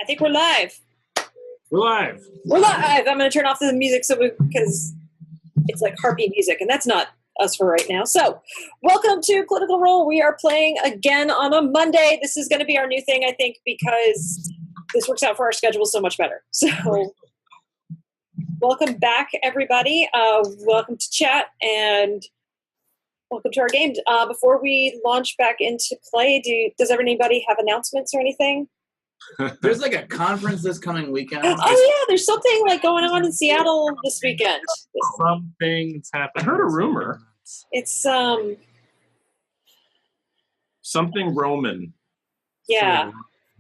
I think we're live. We're live. We're live. I'm going to turn off the music because it's like harpy music, and that's not us for right now. So, welcome to Critical Role. We are playing again on a Monday. This is going to be our new thing, I think, because this works out for our schedule so much better. So, welcome back, everybody. Welcome to chat, and welcome to our game. Before we launch back into play, does anybody have announcements or anything? There's like a conference this coming weekend. Oh yeah, there's something like going on in Seattle this weekend. Something's happening. I heard a rumor. It's something Roman. Yeah.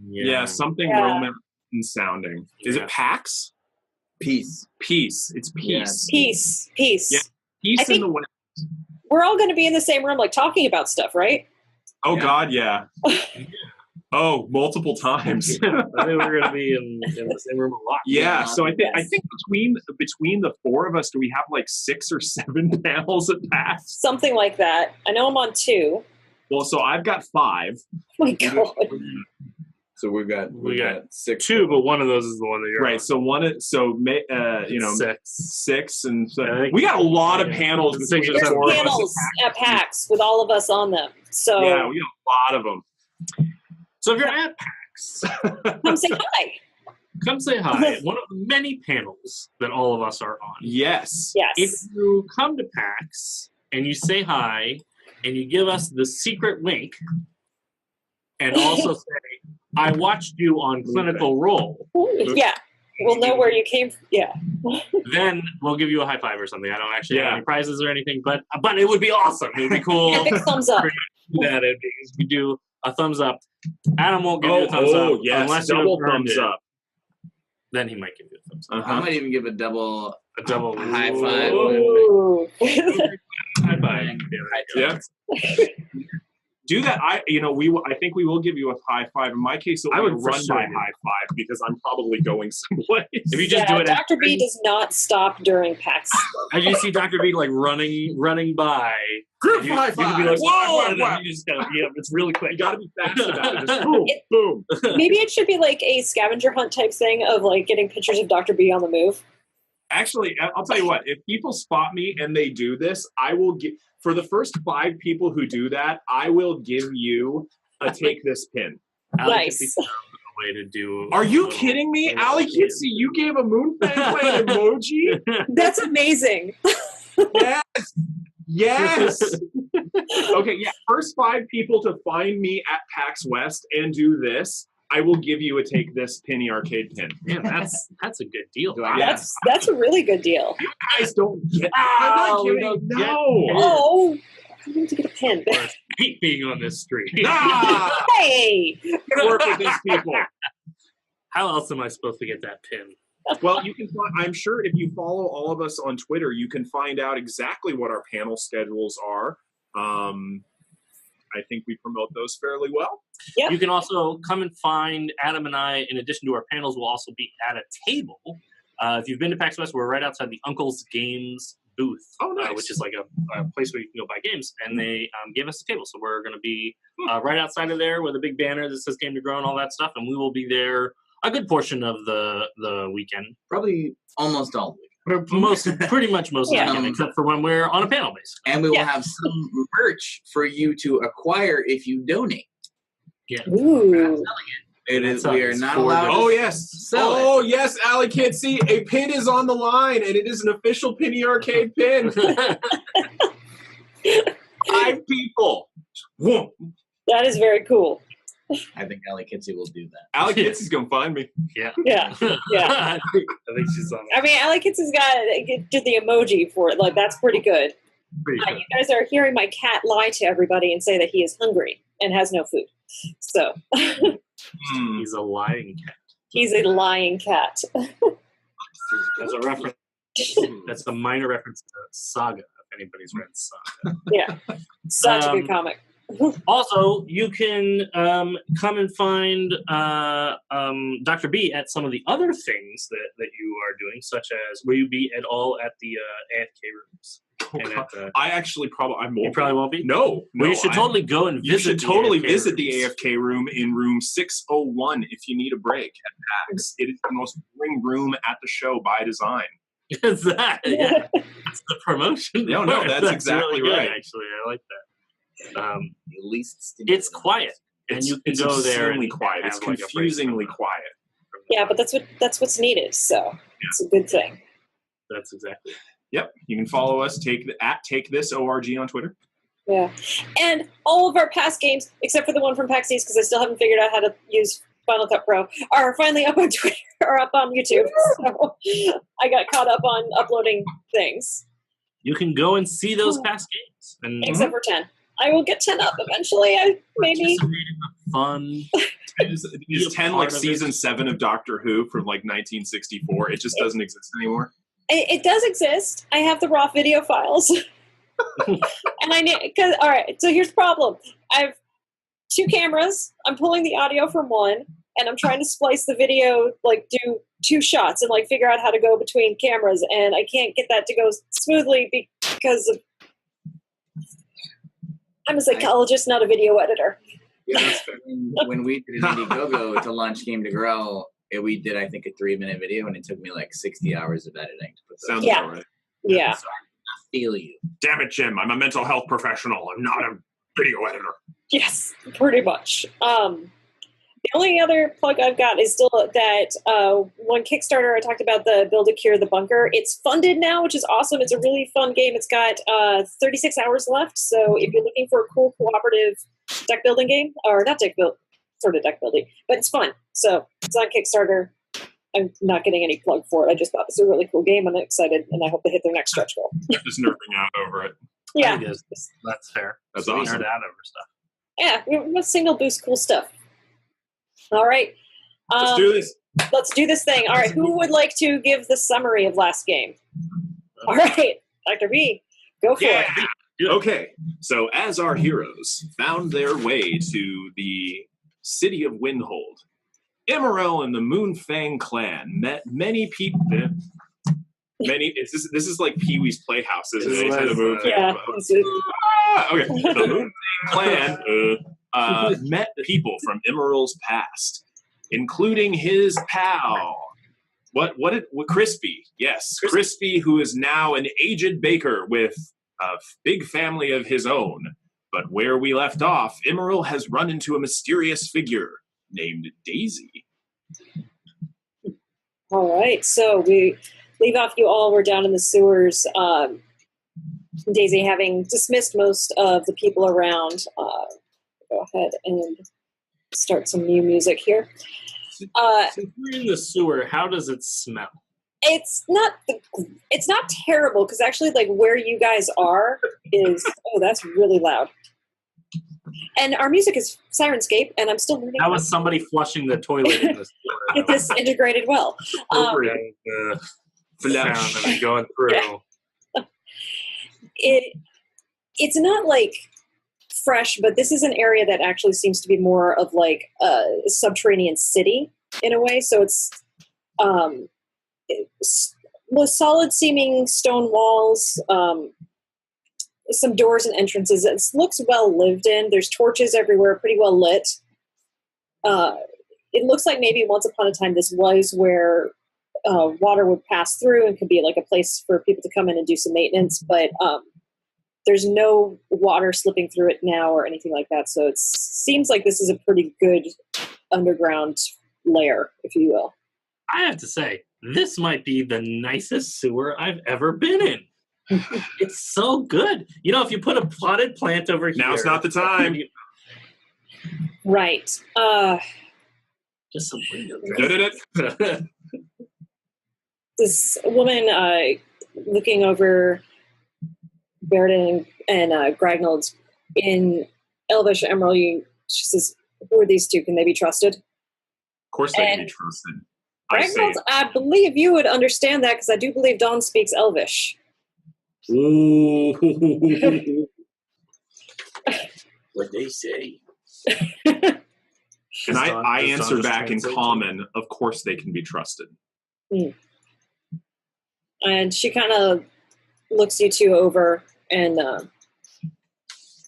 Yeah, something Yeah. Roman sounding. Is it PAX? Peace. Peace. It's peace. Peace. Yeah. Peace I in think- the West. We're all going to be in the same room, like talking about stuff, right? Oh Yeah. God, yeah. Oh, multiple times. I think we're going to be in the same room a lot. Yeah, so I Yes. think between the four of us, do we have like 6 or 7 panels at PAX? Something like that. I know I'm on 2. Well, so I've got 5. Oh my God. So we got 6. 2, but one of those is the one that you're Right. on. So you know, 6. 6, and so I think- we got a lot of panels. There's between the There's four of us. panels at PAX with all of us on them. So Yeah, we got a lot of them. So if you're at PAX, come say hi. come say hi at one of the many panels that all of us are on. Yes. If Yes. you come to PAX and you say hi and you give us the secret link and also say, I watched you on Clinical Role, Yeah. We'll know where you came from. Yeah. then we'll give you a high five or something. I don't actually have Yeah. any prizes or anything, but it would be awesome. It would be cool. Epic thumbs up. That if we do a thumbs up. Adam won't give you a thumbs up yes, unless you double earned thumbs it. up. Then he might give you a thumbs up. I might even give a double A double high five. Ooh. high five. Yeah. Do that. I think we will give you a high five. In my case, it'll I be would a for run sure by do. high five because I'm probably going someplace. If you just do it Dr. B does not stop during PAX. as you see Dr. B like running by, Group you, high you can five. be like, Whoa, and then you just gotta, it's really quick. You got to be fast about it. Just boom, boom. Maybe it should be like a scavenger hunt type thing of like getting pictures of Dr. B on the move. Actually, I'll tell you what. If people spot me and they do this, I will give for the first 5 people who do that. I will give you a take this pin. Nice. Way to do. Are you kidding me, Ali Kitsy? You gave a Moonfang Clan emoji? That's amazing. Yes. Yes. Okay, yeah. First 5 people to find me at PAX West and do this, I will give you a take this penny arcade pin. Yeah, that's a good deal. Do I Yeah. That's a really good deal. You guys don't get. Oh, I'm not we giving. don't get No. Oh, I need to get a pin. I hate being on this street. Ah, Hey, gonna work with these people. How else am I supposed to get that pin? Well, you can. I'm sure if you follow all of us on Twitter, you can find out exactly what our panel schedules are. I think we promote those fairly well. Yep. You can also come and find Adam and I, in addition to our panels, will also be at a table. If you've been to PAX West, we're right outside the Uncle's Games booth, Oh, nice. which is like a place where you can go buy games, and they gave us a table. So we're going to be right outside of there with a big banner that says Game to Grow and all that stuff, and we will be there a good portion of the weekend. Probably almost all week. Pretty much most Yeah. of the weekend, except for when we're on a panel, basically. And we will Yeah. have some merch for you to acquire if you donate. ooh, It is. That's We are us. not For allowed. Oh to yes. sell Oh yes, Ali Kitsy. A pin is on the line, and it is an official penny arcade pin. 5 people. Whoa. that is very cool. I think Ali Kitsy will do that. Ali Kitsy's gonna find me. Yeah. Yeah, yeah. I think she's on I mean, Ali Kits has did the emoji for it. Like, that's pretty good. pretty good. You guys are hearing my cat lie to everybody and say that he is hungry and has no food. So He's a lying cat. he's a lying cat. That's a reference. That's a minor reference to Saga, if anybody's read Saga. Yeah, such a Um, good comic. Also, you can come and find Dr. B at some of the other things that you are doing, such as will you be at all at the AFK rooms? I actually I won't. You probably won't be? No. Well, you should totally go and visit. You should totally visit the rooms. AFK room in room 601 if you need a break at PAX. It is the most boring room at the show by design. Is that? Yeah. That's the promotion. No, that's exactly really good, right. Actually, I like that. At least it's quiet, and you can go there. It's quiet. It's like confusingly quiet. Yeah, but that's what's needed. So it's a good thing. That's exactly. Yep, you can follow us at TakeThisORG on Twitter. Yeah, and all of our past games, except for the one from PAX East, because I still haven't figured out how to use Final Cut Pro, are finally up on Twitter or up on YouTube. So I got caught up on uploading things. You can go and see those past games, and except for 10. I will get 10 up eventually. Maybe. Fun. Is 10 like season 7 of Doctor Who from like 1964? It just doesn't exist anymore. It does exist. I have the raw video files. And I need, all right, so here's the problem. I have 2 cameras. I'm pulling the audio from one, and I'm trying to splice the video, like do 2 shots and like figure out how to go between cameras, and I can't get that to go smoothly because of, I'm a psychologist, not a video editor. Yeah, when we did an Indiegogo to launch Game to Grow, we did, I think, a 3-minute video, and it took me like 60 hours of editing to put those. Sounds about right. Yeah. So I feel you. Damn it, Jim. I'm a mental health professional. I'm not a video editor. Yes, pretty much. The only other plug I've got is still that one Kickstarter I talked about, the Build a Cure the Bunker. It's funded now, which is awesome. It's a really fun game. It's got 36 hours left. So if you're looking for a cool cooperative deck building game, or not deck build, sort of deck building, but it's fun. So it's on Kickstarter. I'm not getting any plug for it. I just thought this was a really cool game. I'm excited, and I hope they hit their next stretch goal. Just nerding out over it. Yeah. That's fair. That's so awesome. Nerd out over stuff. Yeah, we're single boost cool stuff. All right. Let's do this. Let's do this thing. All right, who would like to give the summary of last game? All right, Dr. B, go for it. Okay, so as our heroes found their way to the city of Windhold, Immeral and the Moonfang clan met many people. This is like Pee-wee's Playhouse, isn't it? Yeah. Okay, the Moonfang clan met people from Immeral's past, including his pal. What Crispy? Yes, Crispy, who is now an aged baker with a big family of his own. But where we left off, Immeral has run into a mysterious figure named Daisy. All right, so we leave off. You all were down in the sewers. Daisy, having dismissed most of the people around, go ahead and start some new music here. Since we're in the sewer, how does it smell? It's not terrible, because actually, like, where you guys are is that's really loud. And our music is Sirenscape, and I'm still learning. How was somebody flushing the toilet in the sewer? Get this integrated well. The sound and going through. Yeah. It's not like fresh, but this is an area that actually seems to be more of like a subterranean city in a way. So it's with solid seeming stone walls, some doors and entrances. It looks well lived in. There's torches everywhere, pretty well lit. It looks like maybe once upon a time this was where water would pass through and could be like a place for people to come in and do some maintenance, but there's no water slipping through it now or anything like that. So it seems like this is a pretty good underground lair, if you will. I have to say, this might be the nicest sewer I've ever been in. It's so good. You know, if you put a potted plant over here. Now's not the time. Right. Just some windows. This woman looking over Baeridin and Gragnold in Elvish Emerald, she says, who are these two? Can they be trusted? Of course they can be trusted. Gragnold, I believe you would understand that, because I do believe Dawn speaks Elvish. Ooh. What they say. And I Does Don answer just back in translate? common, of course they can be trusted. And she kind of looks you two over, and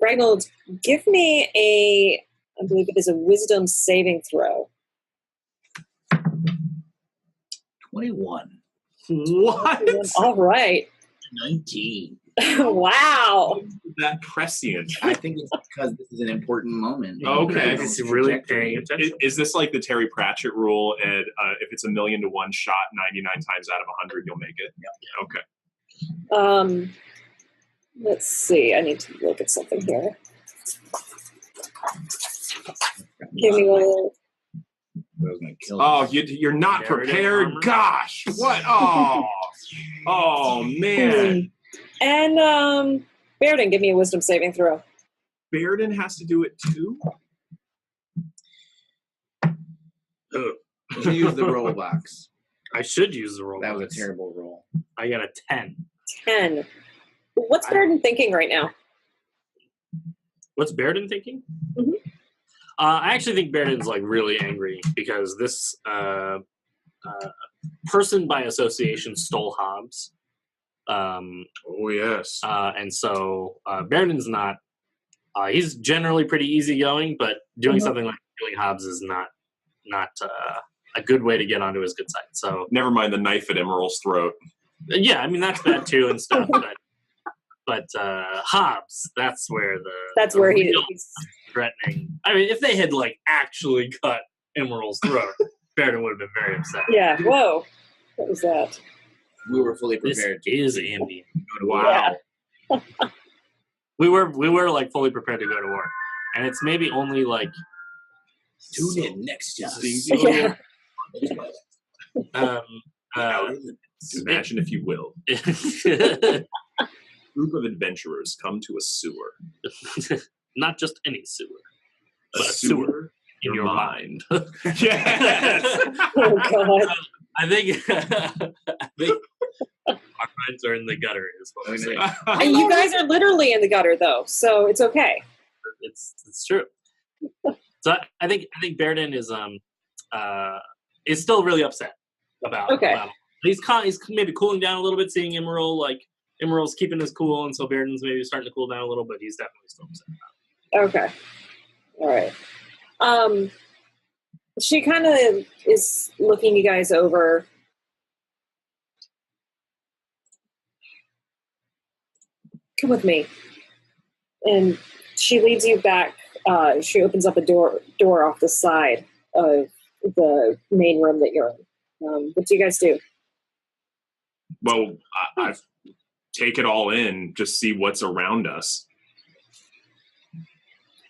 Gragnold, give me I believe it is a wisdom saving throw. 21. What? All right. 19. Wow. That prescient. I think it's because this is an important moment. Okay. Is he really paying attention? Is this like the Terry Pratchett rule? And if it's 1,000,000 to 1 shot, 99 times out of 100, you'll make it. Yeah. Okay. Let's see. I need to look at something here. Give me one. I was gonna kill Oh, him. you're not Baeridin prepared. armor? Gosh, what? Oh man. And Baeridin, give me a wisdom saving throw. Baeridin has to do it too. You use the roll box. I should use the roll. That was a box. terrible roll. I got a 10. 10. What's Baeridin thinking right now? What's Baeridin thinking? Mhm. I actually think Baeridin's like really angry because this person by association stole Hobbs. Oh yes. And so Baeridin's not. He's generally pretty easygoing, but doing something like stealing Hobbs is not a good way to get onto his good side. So Never mind the knife at Immeral's throat. yeah, I mean that's bad too and stuff. But Hobbs, that's where That's where real he's. threatening. I mean, if they had like actually cut Immeral's throat, Baeridin would have been very upset. Yeah. Whoa. What was that? We were fully This prepared to is ambient. go to war. Wow. Yeah. We were like fully prepared to go to war, and it's maybe only like Tune in next time. Yeah. Imagine if you will. Group of adventurers come to a sewer. Not just any sewer, A but a sewer in your mind. Yes. Oh God. I think our minds are in the gutter. Is what we're saying. And you guys are literally in the gutter, though, so it's okay. It's true. So I think Baeridin is still really upset about. Okay. About it. He's maybe cooling down a little bit, seeing Immeral like Immeral's keeping his cool, and so Baeridin's maybe starting to cool down a little, but he's definitely still upset. Okay. All right. She kind of is looking you guys over. Come with me. And she leads you back. She opens up a door off the side of the main room that you're in. What do you guys do? Well, I take it all in, just see what's around us.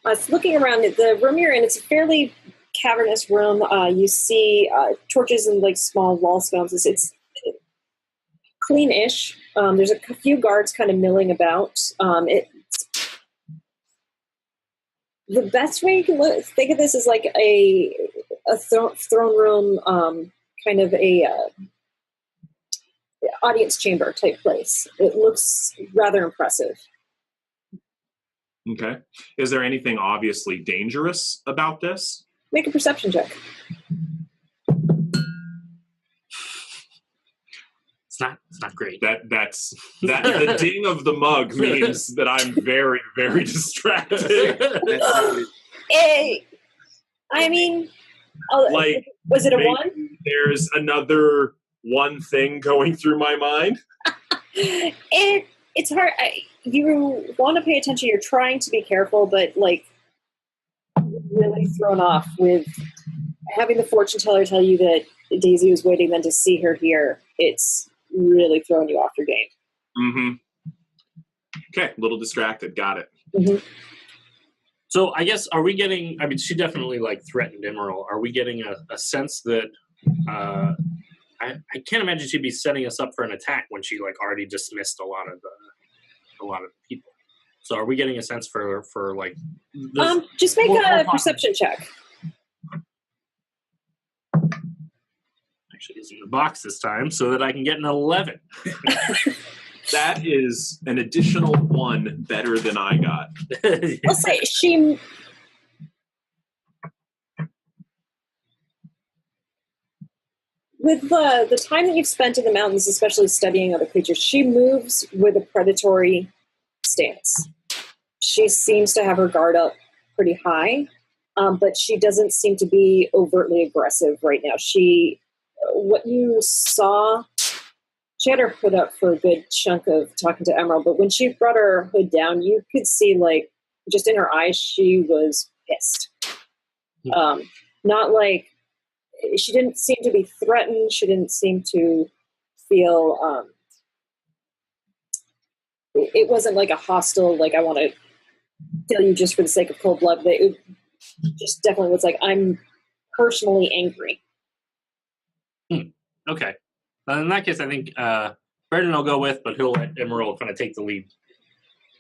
It's looking around the room you're in. It's a fairly cavernous room. You see torches and like small wall sconces. It's clean-ish. There's a few guards kind of milling about. The best way you can think of this is like a throne room, kind of a audience chamber type place. It looks rather impressive. Okay. Is there anything obviously dangerous about this? Make a perception check. It's not great. The ding of the mug means that I'm very, very distracted. I mean, Like, was it a maybe 1? There's another one thing going through my mind. It's hard. You want to pay attention. You're trying to be careful, but like really thrown off with having the fortune teller tell you that Daisy was waiting then to see her here. It's really throwing you off your game. Mm-hmm. Okay, a little distracted. Got it. Mm-hmm. So I guess, are we getting, I mean, she definitely like threatened Immeral. Are we getting a sense that, I can't imagine she'd be setting us up for an attack when she like already dismissed a lot of the people. So are we getting a sense for like, this, just make a perception check. actually using the box this time so that I can get an 11. That is an additional 1 better than I got. I'll say she... With the time that you've spent in the mountains, especially studying other creatures, she moves with a predatory stance. She seems to have her guard up pretty high, but she doesn't seem to be overtly aggressive right now. What you saw, she had her hood up for a good chunk of talking to Immeral, but when she brought her hood down, you could see, like, just in her eyes, she was pissed. Not like... She didn't seem to be threatened. She didn't seem to feel... it wasn't like a hostile, like, I want to kill you just for the sake of cold blood. It just definitely was like, I'm personally angry. Okay. In that case, I think Baeridin will go with, but he'll let Immeral kind of take the lead.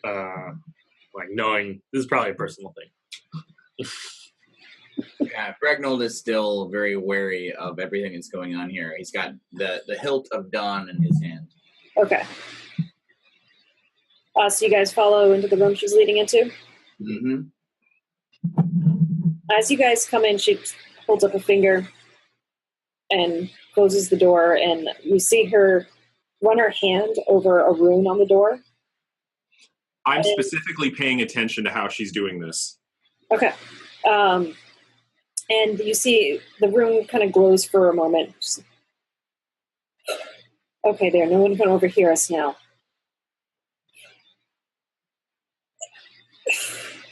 Like, knowing this is probably a personal thing. Yeah, Gragnold is still very wary of everything that's going on here. He's got the hilt of dawn in his hand. Okay. So you guys follow into the room she's leading into? Mm-hmm. As you guys come in, she holds up a finger and closes the door, and you see her run her hand over a rune on the door. I'm specifically paying attention to how she's doing this. Okay. And you see the room kind of glows for a moment. Okay, there. No one can overhear us now.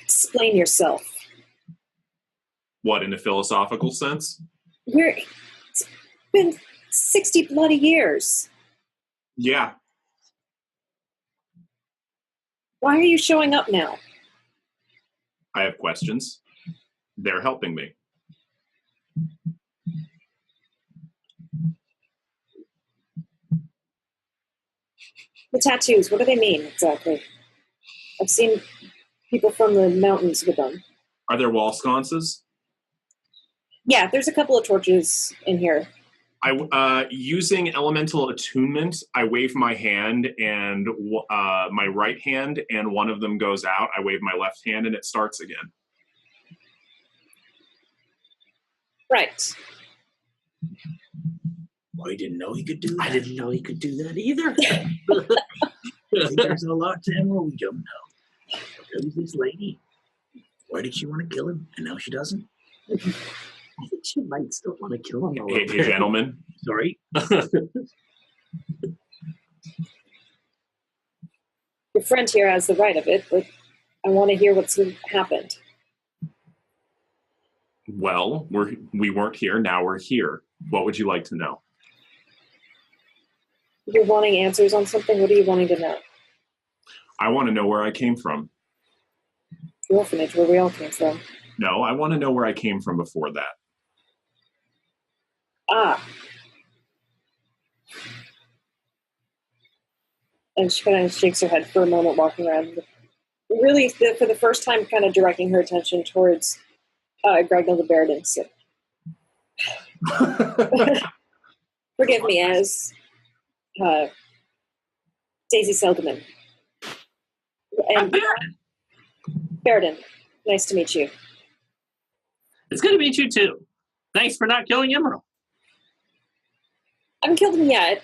Explain yourself. What, in a philosophical sense? It's been 60 bloody years. Yeah. Why are you showing up now? I have questions. They're helping me. The tattoos, what do they mean exactly? I've seen people from the mountains with them. Are there wall sconces? Yeah, there's a couple of torches in here. Using elemental attunement, I wave my hand and my right hand, and one of them goes out. I wave my left hand, and it starts again. Right. Well, he didn't know he could do that. I didn't know he could do that either. I think there's a lot to Immeral we don't know. Who's this lady? Why did she want to kill him? And now she doesn't? I think she might still want to kill him. Hey, gentlemen. Sorry? Your friend here has the right of it, but I want to hear what's happened. Well, we weren't here. Now we're here. What would you like to know? You're wanting answers on something? What are you wanting to know? I want to know where I came from. The orphanage, where we all came from. No, I want to know where I came from before that. Ah. And she kind of shakes her head for a moment, walking around. Really, for the first time, kind of directing her attention towards Gragnold the Baeridin. So. Forgive me, as Daisy Selgeman. And Baeridin, nice to meet you. It's good to meet you, too. Thanks for not killing Immeral. I haven't killed him yet.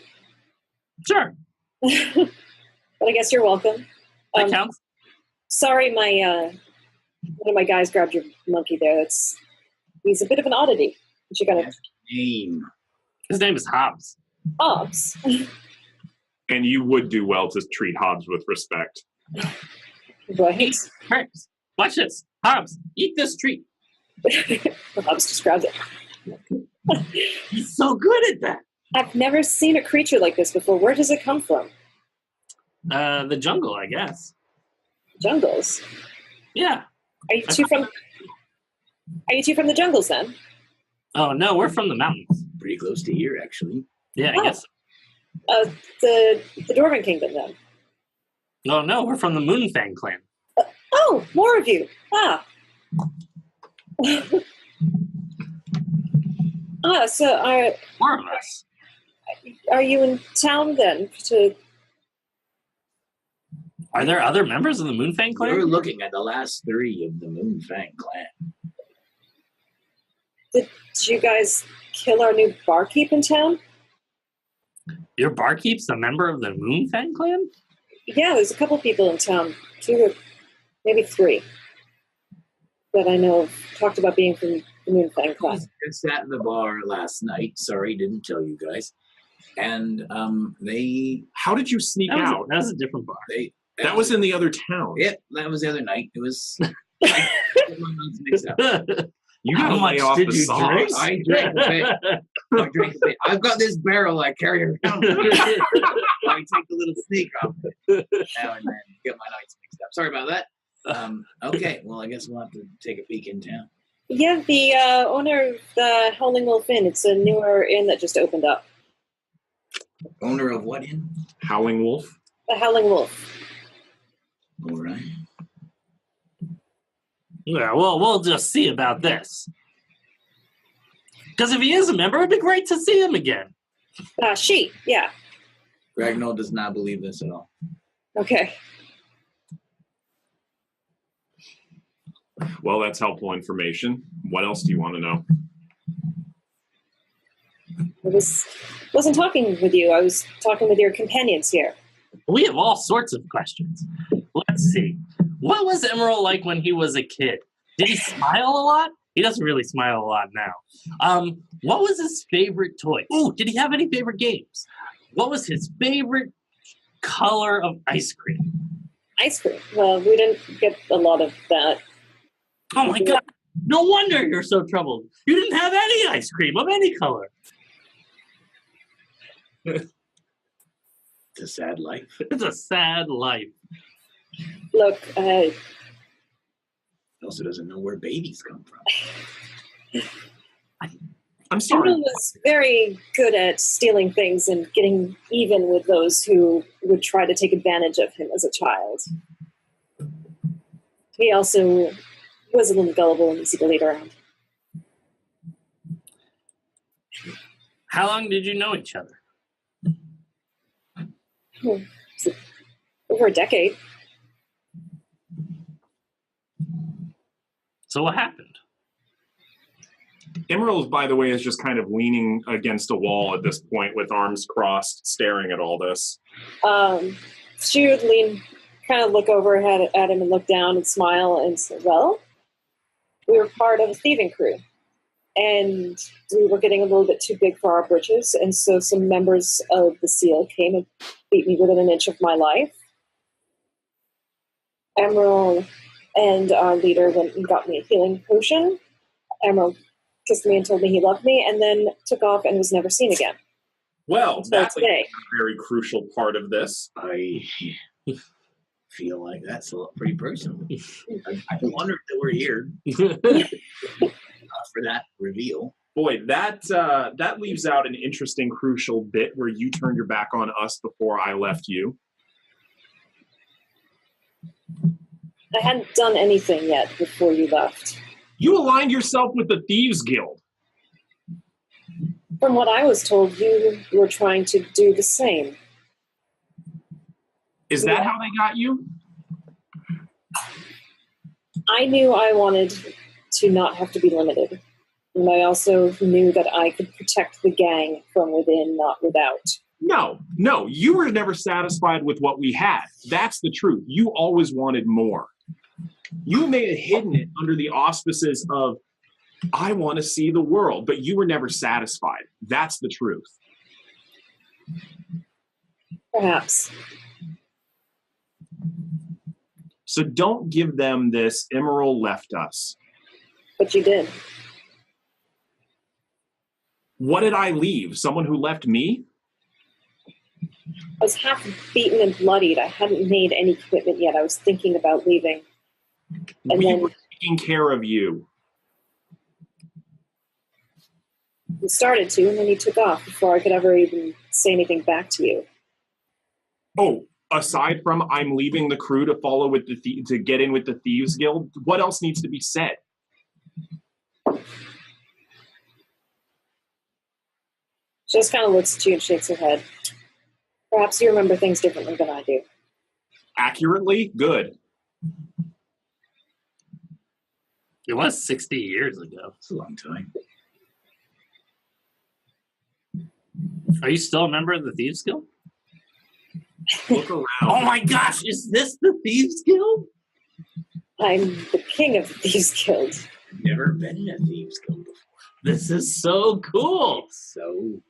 Sure. But I guess you're welcome. That counts. Sorry, one of my guys grabbed your monkey there. He's a bit of an oddity. You gotta Name. His name is Hobbs. Hobbs. And you would do well to treat Hobbs with respect. Right. Thanks. Watch this. Hobbs, eat this treat. Hobbs describes it. He's so good at that. I've never seen a creature like this before. Where does it come from? The jungle, I guess. Jungles. Yeah. Are you two from the jungles then? Oh, no, we're from the mountains. Pretty close to here, actually. Yeah, Oh. I guess. The Dwarven Kingdom then. Oh, no, we're from the Moonfang clan. Oh, more of you. Ah. So More of us. are you in town then to Are there other members of the Moonfang clan? You're looking at the last 3 of the Moonfang clan. Did you guys kill our new barkeep in town? Your barkeep's a member of the Moonfang clan? Yeah, there's a couple people in town, 2 or maybe 3, that I know of talked about being from the Moonfang clan. I sat in the bar last night. Sorry, didn't tell you guys. And they How did you sneak out? That was a different bar. That was in the other town. Yep, that was the other night. It was. I get my notes mixed up. You gotta How lay much off did the you sauce. drink? I drank a bit. I drank a bit. I've got this barrel I carry around. I take a little sneak off it now and then. Get my nights mixed up. Sorry about that. Okay, well, I guess we'll have to take a peek in town. Yeah, the owner of the Howling Wolf Inn. It's a newer inn that just opened up. Owner of what inn? Howling Wolf. The Howling Wolf. All right. Yeah, well, we'll just see about this. Because if he is a member, it'd be great to see him again. She, yeah. Gragnold does not believe this at all. Okay. Well, that's helpful information. What else do you want to know? I wasn't talking with you. I was talking with your companions here. We have all sorts of questions. Let's see. What was Immeral like when he was a kid? Did he smile a lot? He doesn't really smile a lot now. What was his favorite toy? Ooh, did he have any favorite games? What was his favorite color of ice cream? Ice cream. Well, we didn't get a lot of that. Oh my god. No wonder you're so troubled. You didn't have any ice cream of any color. It's a sad life. It's a sad life. Look, He also doesn't know where babies come from. I'm sorry. Emerald was very good at stealing things and getting even with those who would try to take advantage of him as a child. He also was a little gullible and easy to lead around. How long did you know each other? Over a decade. So what happened? Immeral, by the way, is just kind of leaning against a wall at this point with arms crossed, staring at all this. She would lean, kind of look over at him and look down and smile and say, well, we were part of a thieving crew. And we were getting a little bit too big for our britches. And so some members of the SEAL came and beat me within an inch of my life. Emerald and our leader went and got me a healing potion. Emerald kissed me and told me he loved me, and then took off and was never seen again. Well, Until that's a today. very crucial part of this. I feel like that's pretty personal. I wonder if they were here for that reveal. Boy, that leaves out an interesting, crucial bit where you turned your back on us before I left you. I hadn't done anything yet before you left. You aligned yourself with the Thieves Guild. From what I was told, you were trying to do the same. Is that how they got you? I knew I wanted to not have to be limited. And I also knew that I could protect the gang from within, not without. No, you were never satisfied with what we had. That's the truth. You always wanted more. You may have hidden it under the auspices of, I want to see the world, but you were never satisfied. That's the truth. Perhaps. So don't give them this, Immeral left us. But you did. What did I leave? Someone who left me? I was half beaten and bloodied. I hadn't made any commitment yet. I was thinking about leaving. And We then were taking care of you. he started to, and then he took off before I could ever even say anything back to you. Oh, aside from I'm leaving the crew to follow with to get in with the Thieves Guild, what else needs to be said? She just kind of looks at you and shakes her head. Perhaps you remember things differently than I do. Accurately, good. It was 60 years ago. It's a long time. Are you still a member of the Thieves Guild? Look around. Oh my gosh, is this the Thieves Guild? I'm the king of the Thieves Guild. Never been in a Thieves Guild before. This is so cool. So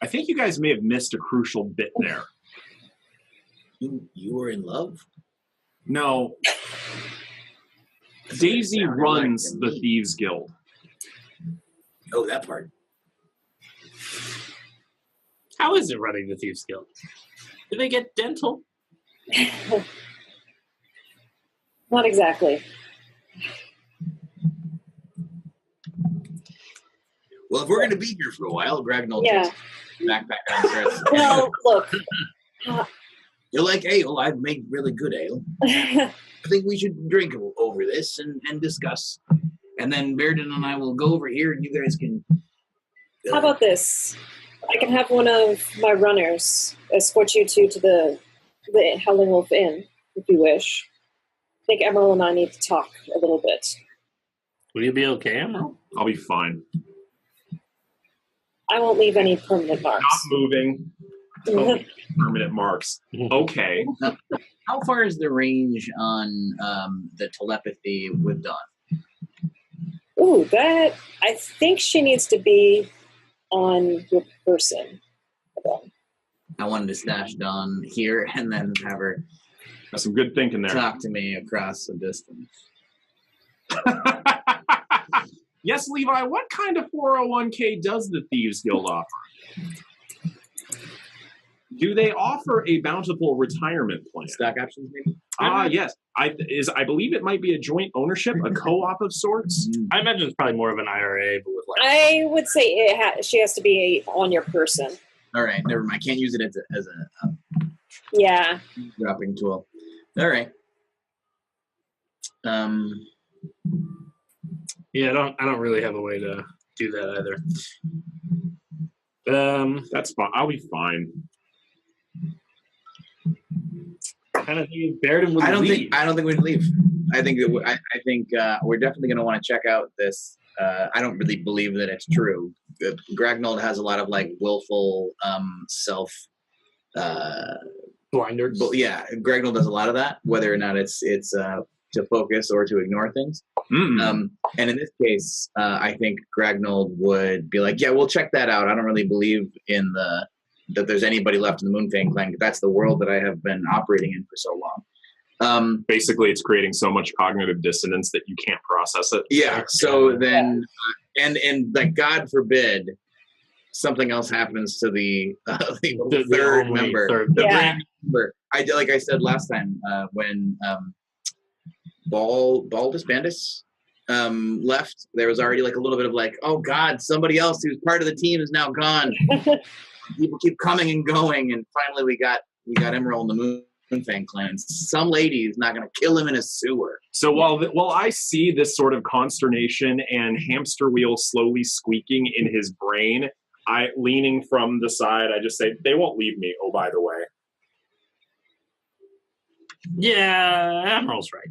I think you guys may have missed a crucial bit there. you were in love? No. Daisy runs the Thieves Guild. Oh, that part. How is it running the Thieves Guild? Do they get dental? Not exactly. Well, if we're going to be here for a while, Gragnold Yeah. takes his backpack downstairs. Well, look. You like ale? I've made really good ale. I think we should drink over this and discuss. And then Baeridin and I will go over here, and you guys can. How about this? I can have one of my runners escort you to the Howling Wolf Inn, if you wish. I think Immeral and I need to talk a little bit. Will you be okay, Immeral? I'll be fine. I won't leave any permanent Not marks. moving. Don't permanent marks. Okay. How far is the range on the telepathy with Dawn? Ooh, that I think she needs to be on your person. Hold on. I wanted to stash Dawn here and then have her That's some good thinking there. talk to me across the distance. Yes, Levi, what kind of 401k does the Thieves Guild offer? Do they offer a bountiful retirement plan? Stock options, maybe? Yes. I believe it might be a joint ownership, a co-op of sorts. I imagine it's probably more of an IRA, but with like. I would say she has to be on your person. All right, never mind. Can't use it as a Yeah. dropping tool. All right. Yeah, I don't really have a way to do that either. That's fine. I'll be fine. Kind of think Baeridin would I don't leave. think we'd leave. I think we're definitely going to want to check out this. I don't really believe that it's true. Gragnold has a lot of like willful self. Blinders. But yeah, Gragnold does a lot of that, whether or not it's to focus or to ignore things. Mm. And in this case, I think Gragnold would be like, yeah, we'll check that out. I don't really believe in that there's anybody left in the Moonfang clan. That's the world that I have been operating in for so long. Basically, it's creating so much cognitive dissonance that you can't process it. Yeah. So then, and like, God forbid, something else happens to the third only member. third The Yeah. brand member. Like I said last time, when Baldus Bandus left, there was already like a little bit of like, oh God, somebody else who's part of the team is now gone. People keep coming and going, and finally we got Immeral in the Moonfang clan. Some lady is not going to kill him in a sewer. So while I see this sort of consternation and hamster wheel slowly squeaking in his brain, leaning from the side, I just say, they won't leave me. Oh, by the way. Yeah, Admiral's right.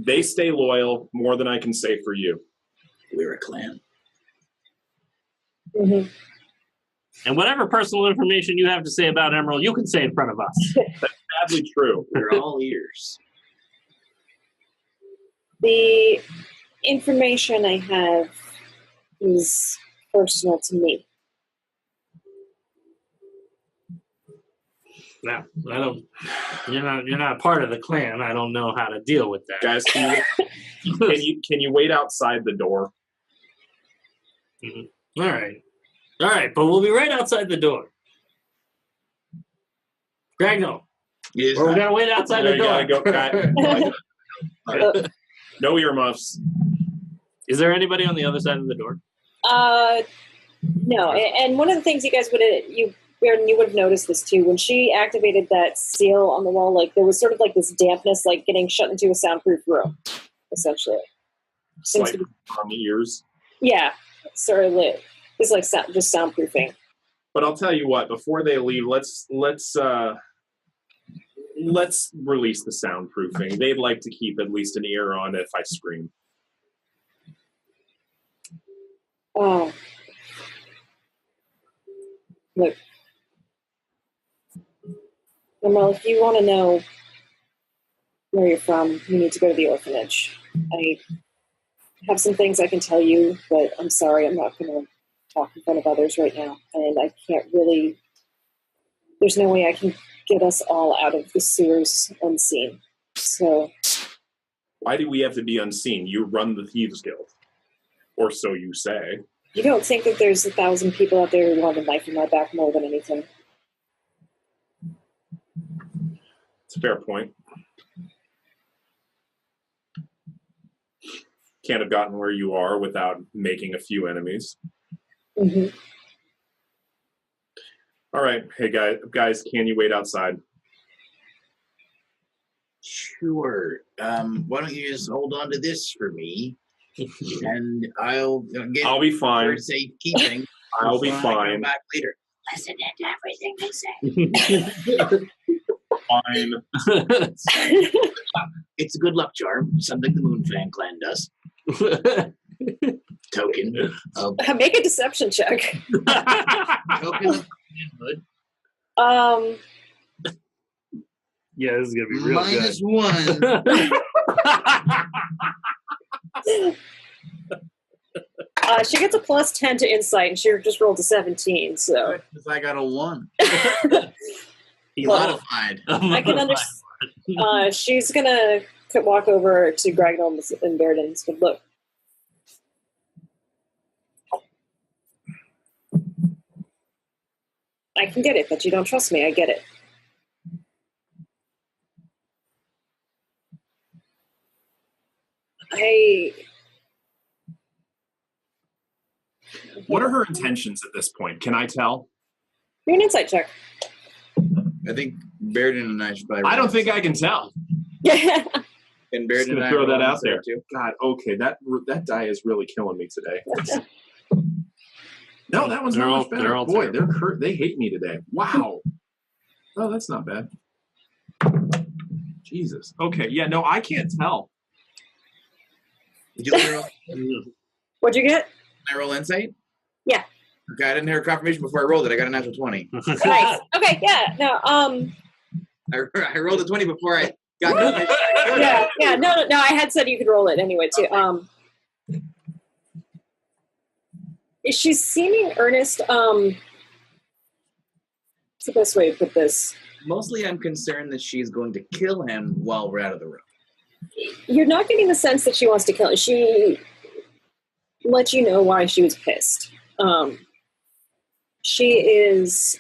They stay loyal more than I can say for you. We're a clan. Mm-hmm. And whatever personal information you have to say about Immeral, you can say in front of us. Sadly true. We're all ears. The information I have is personal to me. No, I don't. You're not part of the clan. I don't know how to deal with that. Guys, can you wait outside the door? Mm-hmm. All right, but we'll be right outside the door. Gragnold, we're gonna wait outside the door. Go. No earmuffs. Is there anybody on the other side of the door? No. And one of the things you guys you would have noticed this too, when she activated that seal on the wall, like there was sort of like this dampness, like getting shut into a soundproof room, essentially. It's like on the ears. Yeah, sort of lit. It's like just soundproofing. But I'll tell you what. Before they leave, let's release the soundproofing. They'd like to keep at least an ear on if I scream. Oh. Look. Immeral, if you want to know where you're from, you need to go to the orphanage. I have some things I can tell you, but I'm sorry, I'm not going to talk in front of others right now. And I can't really... There's no way I can get us all out of the sewers unseen. So... Why do we have to be unseen? You run the Thieves Guild. Or so you say. You don't think that there's 1,000 people out there who want a knife in my back more than anything? It's a fair point. Can't have gotten where you are without making a few enemies. Mm-hmm. All right. Hey, guys, can you wait outside? Sure. Why don't you just hold on to this for me, and I'll get I'll be for fine. safekeeping. I'll be Come fine. back later. Listen to everything they say. Fine. It's a good luck charm. Something the Moonfang clan does. Token of Make a deception check. token of manhood. Yeah, this is gonna be real -1. She gets a plus 10 to insight, and she just rolled a 17, so... Because I got a 1. Well, Modified. I can understand. She's gonna walk over to Gragnold and Baeridin and say, look. I can get it, but you don't trust me. I get it. What are her intentions at this point? Can I tell? Do an insight check. I think Baeridin and I should probably. I don't think I can tell. Yeah. And Just Baeridin and gonna I throw that roll out there. insight too. God, okay, that die is really killing me today. No, that one's They're not all- much better. they're all Boy, terrible. they hate me today. Wow. Oh, that's not bad. Jesus. Okay, yeah, no, I can't tell. Did you let me roll? What'd you get? Can I roll insight? Yeah. Okay, I didn't hear a confirmation before I rolled it. I got a natural 20. Nice. Okay, yeah, no, I rolled a 20 before I got confirmation. yeah, no, I had said you could roll it anyway, too. She's seeming earnest, what's the best way to put this? Mostly I'm concerned that she's going to kill him while we're out of the room. You're not getting the sense that she wants to kill him. She let you know why she was pissed. She is,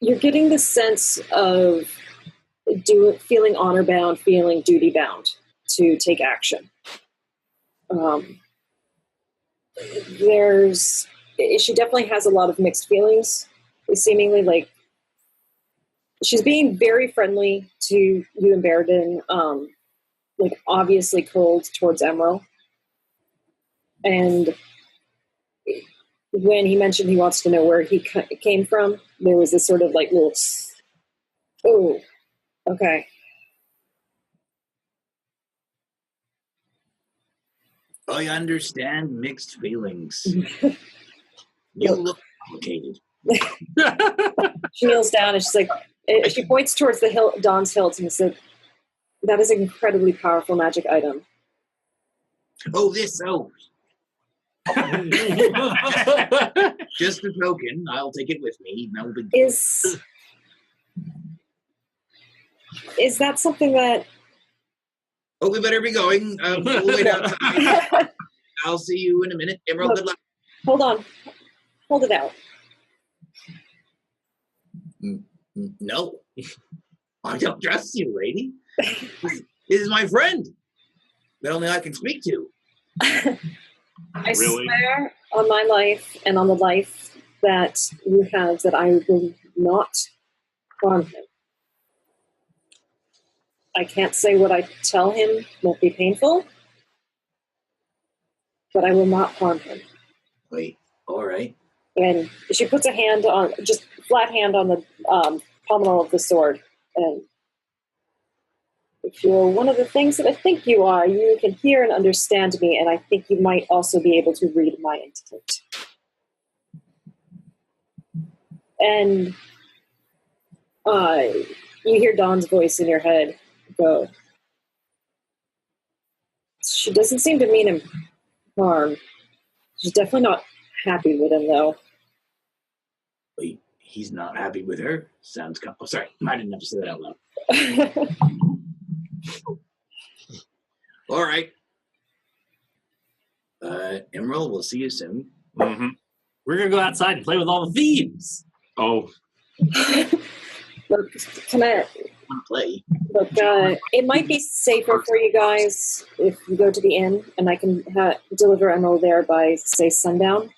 you're getting the sense of feeling honor bound, feeling duty bound to take action. She definitely has a lot of mixed feelings. Seemingly, like, she's being very friendly to you and Baeridin, like obviously cold towards Immeral. And when he mentioned he wants to know where he came from, there was this sort of like little, oh, okay. I understand mixed feelings. You look complicated. She kneels down and she's like, she points towards the Dawn's hilt and said, that is an incredibly powerful magic item. Oh, this, oh. Just a token. I'll take it with me. No big deal. Is that something that... Oh, we better be going. We'll wait outside. I'll see you in a minute. Immeral, good luck. Hold on. Hold it out. No. I don't trust you, lady. This is my friend. That only I can speak to. I swear on my life and on the life that you have that I will not harm him. I can't say what I tell him won't be painful, but I will not harm him. Wait, all right. And she puts a hand on, just flat hand on the pommel of the sword. And if you're one of the things that I think you are, you can hear and understand me, and I think you might also be able to read my intent. And you hear Dawn's voice in your head go, she doesn't seem to mean him harm. She's definitely not happy with him, though. Wait, he's not happy with her? Sounds oh, sorry, I didn't have to say that out loud. All right. Immeral, we'll see you soon. Mm-hmm. We're going to go outside and play with all the thieves. Oh, Look, can I... Play. Look, it might be safer for you guys if you go to the inn, and I can deliver Emerald there by, say, sundown.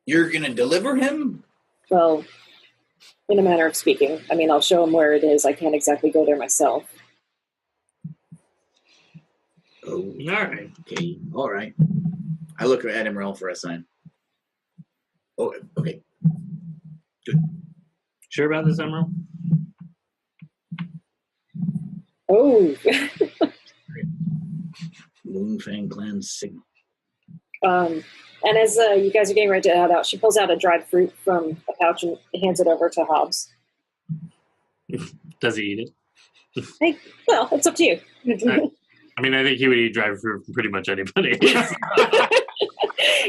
You're going to deliver him? Well, in a manner of speaking. I mean, I'll show him where it is. I can't exactly go there myself. Oh, All right. okay. All right. I look at Immeral for a sign. Oh, okay. Sure about this, Emerald? Oh. Moonfang Clan signal. And as you guys are getting ready to head out, she pulls out a dried fruit from a pouch and hands it over to Hobbs. Does he eat it? Hey, well, it's up to you. Right. I mean, I think he would eat dried fruit from pretty much anybody.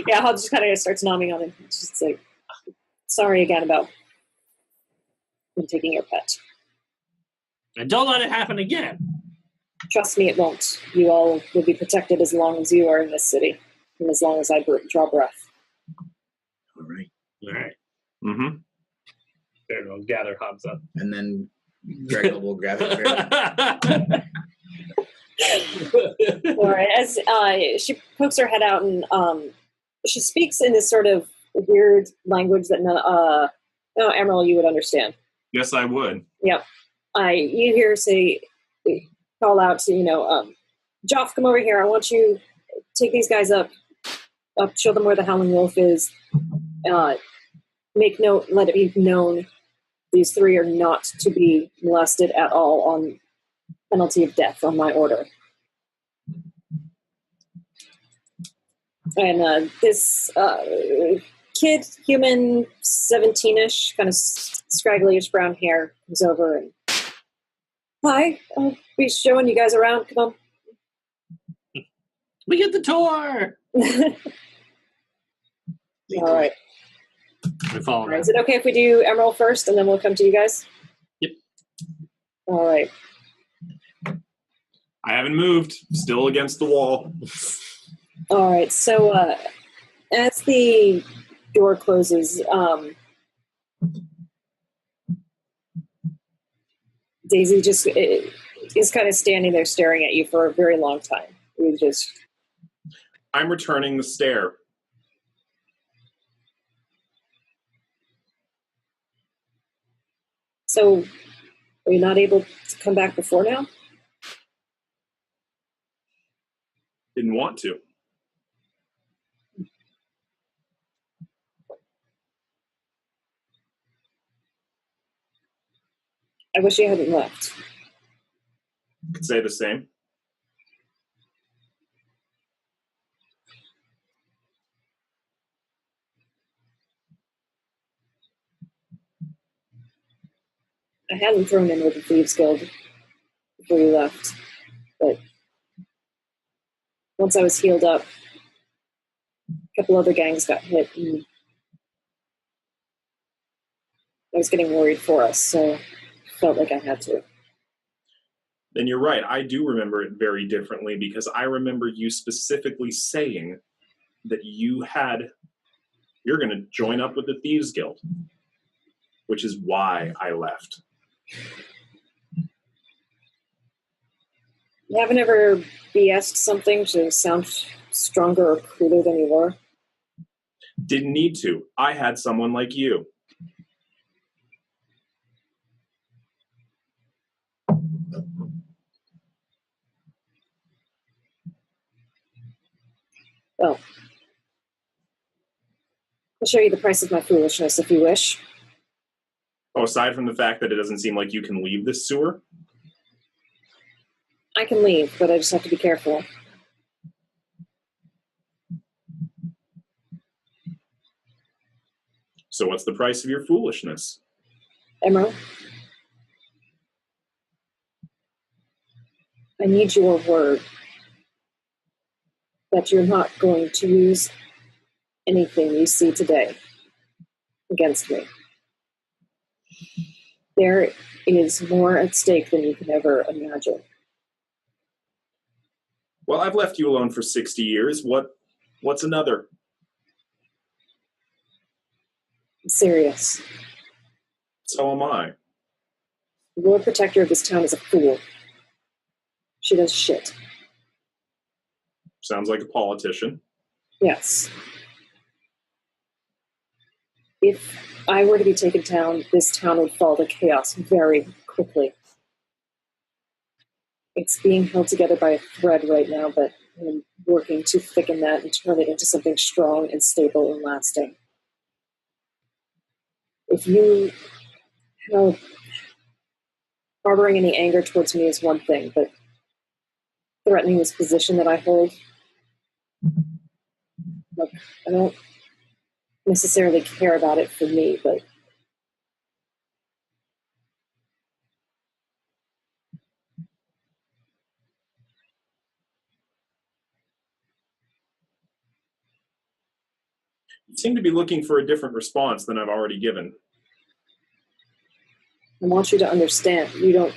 Yeah, Hobbs just kind of starts nodding on him. It's just like, sorry again about taking your pet. And don't let it happen again. Trust me, it won't. You all will be protected as long as you are in this city, and as long as I draw breath. All right. All right. mm-hmm. There, we'll gather Hobbs up. And then Gragnold will grab it. All right. As she pokes her head out, and she speaks in this sort of weird language that no, Emerald, you would understand. Yes, I would. Yep. You hear her say, call out to, Joff, come over here. I want you to take these guys up, show them where the Howling Wolf is. Make note, let it be known these three are not to be molested at all on penalty of death on my order. And this kid, human, 17-ish, kind of scraggly-ish brown hair, comes over and, hi, I'll be showing you guys around. Come on. We get the tour. All right. We follow. All right. Is it okay if we do Emerald first, and then we'll come to you guys? Yep. All right. I haven't moved. Still against the wall. All right. So as the door closes, Daisy just is kind of standing there staring at you for a very long time. You just. I'm returning the stare. So, are you not able to come back before now? Didn't want to. I wish you hadn't left. Could say the same. I hadn't thrown in with the Thieves Guild before you left, but once I was healed up, a couple other gangs got hit, and I was getting worried for us, so I felt like I had to. Then you're right. I do remember it very differently because I remember you specifically saying that you're going to join up with the Thieves Guild, which is why I left. You haven't ever BS'd something to sound stronger or cooler than you were? Didn't need to. I had someone like you. Well, I'll show you the price of my foolishness if you wish. Oh, aside from the fact that it doesn't seem like you can leave this sewer? I can leave, but I just have to be careful. So what's the price of your foolishness? Immeral, I need your word that you're not going to use anything you see today against me. There is more at stake than you can ever imagine. Well, I've left you alone for 60 years. What's another? I'm serious. So am I. The Lord Protector of this town is a fool. She does shit. Sounds like a politician. Yes. If I were to be taken down, this town would fall to chaos very quickly. It's being held together by a thread right now, but I'm working to thicken that and turn it into something strong and stable and lasting. If you have harboring any anger towards me is one thing, but threatening this position that I hold, look, I don't necessarily care about it for me, but You seem to be looking for a different response than I've already given. I want you to understand, you don't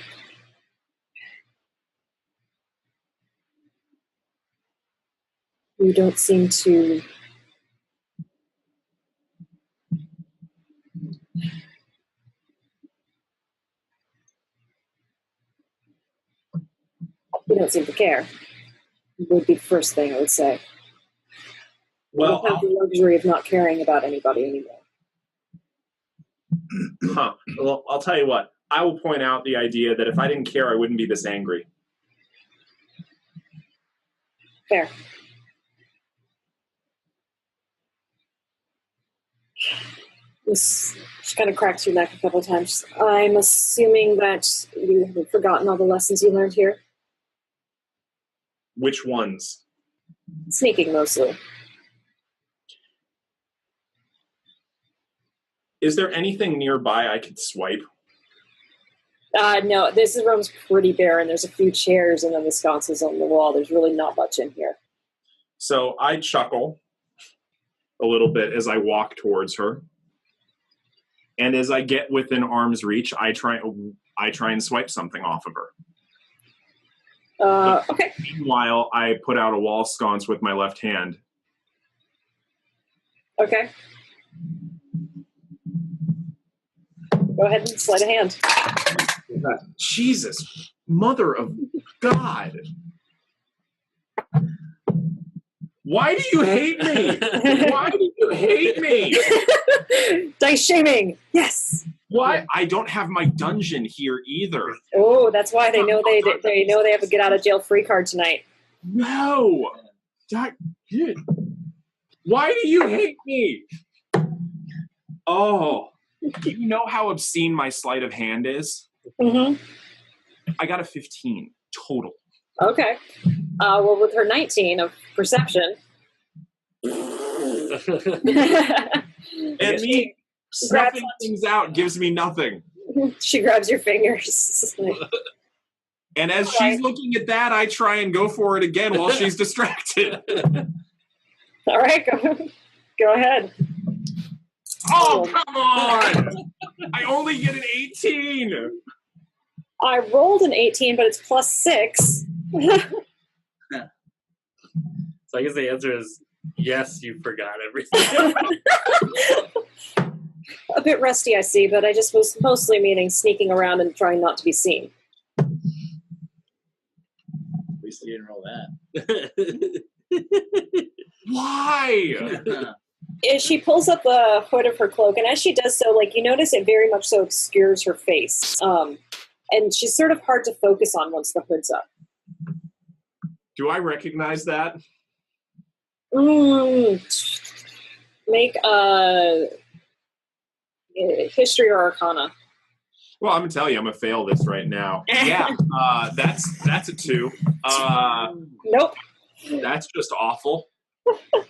seem to care. Would be the first thing I would say. Well, I don't have the luxury of not caring about anybody anymore. Well, I'll tell you what. I will point out the idea that if I didn't care, I wouldn't be this angry. Fair. She kind of cracks your neck a couple times. I'm assuming that you have forgotten all the lessons you learned here. Which ones? Sneaking, mostly. Is there anything nearby I could swipe? No, this room's pretty bare, and there's a few chairs and then the sconces on the wall. There's really not much in here. So I chuckle a little bit as I walk towards her. And as I get within arm's reach, I try and swipe something off of her. Okay. Meanwhile, I put out a wall sconce with my left hand. Okay. Go ahead and sleight of hand. Jesus, mother of God. Why do you hate me? Why do you hate me? Dice shaming. Yes. Why? I don't have my dungeon here either. Oh, that's why they know they have a get out of jail free card tonight. No. Why do you hate me? Oh. Do you know how obscene my sleight of hand is? Mm-hmm. I got a 15 total. Okay. Well, with her 19 of perception. And me snuffing things out gives me nothing. She grabs your fingers. And as she's looking at that, I try and go for it again while she's distracted. All right, go ahead. Oh, come on! I only get an 18! I rolled an 18, but it's plus 6. So I guess the answer is yes, you forgot everything. A bit rusty, I see, but I just was mostly meaning sneaking around and trying not to be seen. At least you didn't roll that. Why? She pulls up the hood of her cloak, and as she does so, you notice it very much so obscures her face. And she's sort of hard to focus on once the hood's up. Do I recognize that? Make a history or arcana. Well, I'm gonna tell you, I'm gonna fail this right now. Yeah, that's a 2. Nope. That's just awful. It's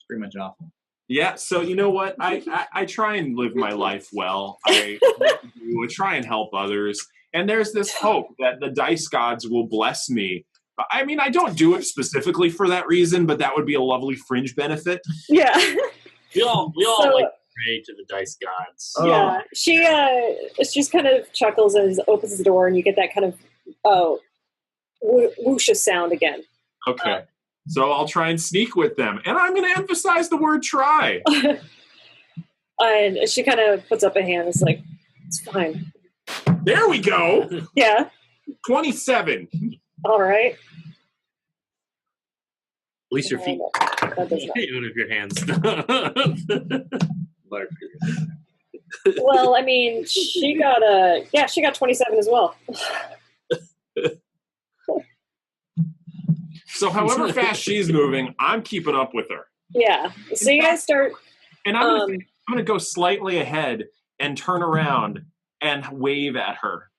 pretty much awful. Yeah, so you know what? I try and live my life well. I try and help others. And there's this hope that the dice gods will bless me. I mean, I don't do it specifically for that reason, but that would be a lovely fringe benefit. Yeah. We all like to pray to the dice gods. Yeah. She just kind of chuckles and opens the door, and you get that kind of whoosha sound again. Okay. So I'll try and sneak with them. And I'm going to emphasize the word try. And she kind of puts up a hand. It's like, it's fine. There we go. Yeah. 27. All right. At least your feet. That does not. Even if your hands. Well, I mean, she got 27 as well. So however fast she's moving, I'm keeping up with her. Yeah. So you guys start. And I'm going to go slightly ahead and turn around and wave at her.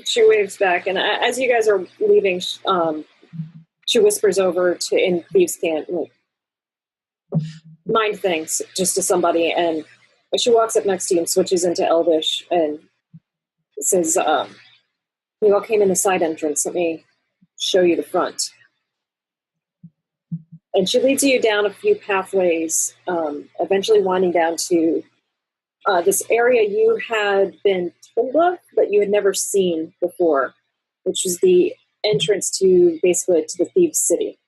She waves back, and as you guys are leaving, she whispers over in Thieves' Cant, mind things just to somebody, and she walks up next to you and switches into Elvish and says, "You all came in the side entrance. Let me show you the front." And she leads you down a few pathways, eventually winding down to this area you had been told of, but you had never seen before, which was the entrance to basically to the Thieves' City.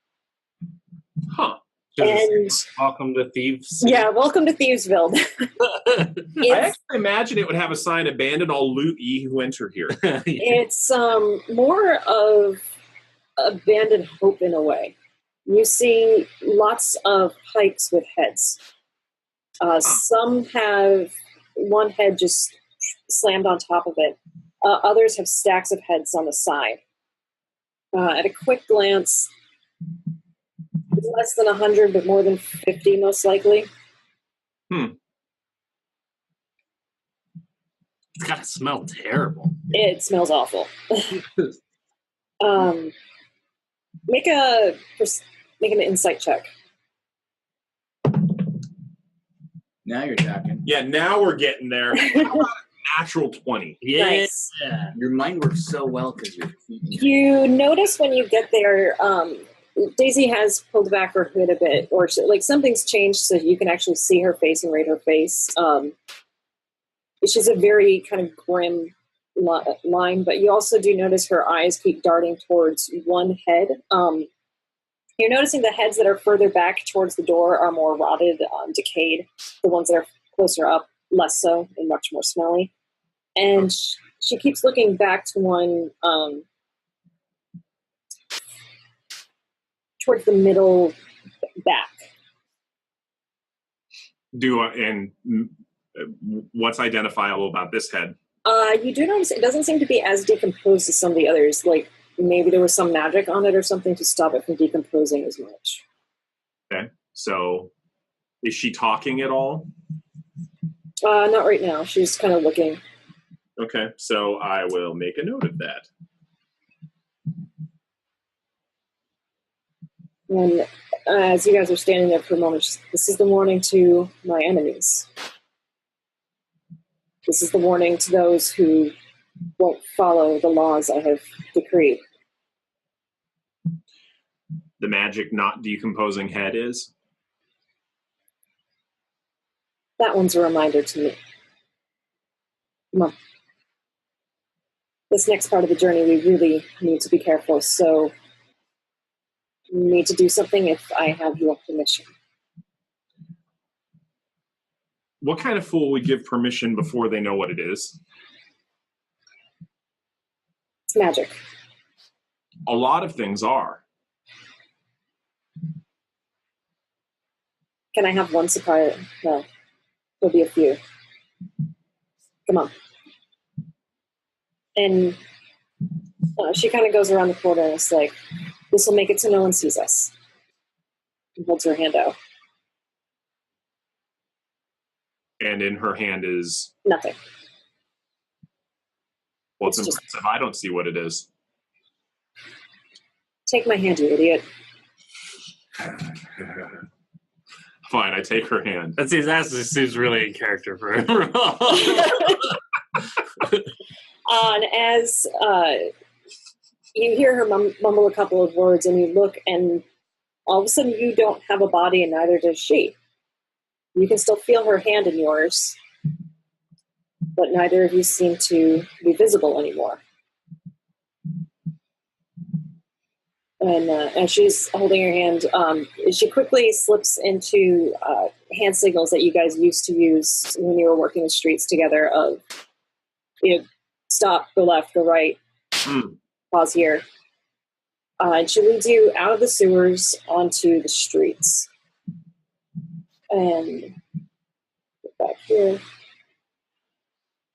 Huh. And welcome to Thieves. Yeah, welcome to Thievesville. I actually imagine it would have a sign, abandon all loot ye who enter here. It's more of abandoned hope in a way. You see lots of pikes with heads. Some have one head just slammed on top of it. Others have stacks of heads on the side. At a quick glance, it's less than 100, but more than 50 most likely. It's got to smell terrible. It smells awful. Make an insight check. Now you're talking. Yeah, now we're getting there. Natural 20. Yeah. Nice. Your mind works so well because you're You notice when you get there, Daisy has pulled back her hood a bit, or something's changed so you can actually see her face and read her face. She's a very kind of grim line, but you also do notice her eyes keep darting towards one head. You're noticing the heads that are further back towards the door are more rotted, decayed. The ones that are closer up, less so, and much more smelly. And she keeps looking back to one towards the middle back. What's identifiable about this head? You do notice it doesn't seem to be as decomposed as some of the others. Like maybe there was some magic on it or something to stop it from decomposing as much. Okay, so is she talking at all? Not right now. She's kind of looking. Okay, so I will make a note of that. And as you guys are standing there for a moment, this is the warning to my enemies. This is the warning to those who won't follow the laws I have decreed. The magic not decomposing head is? That one's a reminder to me. Come on. This next part of the journey, we really need to be careful, so we need to do something if I have your permission. What kind of fool would give permission before they know what it is? It's magic. A lot of things are. Can I have one surprise? No. There'll be a few. Come on. And she kind of goes around the corner and it's like, this will make it so no one sees us. and holds her hand out. And in her hand is Nothing. what's It's just- impressive. I don't see what it is. Take my hand, you idiot. Fine, I take her hand. That seems really in character for him. And as you hear her mumble a couple of words, and you look, and all of a sudden you don't have a body, and neither does she. You can still feel her hand in yours, but neither of you seem to be visible anymore. And as she's holding your hand, she quickly slips into hand signals that you guys used to use when you were working the streets together of, stop, go left, go right, pause here. And she leads you out of the sewers onto the streets. And get back here.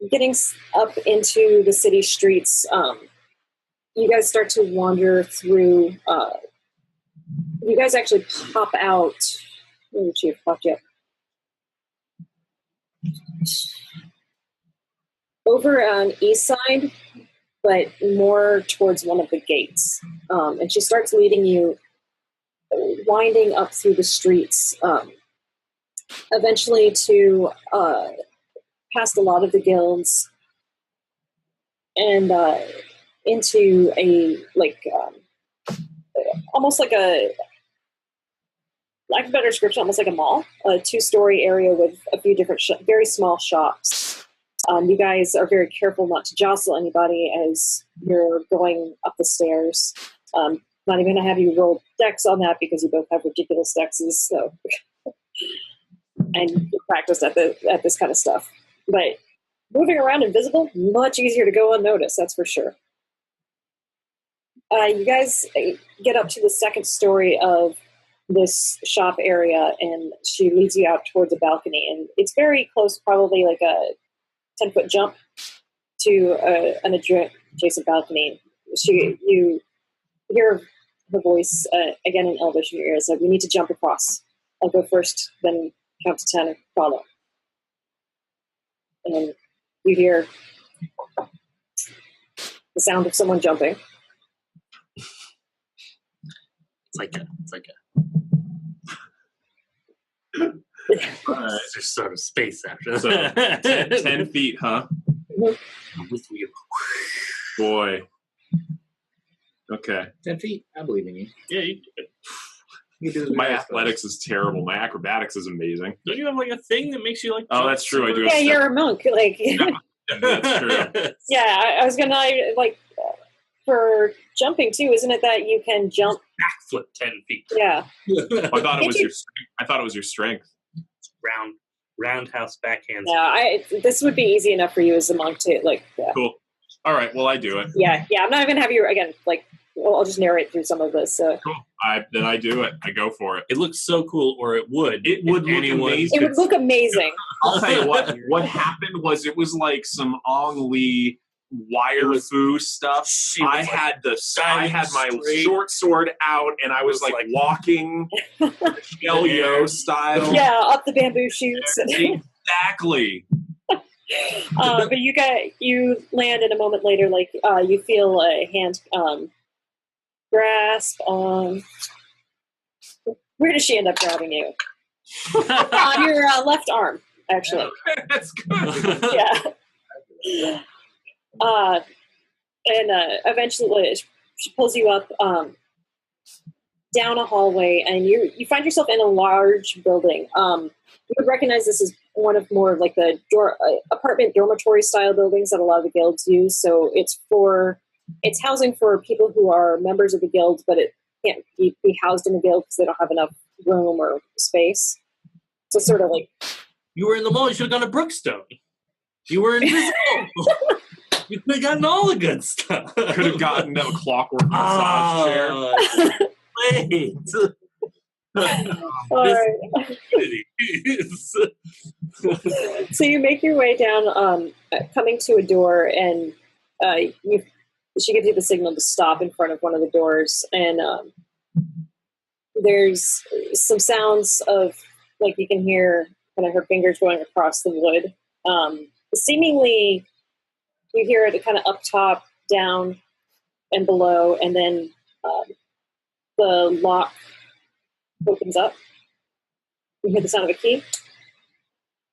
Getting up into the city streets, you guys start to wander through. You guys actually pop out. Where did she have popped yet? Over on east side, but more towards one of the gates. And she starts leading you, winding up through the streets, eventually to past a lot of the guilds and into a, almost like a, lack of a better description, almost like a mall, a 2-story area with a few different, very small shops. You guys are very careful not to jostle anybody as you're going up the stairs. Not even going to have you roll dex on that because you both have ridiculous dexes, so and you're practiced at this kind of stuff. But moving around invisible, much easier to go unnoticed, that's for sure. You guys get up to the 2nd story of this shop area, and she leads you out towards a balcony, and it's very close, probably like a 10-foot jump to an adjacent balcony. You hear her voice again in Elvish in your ears, like, we need to jump across. I'll go first, then count to 10 and follow. And you hear the sound of someone jumping. It's like a it's just sort of space after So 10 feet, huh? With you. Boy. Okay. 10 feet. I believe in you. Yeah, You do My athletics is terrible. My acrobatics is amazing. don't you have like a thing that makes you like? Oh, that's true. I do. Yeah, you're a monk. Like, That's true. yeah, I was gonna for jumping too. Isn't it that you can jump? Backflip 10 feet. Yeah. I thought it was your. I thought it was your strength. Roundhouse backhand. Yeah, this would be easy enough for you as a monk too. Like, yeah. Cool. All right. Well, I do it. Yeah. I'm not even gonna have you again. Like, well, I'll just narrate through some of this. Cool. Then I do it. I go for it. It looks so cool, or it would. It would look amazing. It would look amazing. I'll tell you what. What happened was it was like some Ong Lee wire foo stuff. I had my short sword out, and I was like walking Shell Yo style. Yeah, up the bamboo shoots. Exactly. But you land, and a moment later, like you feel a hand grasp on. Where does she end up grabbing you? On your left arm, actually. That's good. Yeah. And eventually she pulls you up down a hallway, and you find yourself in a large building. You would recognize this as one of more like the apartment dormitory style buildings that a lot of the guilds use. So it's housing for people who are members of the guild, but it can't be housed in the guild because they don't have enough room or space. So sort of like, You were in the mall. You should have gone to Brookstone. You were invisible. You could have gotten all the good stuff. Could have gotten a clockwork massage chair. Wait. all right. So you make your way down, coming to a door, and she gives you the signal to stop in front of one of the doors, and there's some sounds of, like, you can hear kind of her fingers going across the wood. Seemingly, you hear it kind of up top, down, and below, and then the lock opens up. You hear the sound of a key,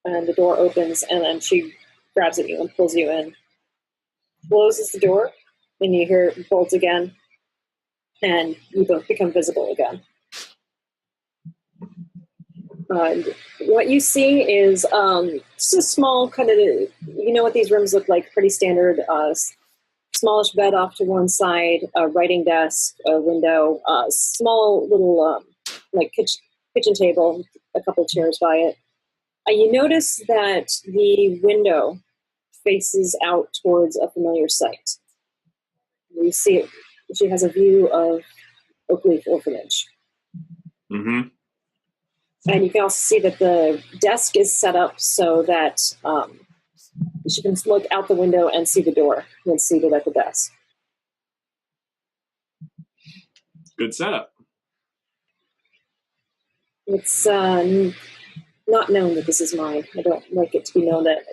and the door opens, and then she grabs at you and pulls you in. Closes the door, and you hear it bolt again, and you both become visible again. What you see is just a small kind of, you know what these rooms look like, pretty standard, smallish bed off to one side, a writing desk, a window, a small little like kitchen table, a couple of chairs by it. You notice that the window faces out towards a familiar sight. You see it. She has a view of Oakleaf Orphanage. Mm-hmm. And you can also see that the desk is set up so that she can look out the window and see the door when seated at the desk. Good setup. It's not known that this is mine. I don't like it to be known that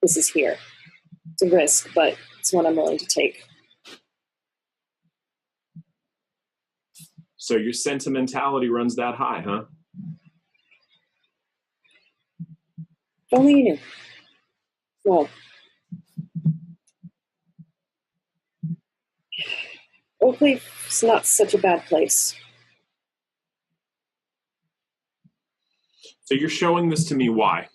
this is here. It's a risk, but it's one I'm willing to take. So your sentimentality runs that high, huh? If only you knew. Well, Oakleaf's not such a bad place. So you're showing this to me, why?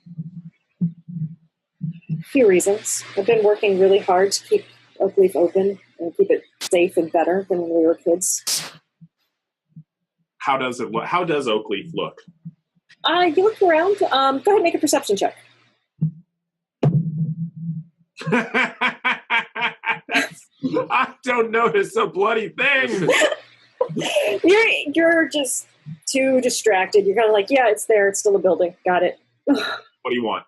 A few reasons. I've been working really hard to keep Oakleaf open and keep it safe and better than when we were kids. How does it look? How does Oakleaf look? You look around. Go ahead and make a perception check. I don't notice a bloody thing. You're just too distracted. You're kind of like, yeah, it's there. It's still a building. Got it. What do you want?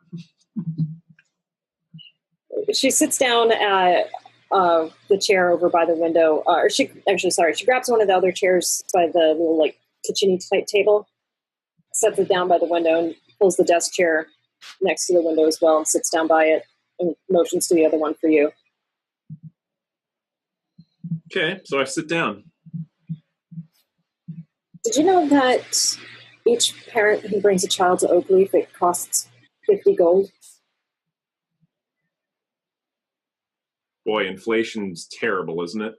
She sits down at the chair over by the window. She grabs one of the other chairs by the little, like, kitchen-y type table, sets it down by the window, and pulls the desk chair next to the window as well and sits down by it and motions to the other one for you. Okay, so I sit down. Did you know that each parent who brings a child to Oakleaf, it costs 50 gold? Boy, inflation's terrible, isn't it?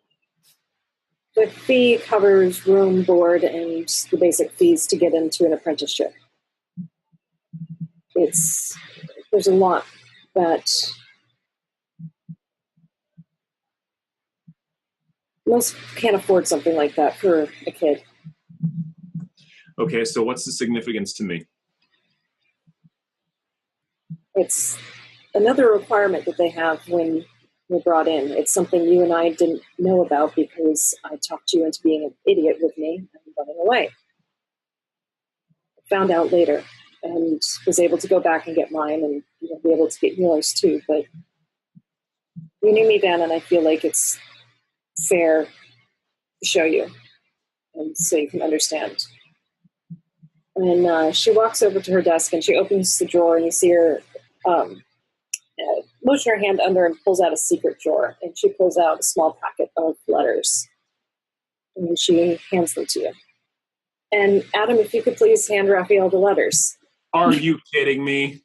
The fee covers room, board, and the basic fees to get into an apprenticeship. There's a lot that most can't afford something like that for a kid. Okay, so what's the significance to me? It's another requirement that they have when you're brought in. It's something you and I didn't know about because I talked you into being an idiot with me and running away. I found out later and was able to go back and get mine and be able to get yours too. But you knew me then, and I feel like it's fair to show you and so you can understand. And she walks over to her desk and she opens the drawer, and you see her motion her hand under and pulls out a secret drawer, and she pulls out a small packet of letters, and she hands them to you. And Adam, if you could please hand Raphael the letters. Are you kidding me?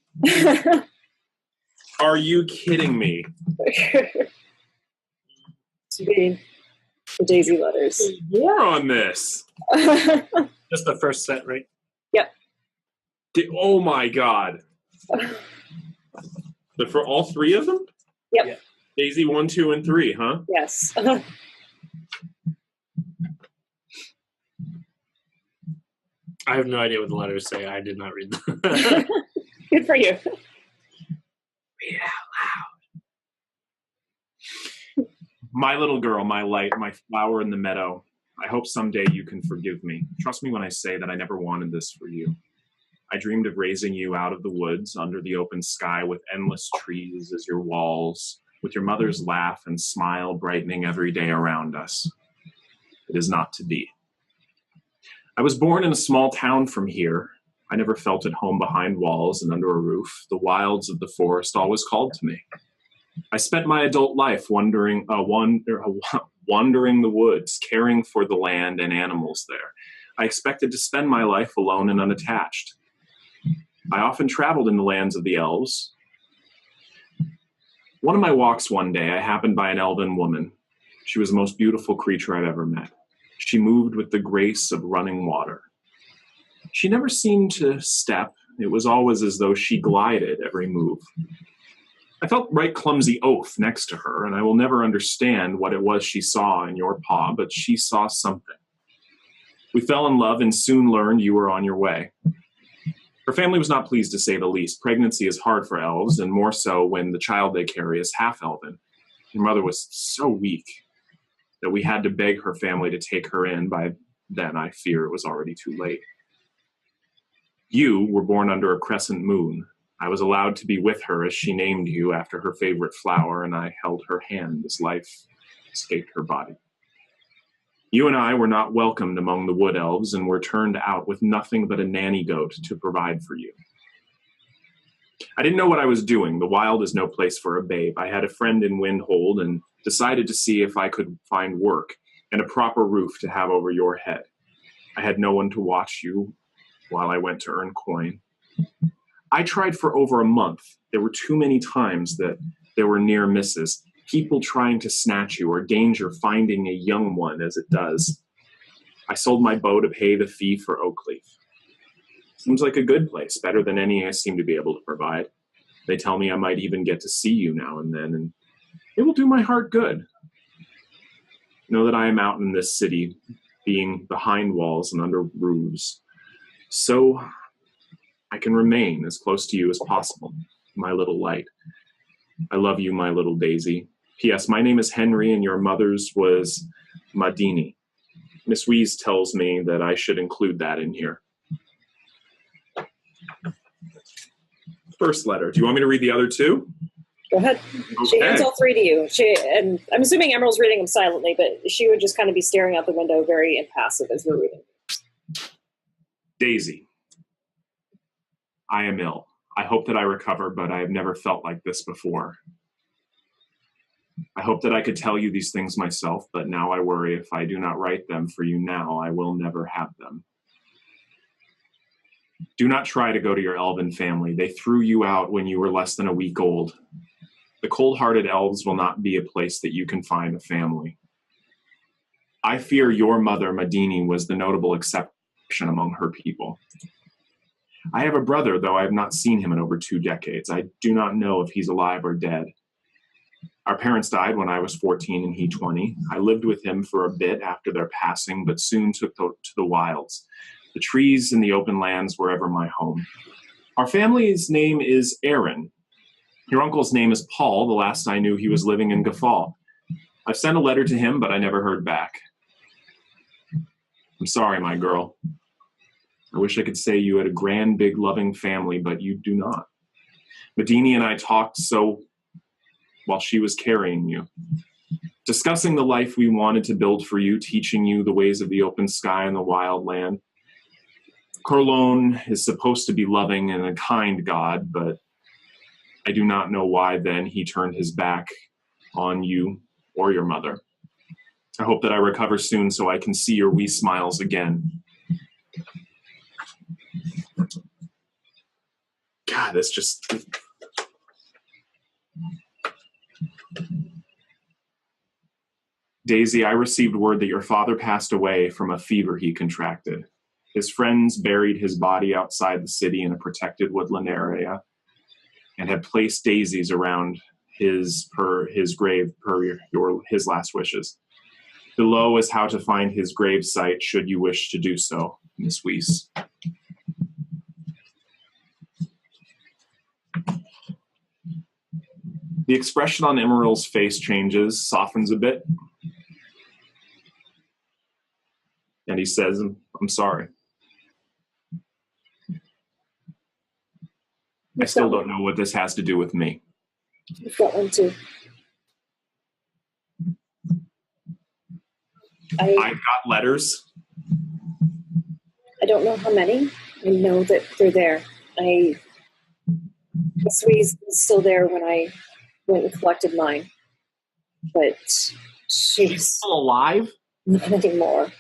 Are you kidding me? To be the Daisy letters. More on this. Just the first set, right? Yep. Oh my god. But for all three of them? Yep. Yeah. Daisy 1, 2, and 3, huh? Yes. I have no idea what the letters say. I did not read them. Good for you. Read it out loud. My little girl, my light, my flower in the meadow. I hope someday you can forgive me. Trust me when I say that I never wanted this for you. I dreamed of raising you out of the woods, under the open sky, with endless trees as your walls, with your mother's laugh and smile brightening every day around us. It is not to be. I was born in a small town from here. I never felt at home behind walls and under a roof. The wilds of the forest always called to me. I spent my adult life wandering the woods, caring for the land and animals there. I expected to spend my life alone and unattached. I often traveled in the lands of the elves. One of my walks one day, I happened by an elven woman. She was the most beautiful creature I've ever met. She moved with the grace of running water. She never seemed to step. It was always as though she glided every move. I felt right clumsy oath next to her, and I will never understand what it was she saw in your paw, but she saw something. We fell in love and soon learned you were on your way. Her family was not pleased, to say the least. Pregnancy is hard for elves, and more so when the child they carry is half-elven. Your mother was so weak that we had to beg her family to take her in. By then, I fear it was already too late. You were born under a crescent moon. I was allowed to be with her as she named you after her favorite flower, and I held her hand as life escaped her body. You and I were not welcomed among the wood elves and were turned out with nothing but a nanny goat to provide for you. I didn't know what I was doing. The wild is no place for a babe. I had a friend in Windhold and decided to see if I could find work and a proper roof to have over your head. I had no one to watch you while I went to earn coin. I tried for over a month. There were too many times that there were near misses. People trying to snatch you, or danger finding a young one as it does. I sold my bow to pay the fee for Oakleaf. Seems like a good place, better than any I seem to be able to provide. They tell me I might even get to see you now and then, and it will do my heart good. Know that I am out in this city, being behind walls and under roofs, so I can remain as close to you as possible, my little light. I love you, my little daisy. P.S. My name is Henry, and your mother's was Madini. Miss Weeze tells me that I should include that in here. First letter. Do you want me to read the other two? Go ahead. Okay. She hands all three to you. And I'm assuming Emerald's reading them silently, but she would just kind of be staring out the window, very impassive as you're reading. Daisy. I am ill. I hope that I recover, but I have never felt like this before. I hope that I could tell you these things myself, but now I worry if I do not write them for you now, I will never have them. Do not try to go to your elven family. They threw you out when you were less than a week old. The cold-hearted elves will not be a place that you can find a family. I fear your mother, Madini, was the notable exception among her people. I have a brother, though I have not seen him in over 2 decades. I do not know if he's alive or dead. Our parents died when I was 14 and he 20. I lived with him for a bit after their passing, but soon took to the wilds. The trees and the open lands were ever my home. Our family's name is Aaron. Your uncle's name is Paul. The last I knew, he was living in Gaffal. I've sent a letter to him, but I never heard back. I'm sorry, my girl. I wish I could say you had a grand, big, loving family, but you do not. Madini and I talked so while she was carrying you, discussing the life we wanted to build for you, teaching you the ways of the open sky and the wild land. Corlone is supposed to be loving and a kind God, but I do not know why then he turned his back on you or your mother. I hope that I recover soon so I can see your wee smiles again. God, that's just... Daisy, I received word that your father passed away from a fever he contracted. His friends buried his body outside the city in a protected woodland area and had placed daisies around his grave per his last wishes. Below is how to find his grave site should you wish to do so, Miss Weiss. The expression on Immeral's face changes, softens a bit. And he says, I'm sorry. I still don't know what this has to do with me. You've got one too. I got letters. don't know how many. I know that they're there. The Swee's still there when I went and collected mine. But she's Still alive? not anymore.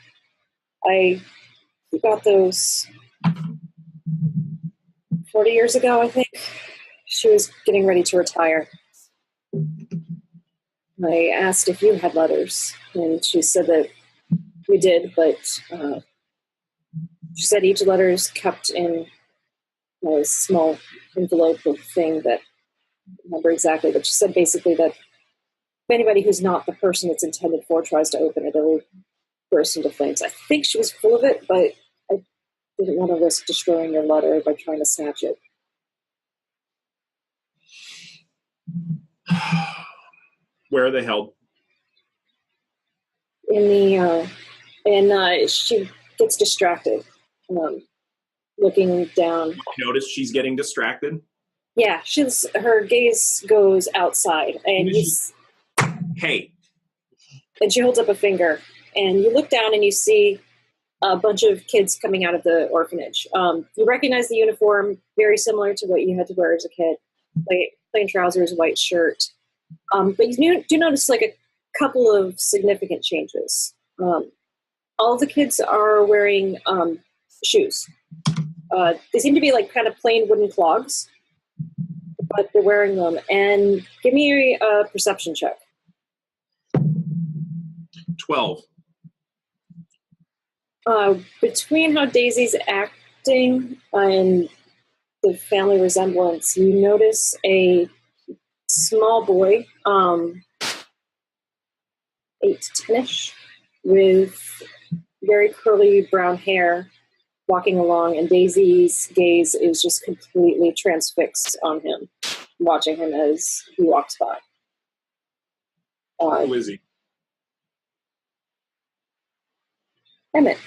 I got those 40 years ago, I think. She was getting ready to retire. I asked if you had letters, and she said that we did, but she said each letter is kept in a small envelope thing that I don't remember exactly, but she said basically that if anybody who's not the person it's intended for tries to open it, it'll burst into flames. I think she was full of it, but I didn't want to risk destroying your letter by trying to snatch it. Where are they held? In the and she gets distracted, looking down. Notice she's getting distracted. Yeah, her gaze goes outside, and Hey. And she holds up a finger, and you look down and you see a bunch of kids coming out of the orphanage. You recognize the uniform, very similar to what you had to wear as a kid, plain trousers, white shirt. But you do notice like a couple of significant changes. All the kids are wearing shoes. They seem to be like kind of plain wooden clogs, but they're wearing them. And give me a perception check. 12. Between how Daisy's acting and the family resemblance, you notice a small boy, 8 to 10-ish, with very curly brown hair, walking along, and Daisy's gaze is just completely transfixed on him, watching him as he walks by. Who is he? Emmett.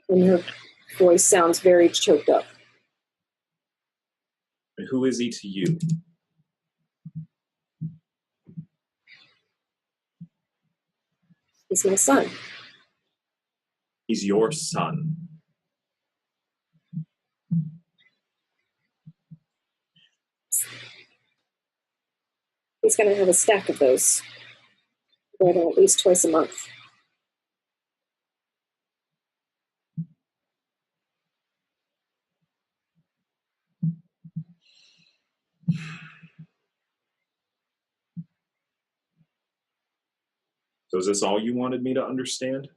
And her voice sounds very choked up. And who is he to you? He's my son. He's your son. He's going to have a stack of those. Read at least twice a month. So is this all you wanted me to understand?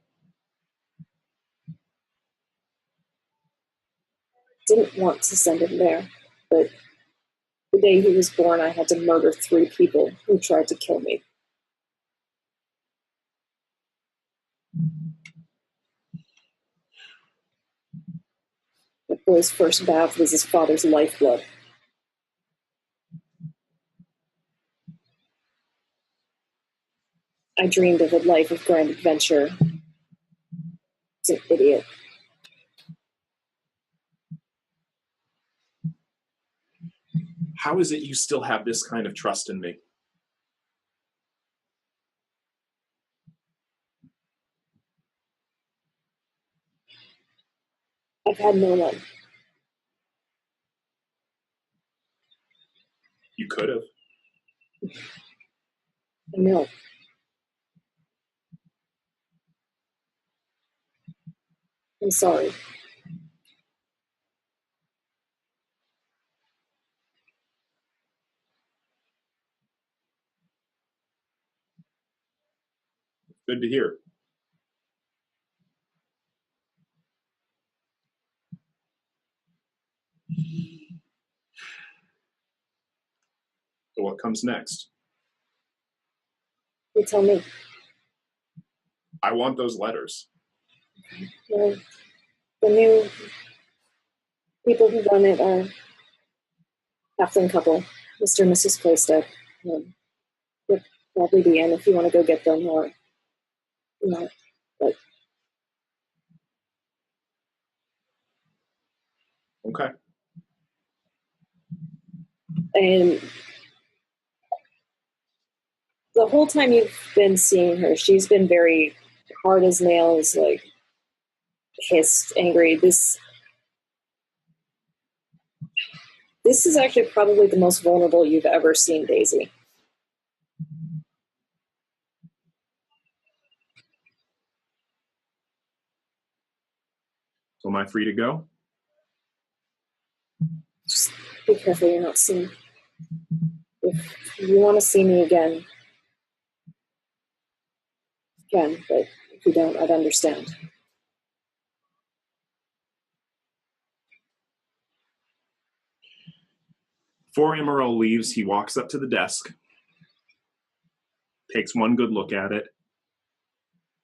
Didn't want to send him there, but the day he was born, I had to murder 3 people who tried to kill me. The boy's first bath was his father's lifeblood. I dreamed of a life of grand adventure. I was an idiot. How is it you still have this kind of trust in me? I've had no one. You could have. I know. I'm sorry. Good to hear. So what comes next? You tell me. I want those letters. Well, the new people who run it are halfling couple, Mr. and Mrs. Playstead. They'll probably be in if you want to go get them or not. But Okay. and the whole time you've been seeing her, she's been very hard as nails, like hissed, angry. This is actually probably the most vulnerable you've ever seen Daisy. So am I free to go? Just be careful you're not seen. If you want to see me again, but if you don't, I'd understand. Before Immeral leaves, he walks up to the desk, takes one good look at it,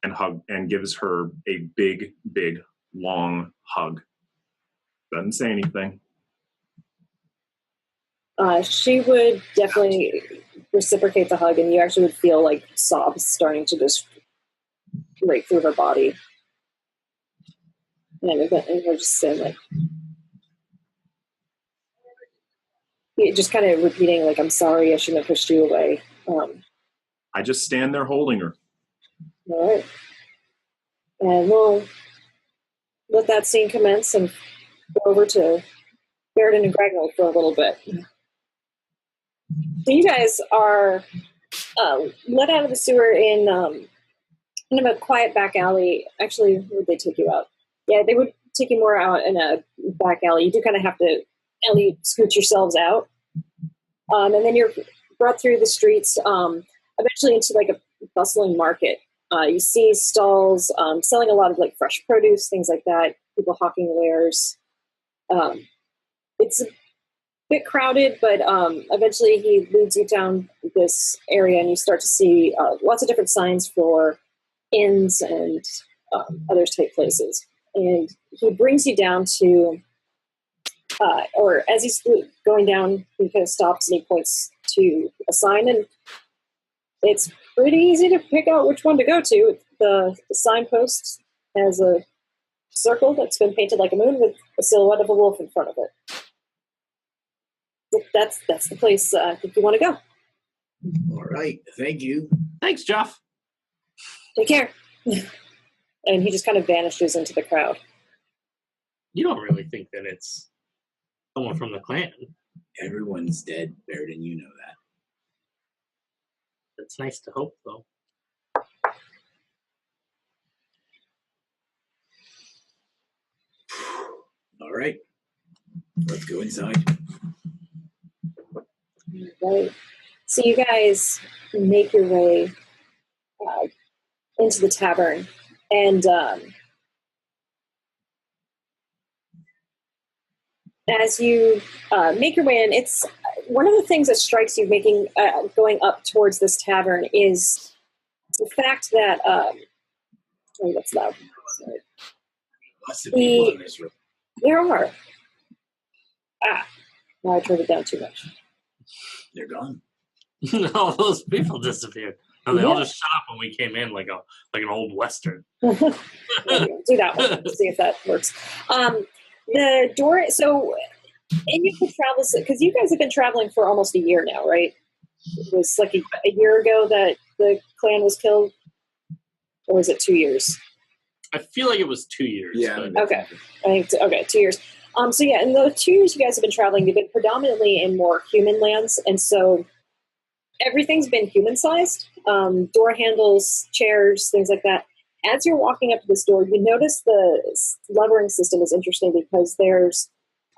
and gives her a big, big, long hug. Doesn't say anything. She would definitely reciprocate the hug, and you actually would feel like sobs starting to just break through her body. And we're just saying, like, just kind of repeating, like, I'm sorry, I shouldn't have pushed you away. I just stand there holding her. All right. And we'll let that scene commence and go over to Baeridin and Gragnold for a little bit. So you guys are let out of the sewer in kind of a quiet back alley. Actually, where would they take you out? Yeah, they would take you more out in a back alley. You do kind of have to alley scoot yourselves out. And then you're brought through the streets, eventually into like a bustling market. You see stalls selling a lot of like fresh produce, things like that, people hawking wares. It's a bit crowded, but eventually he leads you down this area and you start to see lots of different signs for inns and other type places. And he brings you down to, or as he's going down, he kind of stops and he points to a sign, and it's pretty easy to pick out which one to go to. The signpost has a circle that's been painted like a moon with a silhouette of a wolf in front of it. That's the place I think you want to go. All right. Thank you. Thanks, Jeff. Take care. And he just kind of vanishes into the crowd. You don't really think that it's someone from the clan. Everyone's dead, Baeridin. You know that. It's nice to hope, though. All right. Let's go inside. Right. So you guys make your way into the tavern, and as you make your way in, it's one of the things that strikes you going up towards this tavern is the fact that oh, that's loud. Sorry. Lots of people in this room. There are. Now I turned it down too much. They're gone. All those people disappeared. And they all just shut up when we came in like an old Western. Do that one. See if that works. The door. So, and you could travel because you guys have been traveling for almost a year now, right? It was like a year ago that the clan was killed, or was it 2 years? I feel like it was 2 years. Yeah. Okay. I think 2 years. So yeah, in the 2 years you guys have been traveling, you've been predominantly in more human lands, and so everything's been human-sized. Door handles, chairs, things like that. As you're walking up to this door, you notice the levering system is interesting because there's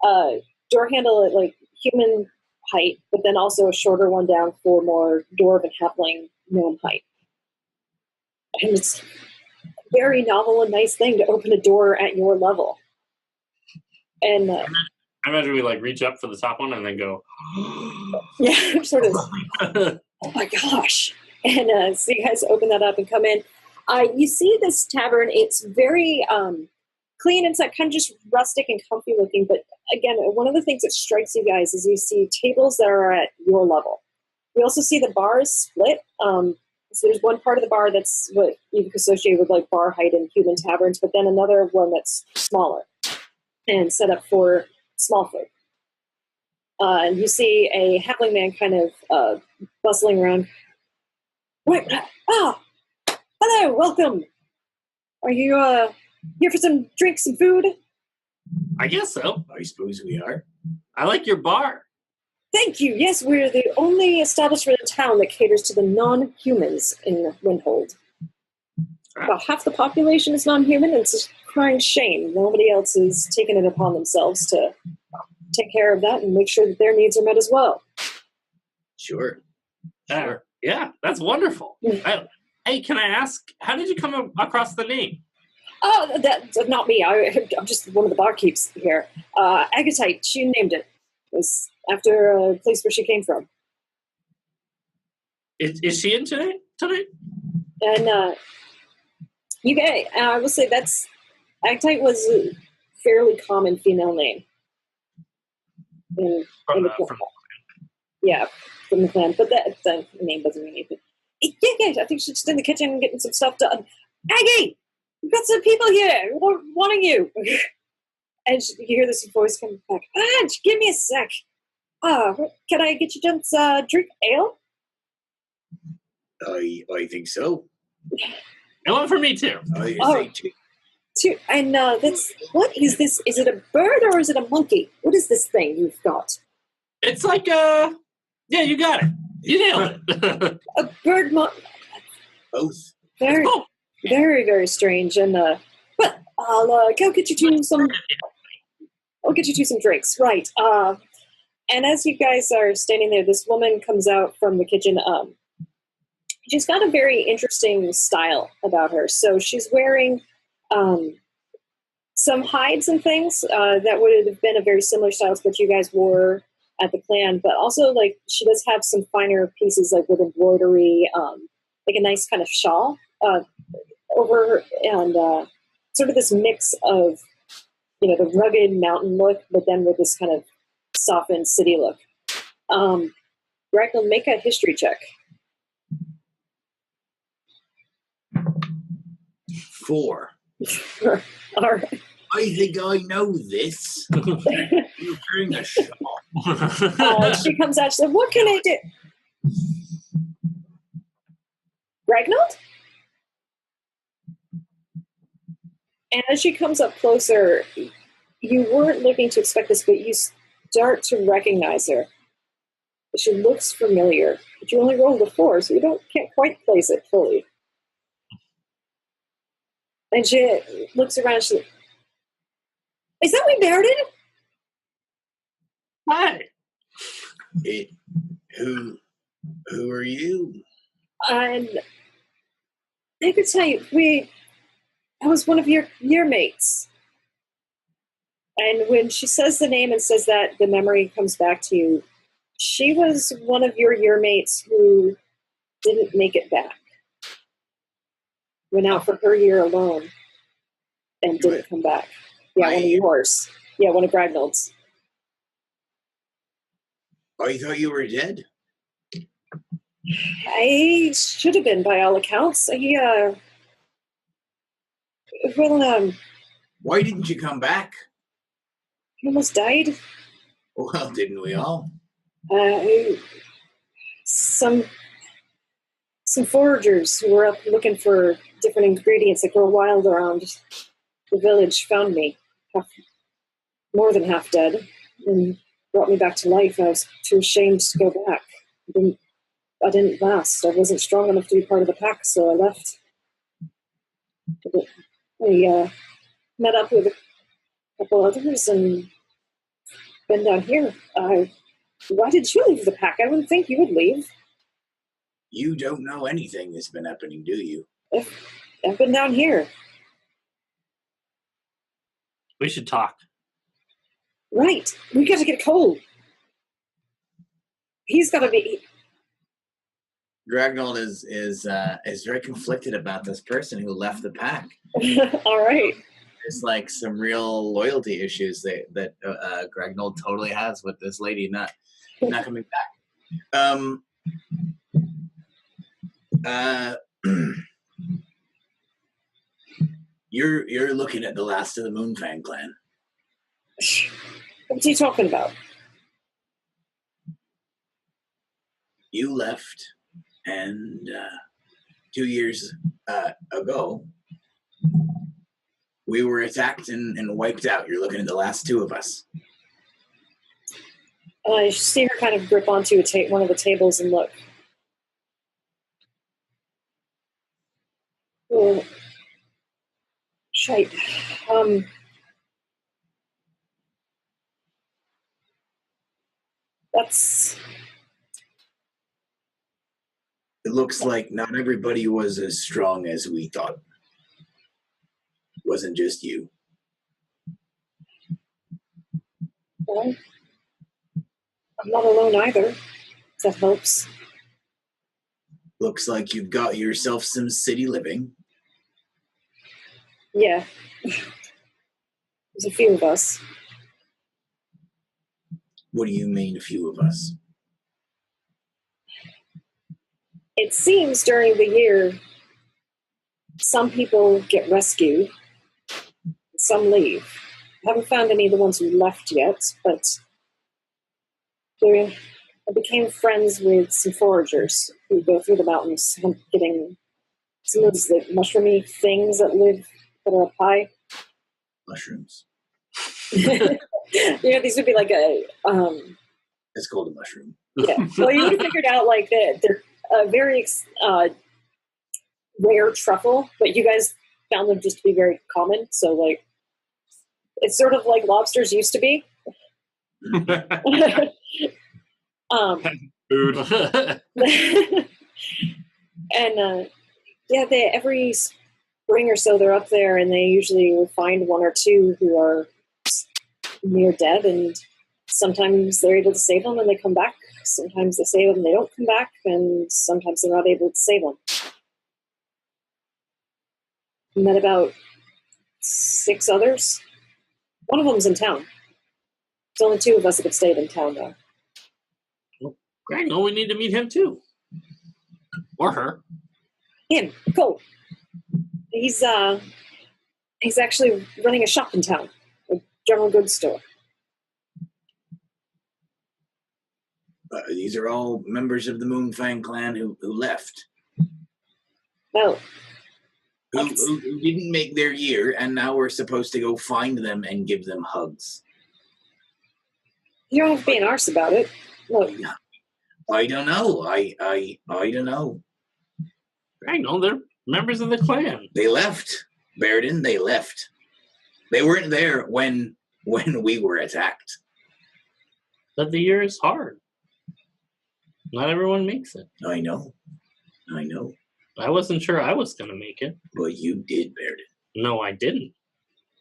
a door handle at like human height, but then also a shorter one down for more dwarf and halfling gnome height. And it's a very novel and nice thing to open a door at your level. And I imagine we like reach up for the top one and then go. Yeah, sort of. Oh my gosh! And so you guys open that up and come in. You see this tavern. It's very clean inside, kind of just rustic and comfy looking. But again, one of the things that strikes you guys is you see tables that are at your level. You also see the bars split. So there's one part of the bar that's what you can associate with like bar height in human taverns, but then another one that's smaller and set up for small folk. And you see a halfling man kind of bustling around. Wait, hello, welcome. Are you Here for some drinks and food? I guess so. I suppose we are. I like your bar. Thank you. Yes, we're the only establishment in town that caters to the non-humans in Windhold. About half the population is non-human, and it's a crying shame. Nobody else is taking it upon themselves to take care of that and make sure that their needs are met as well. Sure. Yeah, that's wonderful. Hey, can I ask, how did you come across the name? Oh, that's not me. I'm just one of the barkeeps here. Agatite, she named it. It was after a place where she came from. Is she in tonight? And you guys, I will say Agatite was a fairly common female name. From the Yeah, from the clan. But the name doesn't mean anything. Yeah, I think she's just in the kitchen getting some stuff done. Aggie! We've got some people here wanting you. And you hear this voice come back. Give me a sec. Can I get you gents drink ale? I think so. And one for me, too. I Oh. say And what is this? Is it a bird or is it a monkey? What is this thing you've got? It's like, yeah, you got it. You nailed it. A bird both. Very, very, very strange. And, well, I'll go get you to some... I'll get you to some drinks. Right. And as you guys are standing there, this woman comes out from the kitchen. She's got a very interesting style about her. So she's wearing some hides and things that would have been a very similar style to what you guys wore at the clan. But also, like, she does have some finer pieces, like with embroidery, like a nice kind of shawl over her, and sort of this mix of, you know, the rugged mountain look, but then with this kind of softened city look. Gragnold, make a history check. 4. All right. I think I know this. You're wearing a shawl. She comes out, she said, what can I do? Gragnold? And as she comes up closer, you weren't looking to expect this, but you start to recognize her. She looks familiar, but you only rolled a 4, so you can't quite place it fully. And she looks around, she's like, is that we Baeridin? Hi. Who are you? And I could tell you, I was one of your mates. And when she says the name and says that, the memory comes back to you. She was one of your year mates who didn't make it back. Went out for her year alone and didn't come back. Yeah, one of yours. Yeah, one of Gragnold's. I thought you were dead. I should have been, by all accounts. Why didn't you come back? He almost died. Well, didn't we all? Some foragers who were up looking for different ingredients that grow wild around the village found me, more than half dead, and brought me back to life. I was too ashamed to go back. I didn't last. I wasn't strong enough to be part of the pack, so I left. I met up with a couple others and been down here. Why did you leave the pack? I wouldn't think you would leave. You don't know anything that's been happening, do you? I've been down here. We should talk. Right. We got to get Cole. He's got to be... Gragnold is very conflicted about this person who left the pack. All right. There's like some real loyalty issues that Gragnold totally has with this lady not coming back. You're looking at the last of the Moonfang clan. What's he talking about? You left, and 2 years ago, We were attacked and wiped out. You're looking at the last two of us. I see her kind of grip onto one of the tables and look. Oh, shite. That's... It looks like not everybody was as strong as we thought. It wasn't just you. Well, I'm not alone either. That helps. Looks like you've got yourself some city living. Yeah. There's a few of us. What do you mean, a few of us? It seems during the year, some people get rescued, some leave. I haven't found any of the ones who left yet, but I became friends with some foragers who go through the mountains getting some of those like, mushroomy things that are up high. Mushrooms. These would be like a... It's called a mushroom. Yeah. Well, you would have figured out like that they're a very rare truffle, but you guys found them just to be very common. So, like, it's sort of like lobsters used to be. Food. And every spring or so they're up there, and they usually will find one or two who are near dead, and sometimes they're able to save them and they come back. Sometimes they save them and they don't come back, and sometimes they're not able to save them. I met about 6 others. One of them's in town. There's only 2 of us that have stayed in town, though. Gragnold, we need to meet him too. Or her. Him, Cole. He's actually running a shop in town, a general goods store. These are all members of the Moonfang clan who left. Well, Who didn't make their year, and now we're supposed to go find them and give them hugs. you don't have to be an arse about it. Look, I don't know. I don't know. Gragnold, they're members of the clan. They left. Baeridin, they left. They weren't there when we were attacked. But the year is hard. Not everyone makes it. I know. I wasn't sure I was going to make it. But you did, Baeridin. No, I didn't.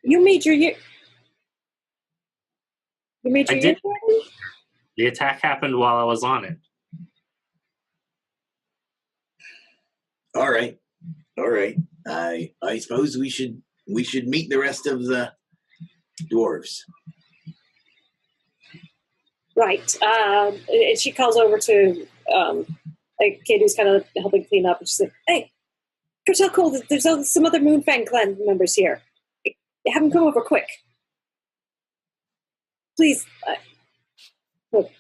you made your year. You made your I year, did. Gordon? The attack happened while I was on it. All right. I suppose we should meet the rest of the dwarves. Right. And she calls over to Katie, who's kind of helping clean up, and she's like, "Hey, go tell Cole that there's some other Moonfang clan members here. Have them come over quick, please." Look,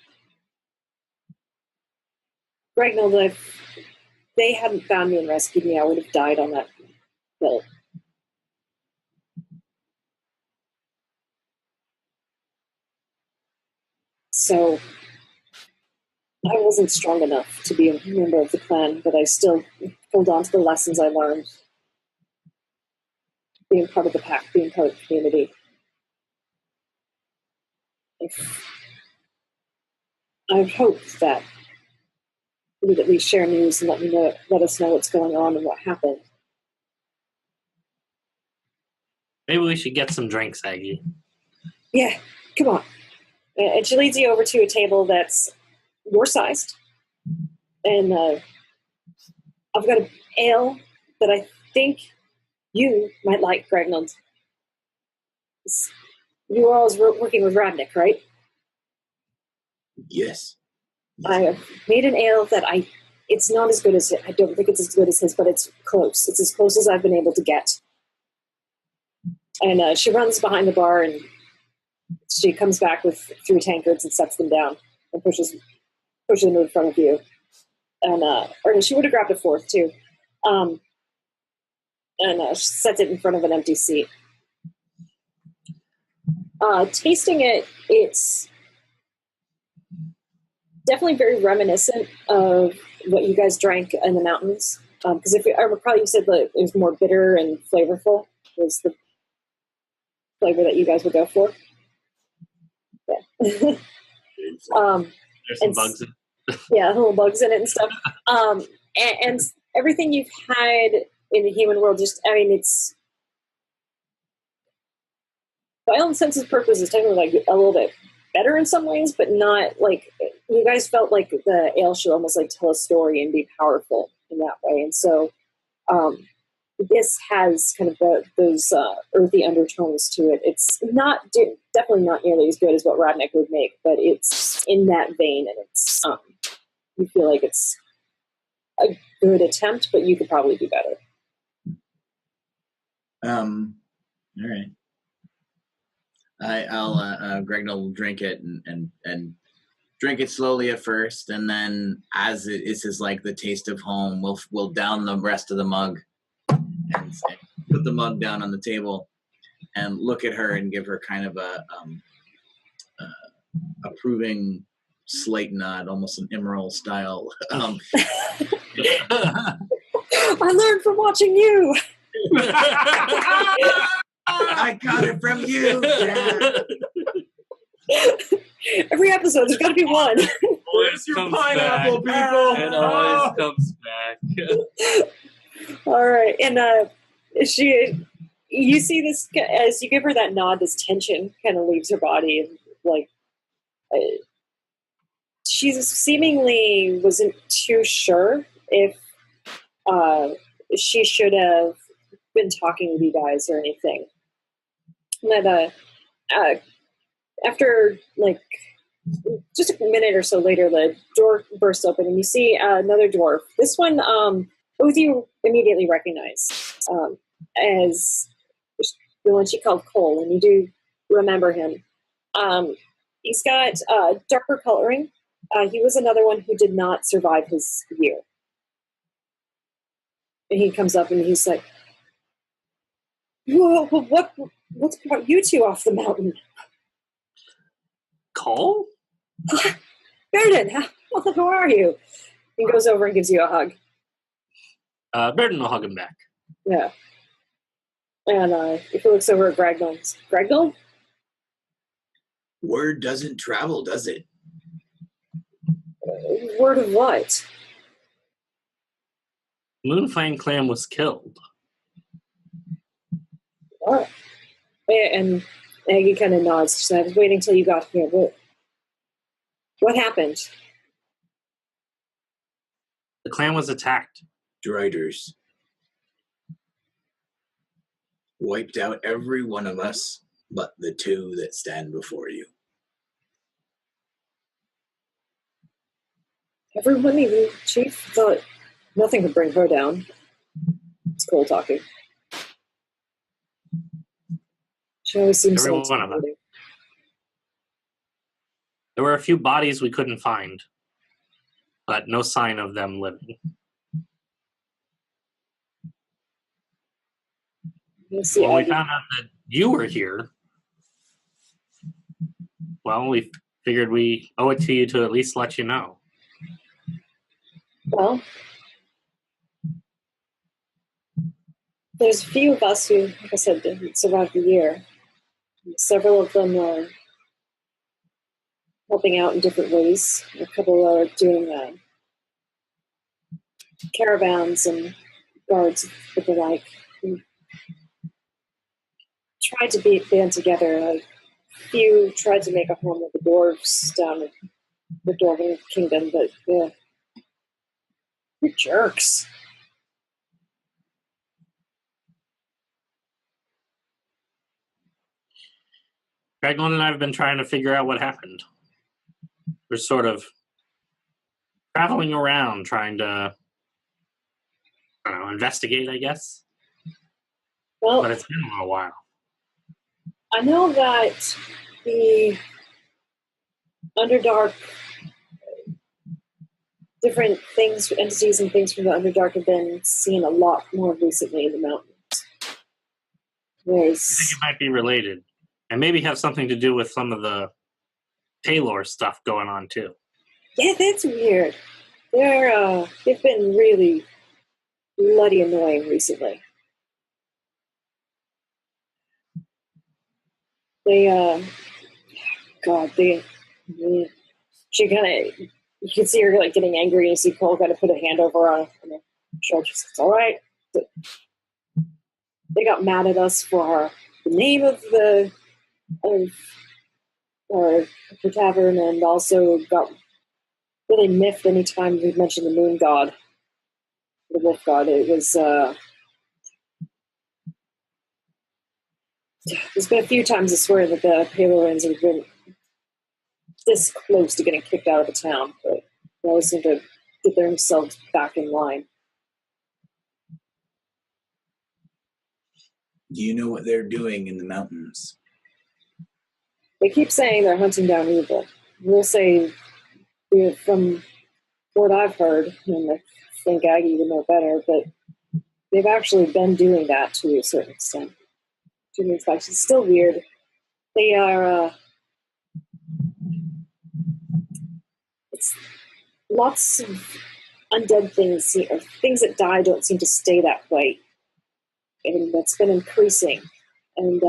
Gragnold, if they hadn't found me and rescued me, I would have died on that hill. So I wasn't strong enough to be a member of the clan, but I still hold on to the lessons I learned. Being part of the pack, being part of the community. I hope that you would at least share news and let us know what's going on and what happened. Maybe we should get some drinks, Aggie. Yeah, come on. And she leads you over to a table that's your sized. And I've got an ale that I think you might like, Gragnold. You were always working with Radnik, right? Yes. I have made an ale that it's not as good as it. I don't think it's as good as his, but it's close. It's as close as I've been able to get. And she runs behind the bar, and she comes back with 3 tankards and sets them down and pushes them in front of you. And or she would have grabbed a 4th too. And she sets it in front of an empty seat. Tasting it, it's definitely very reminiscent of what you guys drank in the mountains. Because I recall, you said that it was more bitter and flavorful. Was the flavor that you guys would go for? Yeah. There's some bugs in it. Yeah, little bugs in it and stuff. And everything you've had in the human world, just, I mean, it's, by all intents and purposes, it's technically like a little bit better in some ways, but not like, you guys felt like the ale should almost like tell a story and be powerful in that way. And so this has kind of those earthy undertones to it. It's not definitely not nearly as good as what Radnick would make, but it's in that vein, and it's you feel like it's a good attempt, but you could probably do better. All right. I'll Gragnold will drink it and drink it slowly at first, and then as it is like the taste of home, we'll down the rest of the mug and put the mug down on the table and look at her and give her kind of a approving slate nod, almost an Immeral style. I learned from watching you. I got it from you. Every episode, there's got to be one. Where's your pineapple, people? It always comes back. All right, and you see this as you give her that nod. This tension kind of leaves her body, and like she seemingly wasn't too sure if she should have been talking with you guys or anything. And after like just a minute or so later, the door bursts open, and you see another dwarf. This one, both of you immediately recognize as the one she called Cole, and you do remember him. He's got darker coloring. He was another one who did not survive his year. And he comes up and he's like, "Whoa, what's brought you two off the mountain?" Cole? Baeridin, how are you? He goes over and gives you a hug. Baeridin will hug him back. Yeah. And if he looks over at Gragnold, Gragnold? Word doesn't travel, does it? Word of what? Moonflame Clan was killed. What? And Aggie kind of nods. She said, "I was waiting till you got here. What happened?" The clan was attacked. Driders wiped out every one of us but the two that stand before you. Everyone, even Chief, thought nothing could bring her down. It's Cole talking. She always seems Every so one of them. intimidating. There were a few bodies we couldn't find, but no sign of them living. You see When we Aggie. found out that you were here, well, we figured we owe it to you to at least let you know. Well, there's a few of us who, like I said, didn't survive the year. Several of them are helping out in different ways. A couple are doing caravans and guards with the like. We tried to band together. A few tried to make a home with the dwarves down in the Dwarven Kingdom, but yeah, you're jerks. Gragnold and I have been trying to figure out what happened. We're sort of traveling around trying to, I don't know, investigate, I guess. Well, But it's been a little while. I know that the Underdark, different things, entities and things from the Underdark have been seen a lot more recently in the mountains. I think There's, it might be related. And maybe have something to do with some of the Taylor stuff going on, too. Yeah, that's weird. They've been really bloody annoying recently. She kind of, you can see her like getting angry, and you see Cole kind of put a hand over on her shoulder. It's all right. They got mad at us for the name of our tavern, and also got really miffed anytime we mentioned the moon god, the wolf god. It was, there's been a few times I swear that the Palorans have been this close to getting kicked out of the town, but they always seem to get themselves back in line. Do you know what they're doing in the mountains? They keep saying they're hunting down evil. We'll say, from what I've heard, and I think Aggie would know better, but they've actually been doing that to a certain extent. It's still weird. They are, it's lots of undead things, or things that die don't seem to stay that way. And that's been increasing. And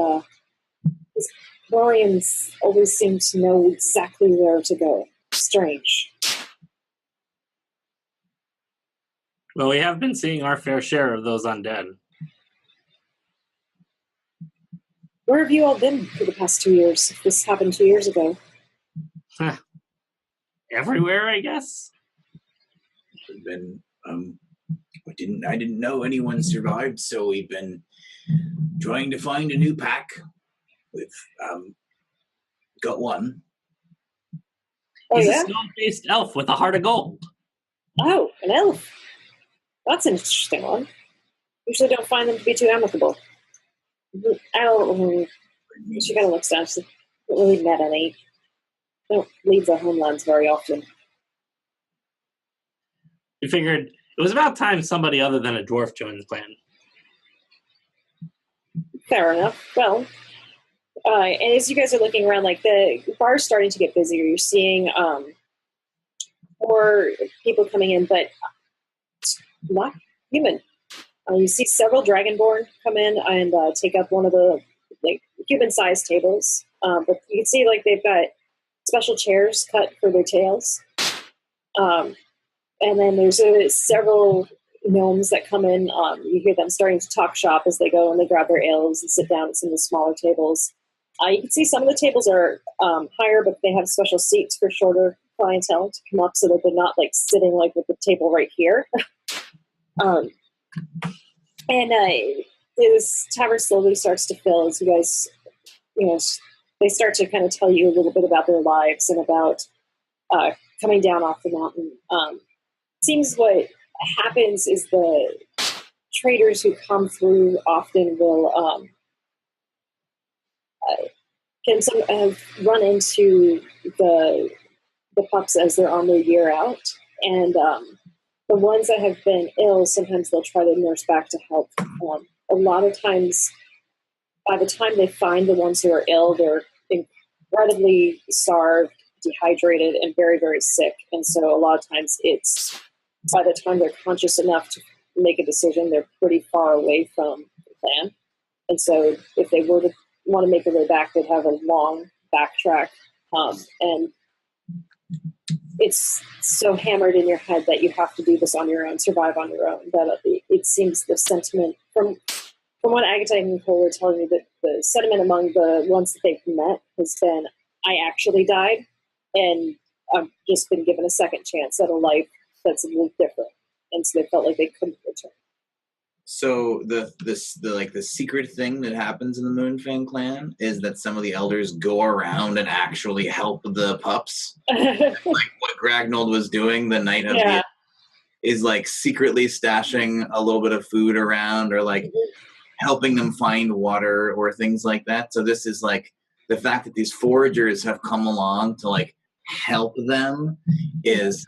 these Glorians always seem to know exactly where to go. Strange. Well, we have been seeing our fair share of those undead. Where have you all been for the past 2 years? This happened 2 years ago. Everywhere, I guess. We've been, I didn't know anyone survived, so we've been trying to find a new pack. We've got one. Oh, He's yeah? a snow-faced elf with a heart of gold. Oh, an elf. That's an interesting one. Usually don't find them to be too amicable. She kind of looks down. She hasn't really met any. They don't leave their homelands very often. We figured it was about time somebody other than a dwarf joined the clan. Fair enough. Well, and as you guys are looking around, like the bar's starting to get busier. You're seeing more people coming in, but not human. You see several Dragonborn come in and take up one of the like human-sized tables. But you can see like they've got special chairs cut for their tails. And then there's several gnomes that come in. You hear them starting to talk shop as they go and they grab their ales and sit down at some of the smaller tables. You can see some of the tables are higher, but they have special seats for shorter clientele to come up so that they're not like sitting like with the table right here. And this tavern slowly starts to fill as you guys, they start to kind of tell you a little bit about their lives and about coming down off the mountain. Seems what happens is the traders who come through often will run into the pups as they're on their year out, and the ones that have been ill, sometimes they'll try to nurse back to help. A lot of times, by the time they find the ones who are ill, they're incredibly starved, dehydrated, and very, very sick. And so a lot of times it's, by the time they're conscious enough to make a decision, they're pretty far away from the plan. And so if they were to want to make their way back, they'd have a long backtrack. And it's so hammered in your head that you have to do this on your own, survive on your own, that it seems the sentiment, from what Agatha and Nicole were telling me, that the sentiment among the ones that they've met has been, I actually died, and I've just been given a second chance at a life that's a little different. And so they felt like they couldn't return. So the secret thing that happens in the Moonfang clan is that some of the elders go around and actually help the pups. Like what Gragnold was doing the night of the is like secretly stashing a little bit of food around, or like helping them find water or things like that. So this is like the fact that these foragers have come along to like help them is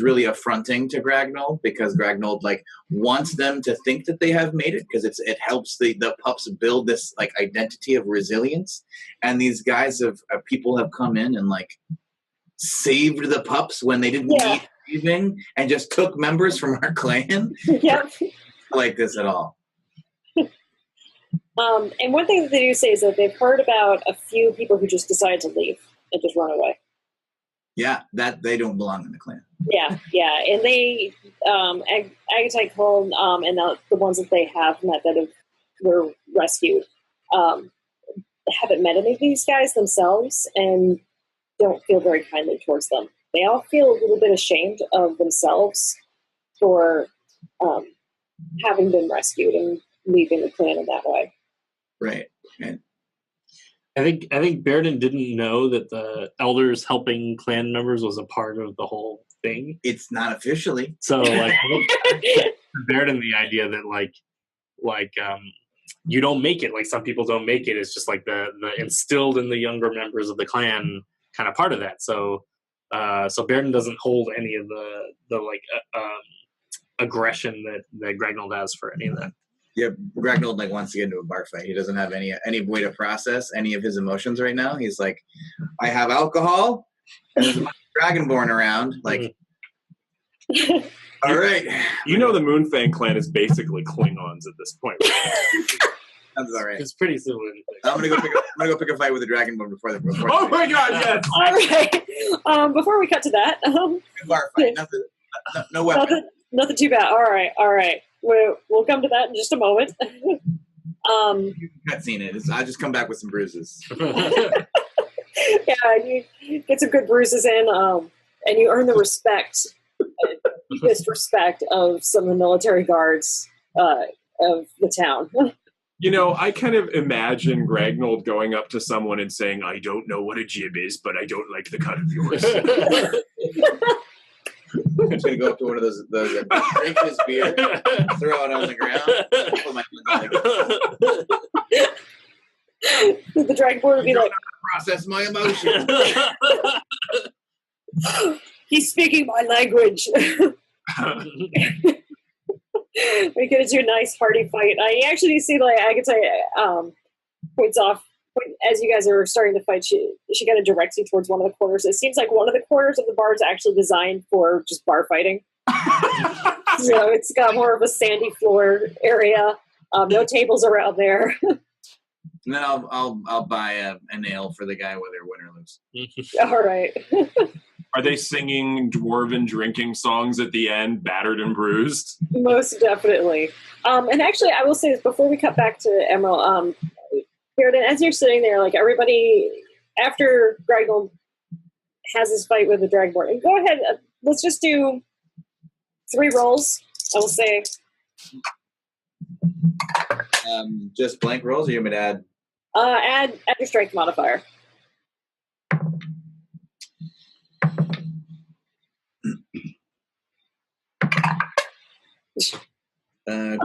really affronting to Gragnold, because Gragnold like wants them to think that they have made it, because it helps the pups build this like identity of resilience. And these guys people have come in and like saved the pups when they didn't need saving, and just took members from our clan. Yep. Like this at all. And one thing that they do say is that they've heard about a few people who just decided to leave and just run away. Yeah, that they don't belong in the clan. Yeah, and they, Agatai Cole, and the ones that they have met that were rescued, haven't met any of these guys themselves and don't feel very kindly towards them. They all feel a little bit ashamed of themselves for having been rescued and leaving the clan in that way. Right. And I think Baeridin didn't know that the elders helping clan members was a part of the whole thing. it's not officially. So like Baeridin, the idea that like you don't make it, like some people don't make it, is just like the instilled in the younger members of the clan kind of part of that. So Baeridin doesn't hold any of the like aggression that Gragnold has for any of that. Yeah, Gragnold like wants to get into a bar fight. He doesn't have any way to process any of his emotions right now. He's like, I have alcohol, and there's a bunch of Dragonborn around. Like, all right, You know the Moonfang clan is basically Klingons at this point. sounds all right. It's pretty similar. I'm gonna go pick a fight with a Dragonborn before the Oh my god, yes! All right. Before we cut to that, bar fight. Nothing, no weapon. nothing too bad. All right. We'll come to that in just a moment. Cutscene it. I'll just come back with some bruises. Yeah, you get some good bruises in, and you earn the respect, deepest respect of some of the military guards of the town. You know, I kind of imagine Gragnold going up to someone and saying, I don't know what a jib is, but I don't like the cut of yours. I'm just gonna go up to one of those drink his beer, throw it on the ground, put my The Dragonborn would be like, process my emotions. he's speaking my language. We get into a nice hearty fight. I actually see like Agatai points off as you guys are starting to fight. She kind of directs you towards one of the corners. It seems like one of the corners of the bar is actually designed for just bar fighting. So it's got more of a sandy floor area. No tables around there. And then I'll buy a nail for the guy, whether win or lose. All right. Are they singing dwarven drinking songs at the end, battered and bruised? Most definitely. And actually, I will say this before we cut back to Immeral. Baeridin, as you're sitting there, like everybody, after Gragnold has his fight with the Dragonborn, and go ahead, let's just do 3 rolls. I will say. Just blank rolls, or you want me to add? Add your strength modifier.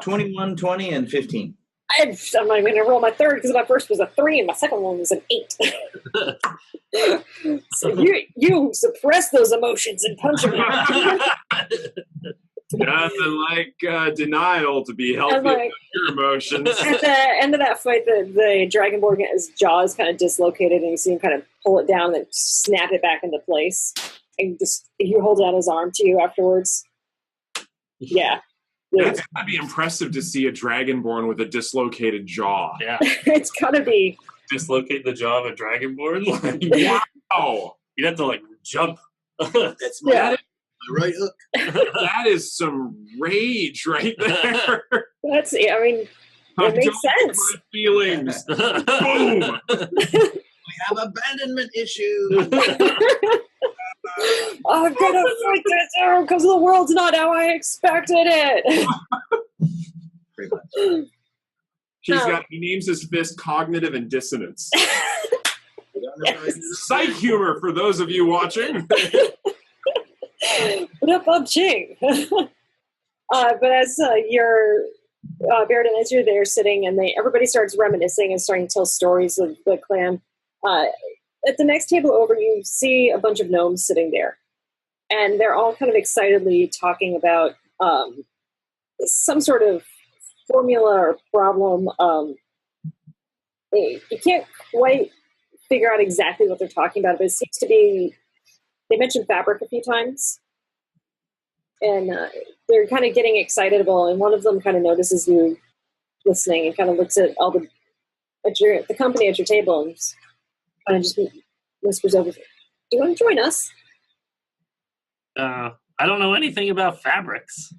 21, 20, and 15. I'm not even going to roll my third because my first was a 3 and my second one was an 8. So you suppress those emotions and punch them out. Nothing like denial to be healthy with your emotions. At the end of that fight, the Dragonborn, his jaw is kind of dislocated, and you see him kind of pull it down and then snap it back into place. And just you hold out his arm to you afterwards. Yeah. It's gotta be impressive to see a Dragonborn with a dislocated jaw. Yeah. It's gotta be. Dislocate the jaw of a Dragonborn? Wow! You'd have to like jump. That's my right hook. That is some rage right there. That's, I mean, it makes sense. My feelings. Boom! We have abandonment issues. I'm gonna fight this arrow because the world's not how I expected it. Pretty much. He names his fist cognitive and dissonance. Sight humor for those of you watching. But ching. But as you're Baeridin, as you're there sitting, and everybody starts reminiscing and starting to tell stories of the clan. at the next table over, you see a bunch of gnomes sitting there, and they're all kind of excitedly talking about some sort of formula or problem. You can't quite figure out exactly what they're talking about, but it seems to be, they mentioned fabric a few times, and they're kind of getting excitable, and one of them kind of notices you listening and kind of looks at the company at your table and kind of just whispers over, "Do you want to join us?" I don't know anything about fabrics.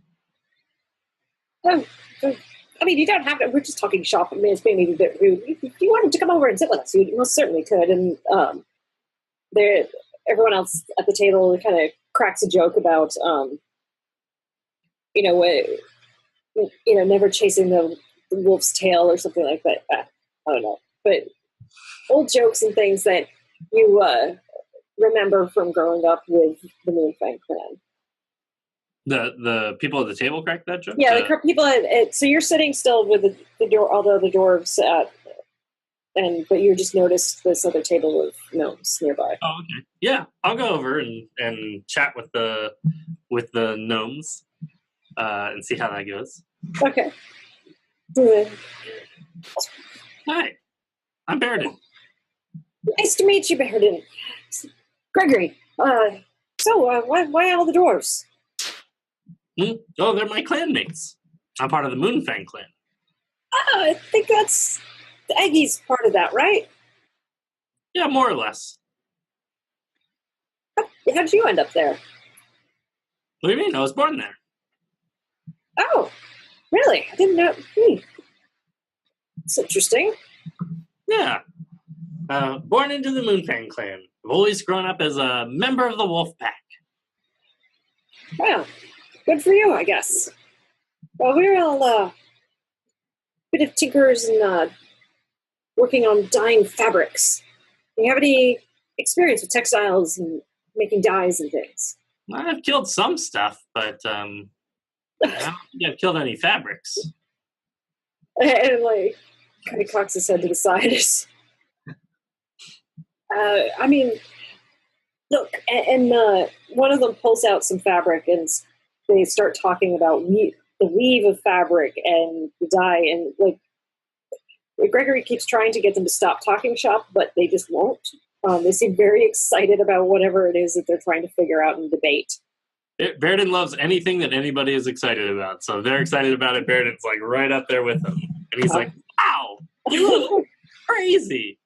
Oh, I mean, you don't have to. We're just talking shop. I mean, it's maybe a bit rude. If you wanted to come over and sit with us, you most certainly could. And everyone else at the table kind of cracks a joke about, never chasing the wolf's tail or something like that. I don't know, but old jokes and things that you remember from growing up with the Moonfang clan. The people at the table cracked that joke? Yeah, the people so you're sitting still with the door, all the other dwarves, but you just noticed this other table of gnomes nearby. Oh, okay. Yeah, I'll go over and chat with the gnomes and see how that goes. Okay. Hi, I'm Baeridin. Nice to meet you, Baeridin. Gregory. Why all the dwarves? Oh, they're my clanmates. I'm part of the Moonfang clan. I think that's Aggie's part of that, right? Yeah, more or less. How'd you end up there? What do you mean? I was born there. Oh, really? I didn't know. It's interesting. Yeah. Born into the Moonfang clan. I've always grown up as a member of the wolf pack. Well, good for you, I guess. Well, we're all a bit of tinkerers and working on dyeing fabrics. Do you have any experience with textiles and making dyes and things? I've killed some stuff, but I don't think I've killed any fabrics. And kind of cocks his head to the side. I mean, look, and one of them pulls out some fabric, and they start talking about the weave of fabric and the dye, and Gregory keeps trying to get them to stop talking shop, but they just won't. They seem very excited about whatever it is that they're trying to figure out and debate. Baeridin loves anything that anybody is excited about, so if they're excited about it, Baeridin's right up there with them, and he's like, "Wow, you look crazy."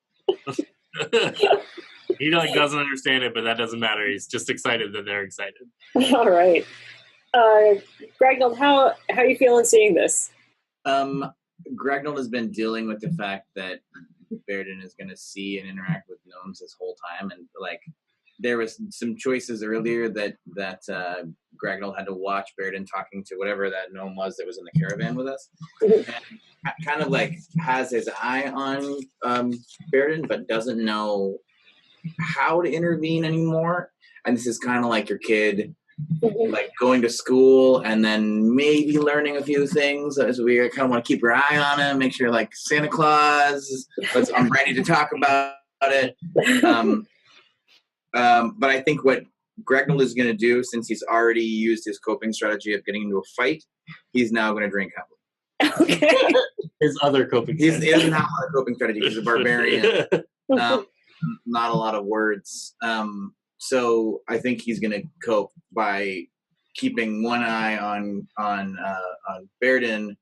He doesn't understand it, but that doesn't matter. He's just excited that they're excited. All right, Gragnold, how are you feeling seeing this? Gragnold has been dealing with the fact that Baeridin is going to see and interact with gnomes this whole time, and there was some choices earlier that Gragnold had to watch Baeridin talking to whatever that gnome was that was in the caravan with us, and kind of has his eye on Baeridin, but doesn't know how to intervene anymore. And this is kind of like your kid, going to school and then maybe learning a few things. As we kind of want to keep your eye on him, make sure Santa Claus. I'm ready to talk about it. But I think what Gragnold is going to do, since he's already used his coping strategy of getting into a fight, he's now going to drink heavily. Okay. His other coping He doesn't have a coping strategy. He's a barbarian. Not a lot of words. So I think he's going to cope by keeping one eye on Baeridin,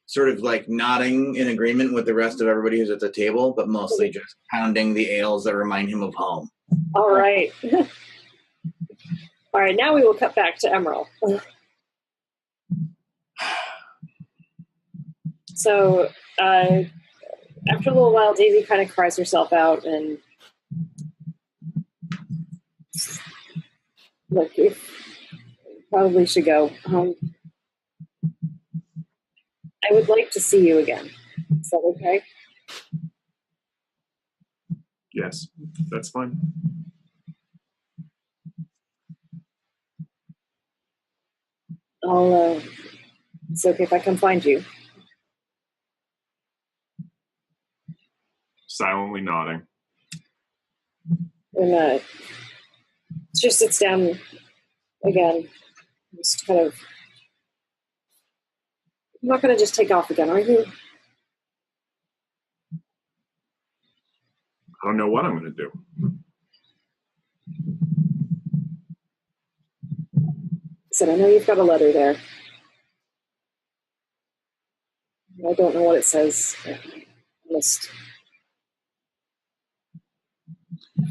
sort of nodding in agreement with the rest of everybody who's at the table, but mostly just pounding the ales that remind him of home. All right. All right, now we will cut back to Immeral. So after a little while, Daisy kind of cries herself out and you probably should go. I would like to see you again. Is that okay? Yes, that's fine. It's okay if I come find you. Silently nodding. And she just sits down again. Just kind of. You're not going to just take off again, are you? I don't know what I'm going to do. I said, I know you've got a letter there. I don't know what it says. Just.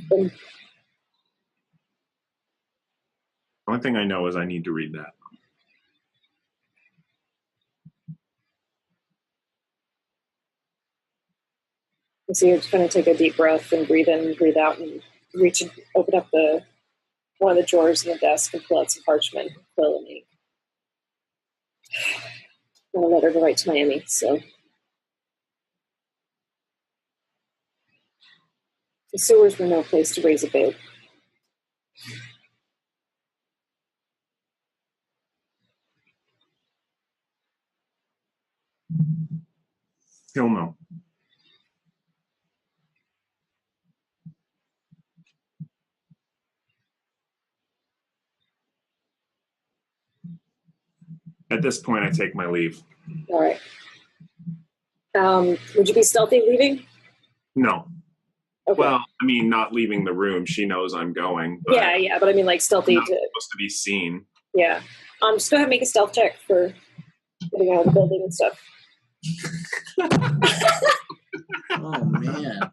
The only thing I know is I need to read that. So you're just going to take a deep breath and breathe in and breathe out and reach and open up one of the drawers in the desk and pull out some parchment, quill and ink. I'm going to let her go right to Miami, so. The sewers were no place to raise a babe. He'll know. At this point, I take my leave. All right. Would you be stealthy leaving? No. Okay. Well, I mean, not leaving the room. She knows I'm going. But Yeah, but I mean, like, stealthy not to... supposed to be seen. Yeah. Just go ahead and make a stealth check for getting out of the building and stuff. Oh, man.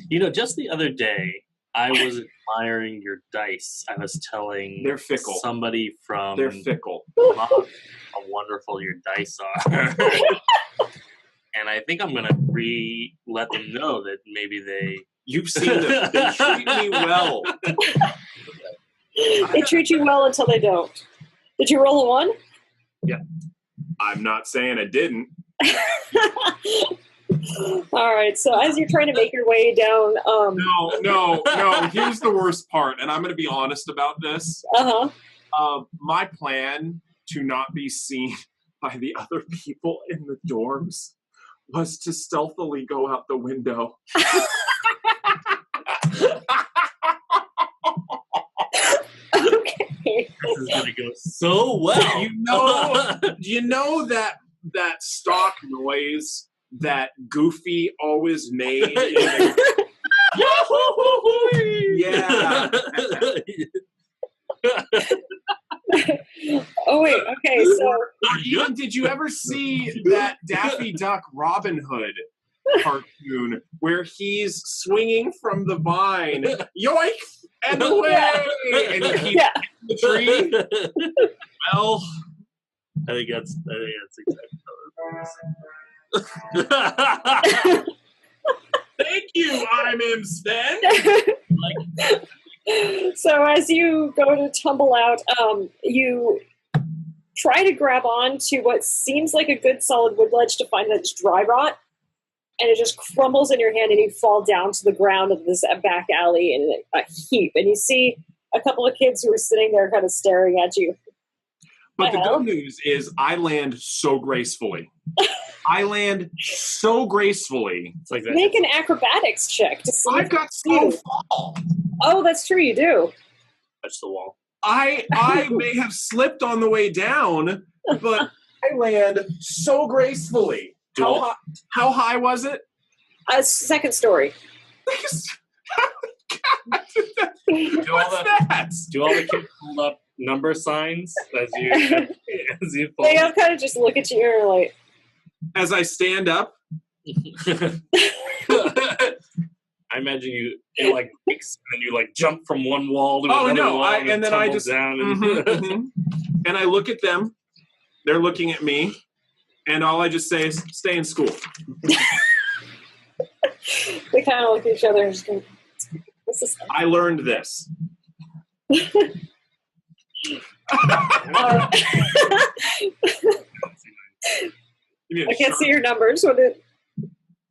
You know, just the other day, I was admiring your dice. I was telling They're fickle. somebody from They're fickle. Mom how wonderful your dice are. And I think I'm going to let them know that maybe they... You've seen them. They treat me well. They treat you well until they don't. Did you roll a 1? Yeah. I'm not saying I didn't. All right, so as you're trying to make your way down... No. Here's the worst part, and I'm going to be honest about this. My plan to not be seen by the other people in the dorms was to stealthily go out the window. Okay. This is going to go so well. You know that stock noise that Goofy always made? Yeah. Oh, wait, okay, so... Even, did you ever see that Daffy Duck Robin Hood cartoon where he's swinging from the vine, yoink, and away, and he keeps hitting the tree? Well, I think that's exactly how thank you, I'm M. Sven. So as you go to tumble out, you try to grab on to what seems like a good solid wood ledge to find that it's dry rot, and it just crumbles in your hand and you fall down to the ground of this back alley in a heap. And you see a couple of kids who are sitting there kind of staring at you. But the good news is I land so gracefully. It's like that. Make an acrobatics check to see. I've got slow fall. Oh, that's true, you do. Touch the wall. I may have slipped on the way down, but I land so gracefully. How high was it? Second story. What's Do all that? the kids hold up number signs as you fall? They all kind of just look at you and like... As I stand up? I imagine it like breaks and you like jump from one wall to another wall. And then I just down and I look at them. They're looking at me, and all I just say is, "Stay in school." They kind of look at each other and just go, "What's this?" I learned this. I can't see your numbers. What did?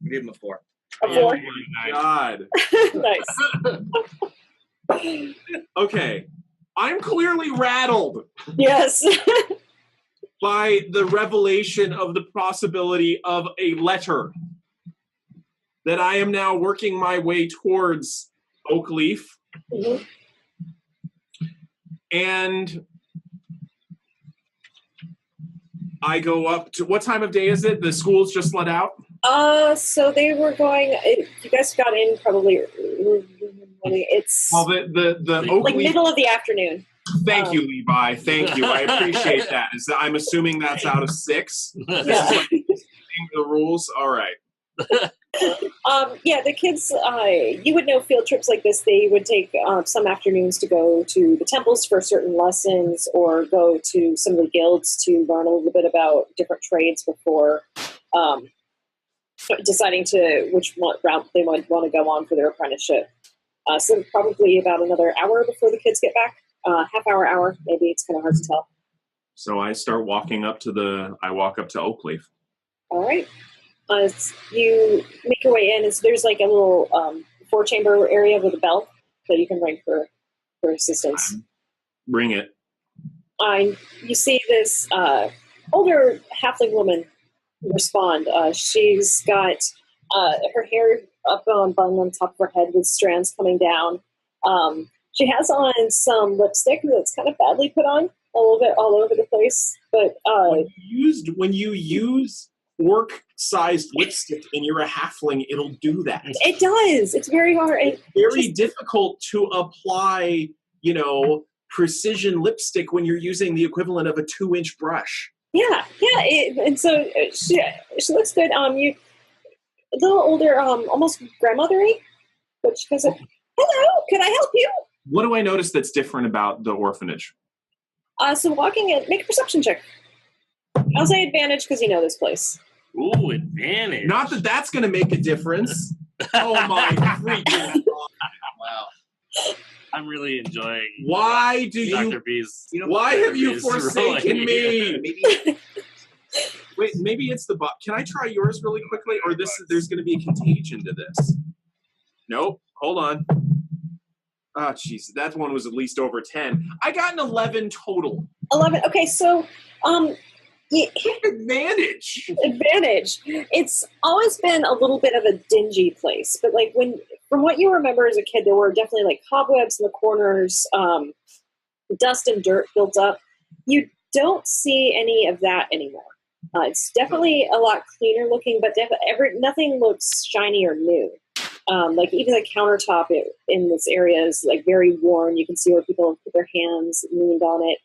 Give him a 4. A 4? Oh my God. Nice. Okay. I'm clearly rattled Yes. by the revelation of the possibility of a letter. that I am now working my way towards Oakleaf. Mhm. And I go up to, what time of day is it? The school's just let out? So they were going, you guys got in probably, it's Well, the like Oakleaf, middle of the afternoon. thank you, Levi. Thank you. I appreciate that. I'm assuming that's out of 6. Yeah. The rules? All right. Yeah, the kids, you would know field trips like this, they would take some afternoons to go to the temples for certain lessons or go to some of the guilds to learn a little bit about different trades before deciding to which route they might want to go on for their apprenticeship. So probably about another hour before the kids get back. Half hour, maybe. It's kind of hard to tell. So I start walking up to I walk up to Oakleaf. All right. You make your way in. There's like a little 4-chamber area with a bell that you can ring for assistance. Ring it. You see this older halfling woman respond. She's got her hair up on bun on top of her head with strands coming down. She has on some lipstick that's kind of badly put on, a little bit all over the place. But when you use orc-sized lipstick and you're a halfling, it'll do that. It does. It's very hard. It's very difficult to apply, precision lipstick when you're using the equivalent of a 2-inch brush. Yeah. And so she looks good. You a little older, almost grandmothery, but she goes, "Hello, can I help you?" What do I notice that's different about the orphanage? So walking in, make a perception check. I'll say advantage because you know this place. Ooh, advantage. Not that that's going to make a difference. Oh my freaking God. Wow. I'm really enjoying Why do Dr. B's. Why have you B's forsaken rolling. me? Wait, maybe it's the Can I try yours really quickly? Or there's going to be a contagion to this. Nope. Hold on. Oh, jeez. That one was at least over 10. I got an 11 total. 11. Okay, so Advantage. It's always been a little bit of a dingy place, but like from what you remember as a kid, there were definitely like cobwebs in the corners, dust and dirt built up. You don't see any of that anymore. It's definitely a lot cleaner looking, but nothing looks shiny or new. Like even the countertop in this area is like very worn. You can see where people have put their hands leaned on it.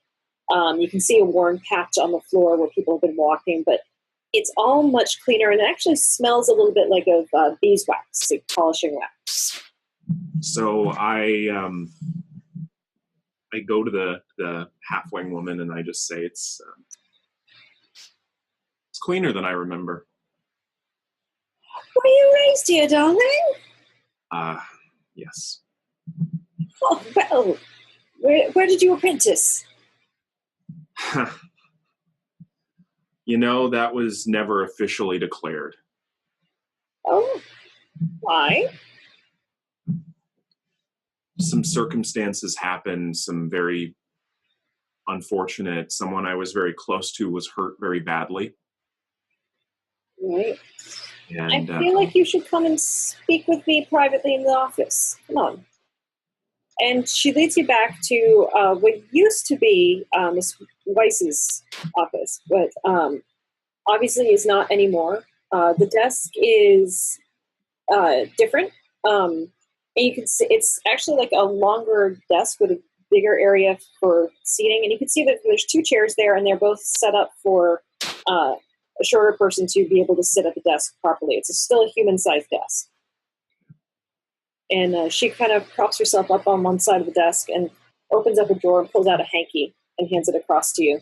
You can see a worn patch on the floor where people have been walking, but it's all much cleaner, and it actually smells a little bit like of beeswax, like polishing wax. So I go to the halfling woman and I just say it's cleaner than I remember. Were you raised here, darling? Yes. Oh, well, where did you apprentice? That was never officially declared. Oh, why? Some circumstances happened, some very unfortunate. Someone I was very close to was hurt very badly. Right. And, I feel like you should come and speak with me privately in the office. Come on. And she leads you back to what used to be Miss Weiss's office, but obviously is not anymore. The desk is different. And you can see it's actually like a longer desk with a bigger area for seating. And you can see that there's 2 chairs there, and they're both set up for a shorter person to be able to sit at the desk properly. It's still a human-sized desk. And she kind of props herself up on one side of the desk and opens up a drawer and pulls out a hanky and hands it across to you.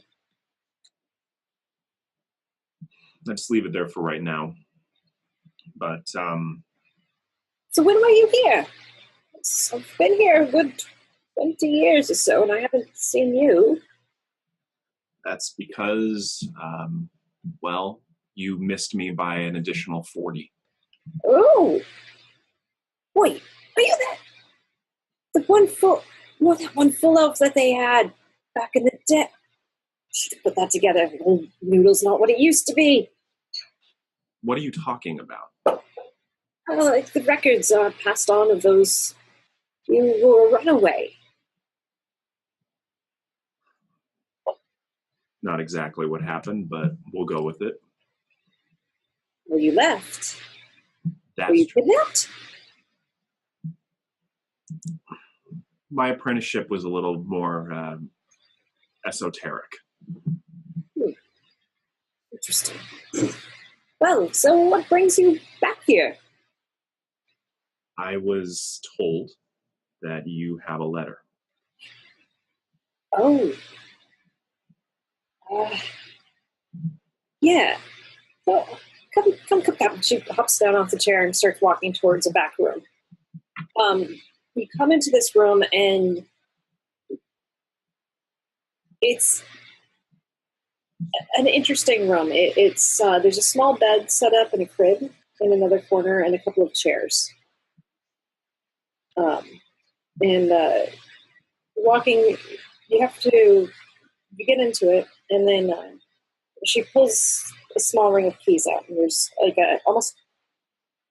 I'll just leave it there for right now. But So when were you here? I've been here a good 20 years or so, and I haven't seen you. that's because, you missed me by an additional 40. Oh! Wait, are you that one full elf that they had back in the day? Should have put that together. Noodle's not what it used to be. What are you talking about? If the records are passed on of those you were a runaway. Not exactly what happened, but we'll go with it. Well, you left. That's Were you true. kidnapped? My apprenticeship was a little more esoteric. Interesting. Well, so what brings you back here? I was told that you have a letter. Oh. Yeah. Well, come. She hops down off the chair and starts walking towards a back room. You come into this room and it's an interesting room. It's there's a small bed set up and a crib in another corner and a couple of chairs. Walking, you get into it, and then she pulls a small ring of keys out, and there's like it's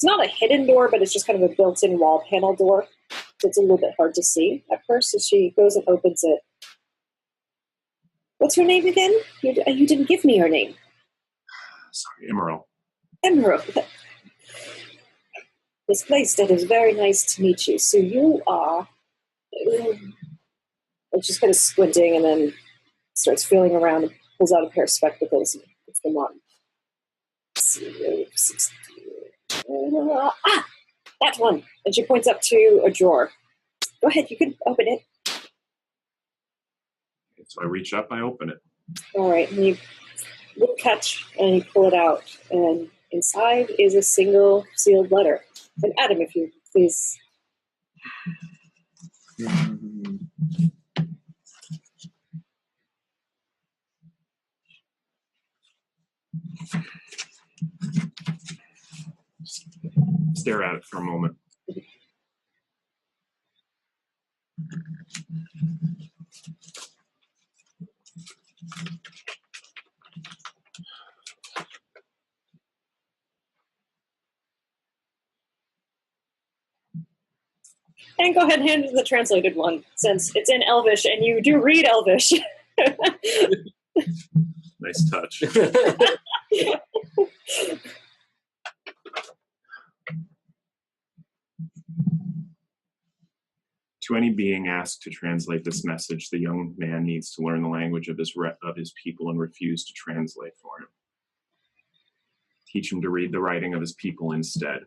not a hidden door, but it's just kind of a built-in wall panel door. So it's a little bit hard to see at first. So she goes and opens it. What's your name again? You didn't give me your name. Sorry, Immeral. Emerald. Miss Playstead, is very nice to meet you. So you are... And she's kind of squinting and then starts feeling around and pulls out a pair of spectacles and puts them on. That one! And she points up to a drawer. Go ahead, you can open it. So I reach up, I open it. All right, and you little catch and you pull it out, and inside is a single sealed letter. And Adam, if you please. Stare at it for a moment. And go ahead and hand the translated one, since it's in Elvish, and you do read Elvish. Nice touch. To any being asked to translate this message, the young man needs to learn the language of his people and refuse to translate for him. Teach him to read the writing of his people instead.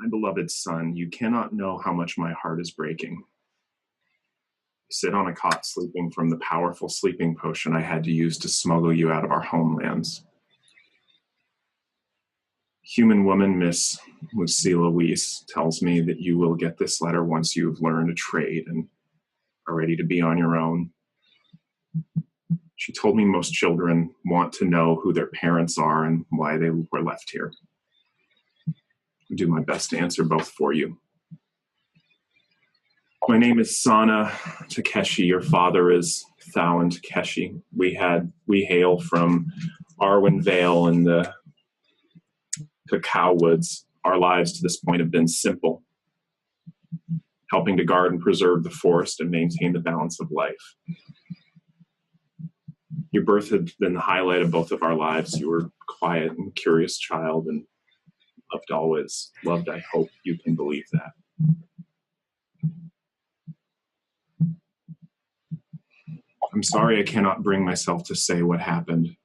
My beloved son, you cannot know how much my heart is breaking. You sit on a cot sleeping from the powerful sleeping potion I had to use to smuggle you out of our homelands. Human woman, Miss Lucilla Weiss, tells me that you will get this letter once you have learned a trade and are ready to be on your own. She told me most children want to know who their parents are and why they were left here. I'll do my best to answer both for you. My name is Sana Takeshi. Your father is Thalin Takeshi. We hail from Arwen Vale and the Cacao Woods. Our lives to this point have been simple, helping to guard and preserve the forest and maintain the balance of life. Your birth had been the highlight of both of our lives. You were a quiet and curious child and loved always. Loved, I hope you can believe that. I'm sorry I cannot bring myself to say what happened.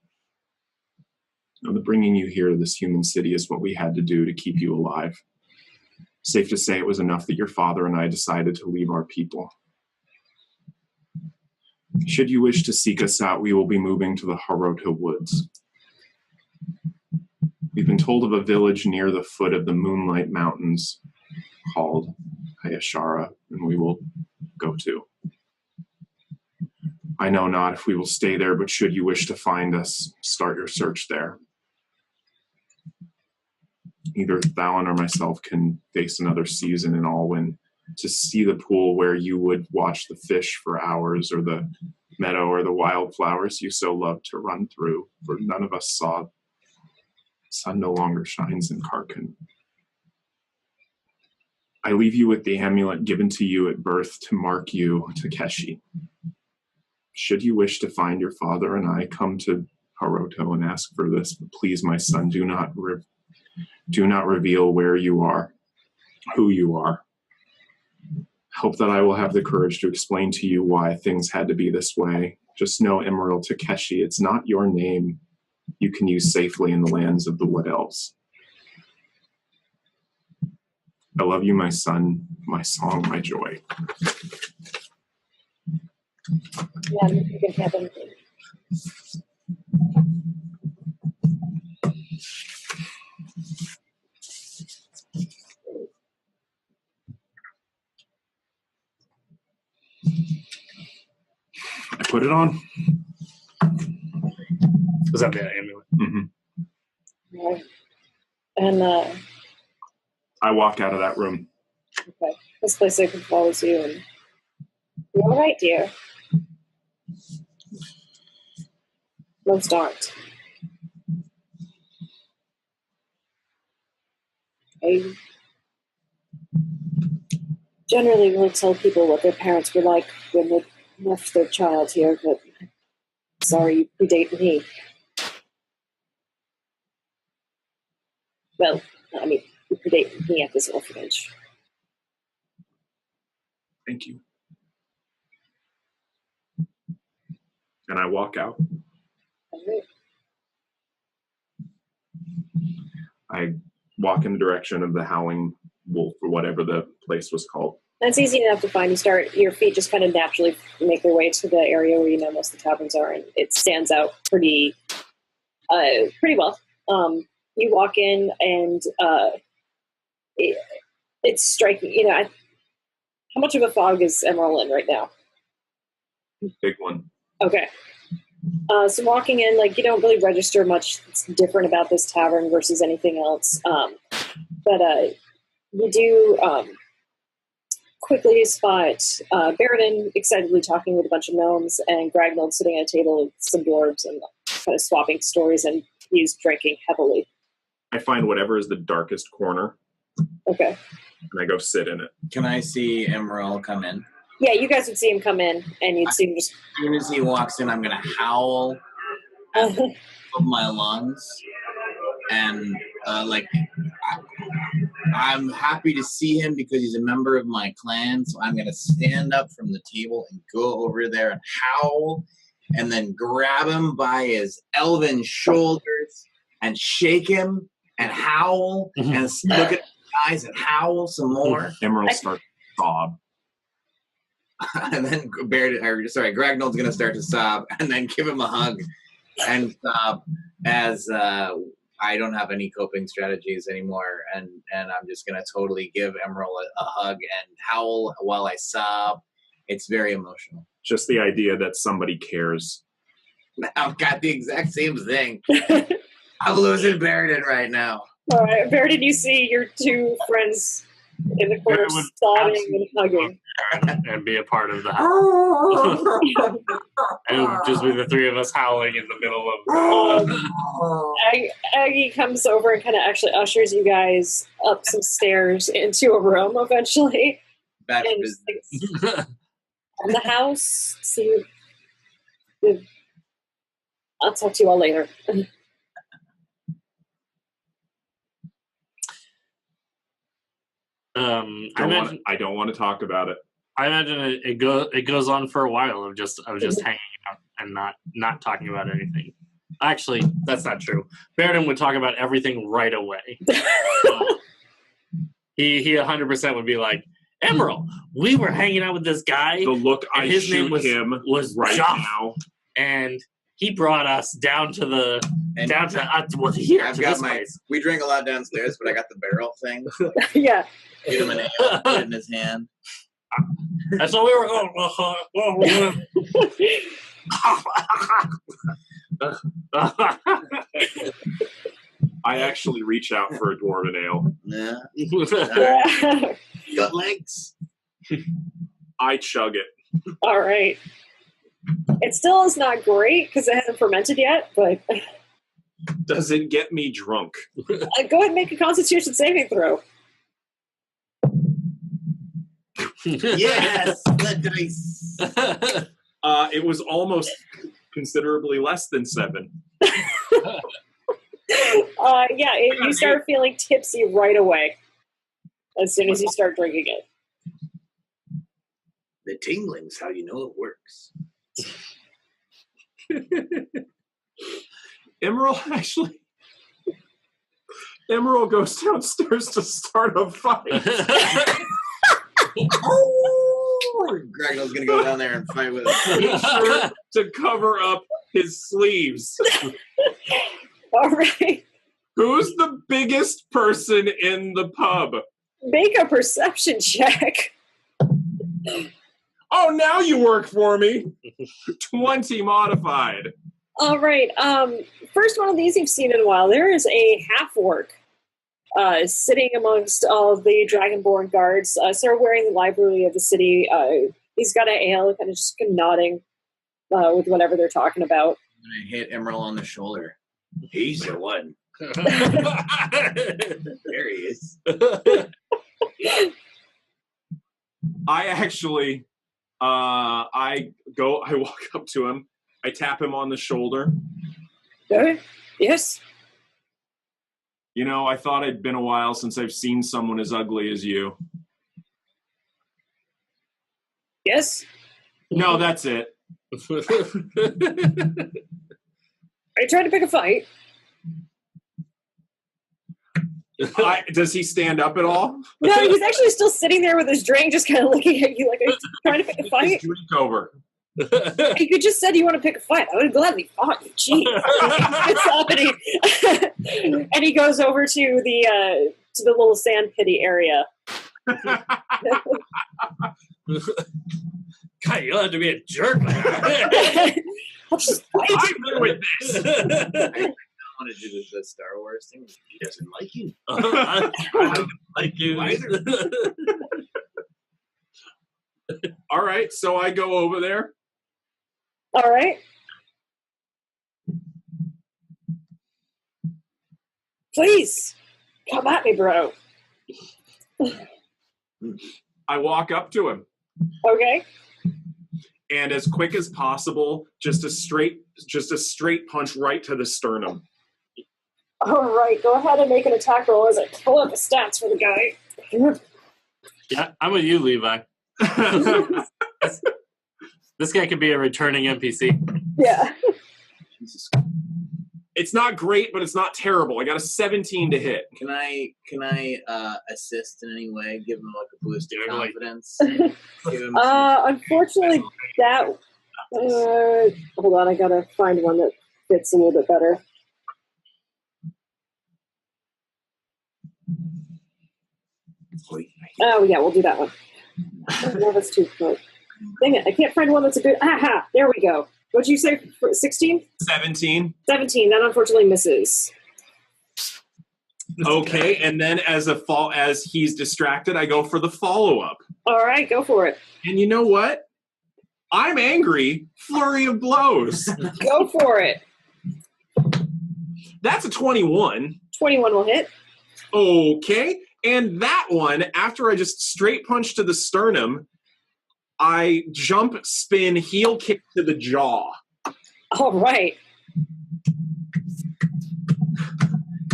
The bringing you here to this human city is what we had to do to keep you alive. Safe to say it was enough that your father and I decided to leave our people. Should you wish to seek us out, we will be moving to the Harota Woods. We've been told of a village near the foot of the Moonlight Mountains called Hayashara, and we will go to. I know not if we will stay there, but should you wish to find us, start your search there. Either Thalin or myself can face another season in Alwyn to see the pool where you would watch the fish for hours, or the meadow or the wildflowers you so loved to run through, for none of us saw sun no longer shines in Karkun. I leave you with the amulet given to you at birth to mark you, Takeshi. Should you wish to find your father and I, come to Haruto and ask for this, but please, my son, do not reveal where you are, who you are. Hope that I will have the courage to explain to you why things had to be this way. Just know, Immeral Takeshi, it's not your name you can use safely in the lands of the Wood Elves. I love you, my son, my song, my joy. Yeah, you can have them. I put it on. Was that the amulet? Mm-hmm. Right. And I walk out of that room. okay, this place I can follow you. And you're all right, dear. Most aren't. I generally will tell people what their parents were like when they left their child here, but sorry, you predate me. Well, I mean, you predate me at this orphanage. Thank you. And I walk out. Okay. I walk in the direction of the Howling Wolf, or whatever the place was called. That's easy enough to find. Your feet just kind of naturally make their way to the area where you know most of the taverns are, and it stands out pretty well. You walk in, and it's striking. You know, how much of a fog is Immeral in right now? Big one. Okay. So walking in, like, you don't really register much that's different about this tavern versus anything else. But you do quickly spot Baeridin excitedly talking with a bunch of gnomes, and Gragnold sitting at a table with some dwarves and kind of swapping stories, and he's drinking heavily. I find whatever is the darkest corner, Okay. and I go sit in it. Can I see Immeral come in? Yeah, you guys would see him come in, and you'd see him just... As soon as he walks in, I'm going to howl of my lungs. And, I'm happy to see him because he's a member of my clan. So I'm going to stand up from the table and go over there and howl, and then grab him by his elven shoulders and shake him and howl and look at his eyes and howl some more. Immeral starts to sob. And then Gragnold's going to start to sob, and then give him a hug and sob as I don't have any coping strategies anymore, and I'm just going to totally give Immeral a hug and howl while I sob. It's very emotional. Just the idea that somebody cares. I've got the exact same thing. I'm losing Baeridin right now. All right, Baeridin, you see your two friends in the corner sobbing and hugging. And be a part of that. And just be the three of us howling in the middle of... Aggie comes over and kind of actually ushers you guys up some stairs into a room eventually. Back to And business. and the house, see, I'll talk to you all later. I don't want to talk about it. I imagine it goes on for a while of just hanging out and not talking about anything. Actually, that's not true. Baeridin would talk about everything right away. He 100% would be like, Immeral, we were hanging out with this guy. The look I his shoot name was right Joff, now, and he brought us down to here. I've to got this place. We drink a lot downstairs, but I got the barrel thing. Yeah. Give him an ale, put it in his hand. And so we were going. I actually reach out for a dwarven ale. Yeah. Yeah. You got legs. I chug it. All right. It still is not great because it hasn't fermented yet, but Does it get me drunk? Go ahead and make a Constitution saving throw. Yes, the dice. It was almost considerably less than 7. You start feeling tipsy right away as soon as you start drinking it. The tingling's how you know it works. Immeral goes downstairs to start a fight. Gragnold's gonna go down there and fight with him. He's sure to cover up his sleeves. All right. Who's the biggest person in the pub? Make a perception check. Oh, now you work for me. 20 modified. All right. First one of these you've seen in a while. There is a half-orc sitting amongst all of the Dragonborn guards. Sort of wearing the library of the city. He's got an ale, kind of just nodding with whatever they're talking about. I'm gonna hit Immeral on the shoulder. He's the one. There he is. I actually, I walk up to him. I tap him on the shoulder. Yes. You know, I thought it'd been a while since I've seen someone as ugly as you. Yes. No, that's it. Are you trying to pick a fight? Does he stand up at all? No, he's actually still sitting there with his drink, just kind of looking at you like, are you trying to pick a fight? Drink over. You just said you want to pick a fight. I would have gladly fought you. Jeez. And he goes over to the little sand pity area. God, you don't have to be a jerk. I'll just fight. I'm good with this. I want to do the Star Wars thing. He doesn't like you. I don't like you either. All right, so I go over there. All right. Please, come at me, bro. I walk up to him. Okay. And as quick as possible, just a straight punch right to the sternum. All right, go ahead and make an attack roll as I pull up the stats for the guy. Yeah, I'm with you, Levi. This guy could be a returning NPC. Yeah. It's not great, but it's not terrible. I got a 17 to hit. Can I assist in any way? Give him like a boost of confidence. Unfortunately, that. Hold on, I gotta find one that fits a little bit better. Oh yeah, we'll do that one. No, that's too close. Dang it, I can't find one that's a good. Aha! There we go. What'd you say? 16? 17. 17. That unfortunately misses. Okay, and then as he's distracted, I go for the follow-up. All right, go for it. And you know what? I'm angry. Flurry of blows. Go for it. That's a 21. 21 will hit. Okay, and that one, after I just straight punch to the sternum, I jump, spin, heel kick to the jaw. All right.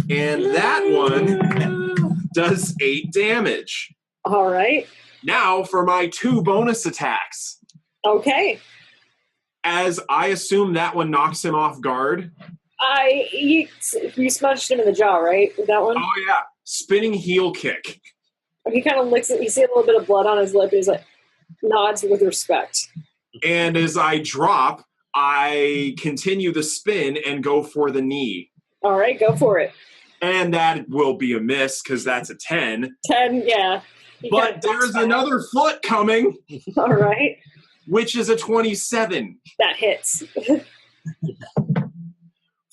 And that one does 8 damage. All right. Now for my 2 bonus attacks. Okay. As I assume that one knocks him off guard. You smudged him in the jaw, right? With that one? Oh, yeah. Spinning heel kick. He kind of licks it. You see a little bit of blood on his lip. He's like, nods with respect. And as I drop, I continue the spin and go for the knee. All right, go for it. And that will be a miss because that's a 10. 10, yeah. But there's another foot coming. All right. Which is a 27. That hits.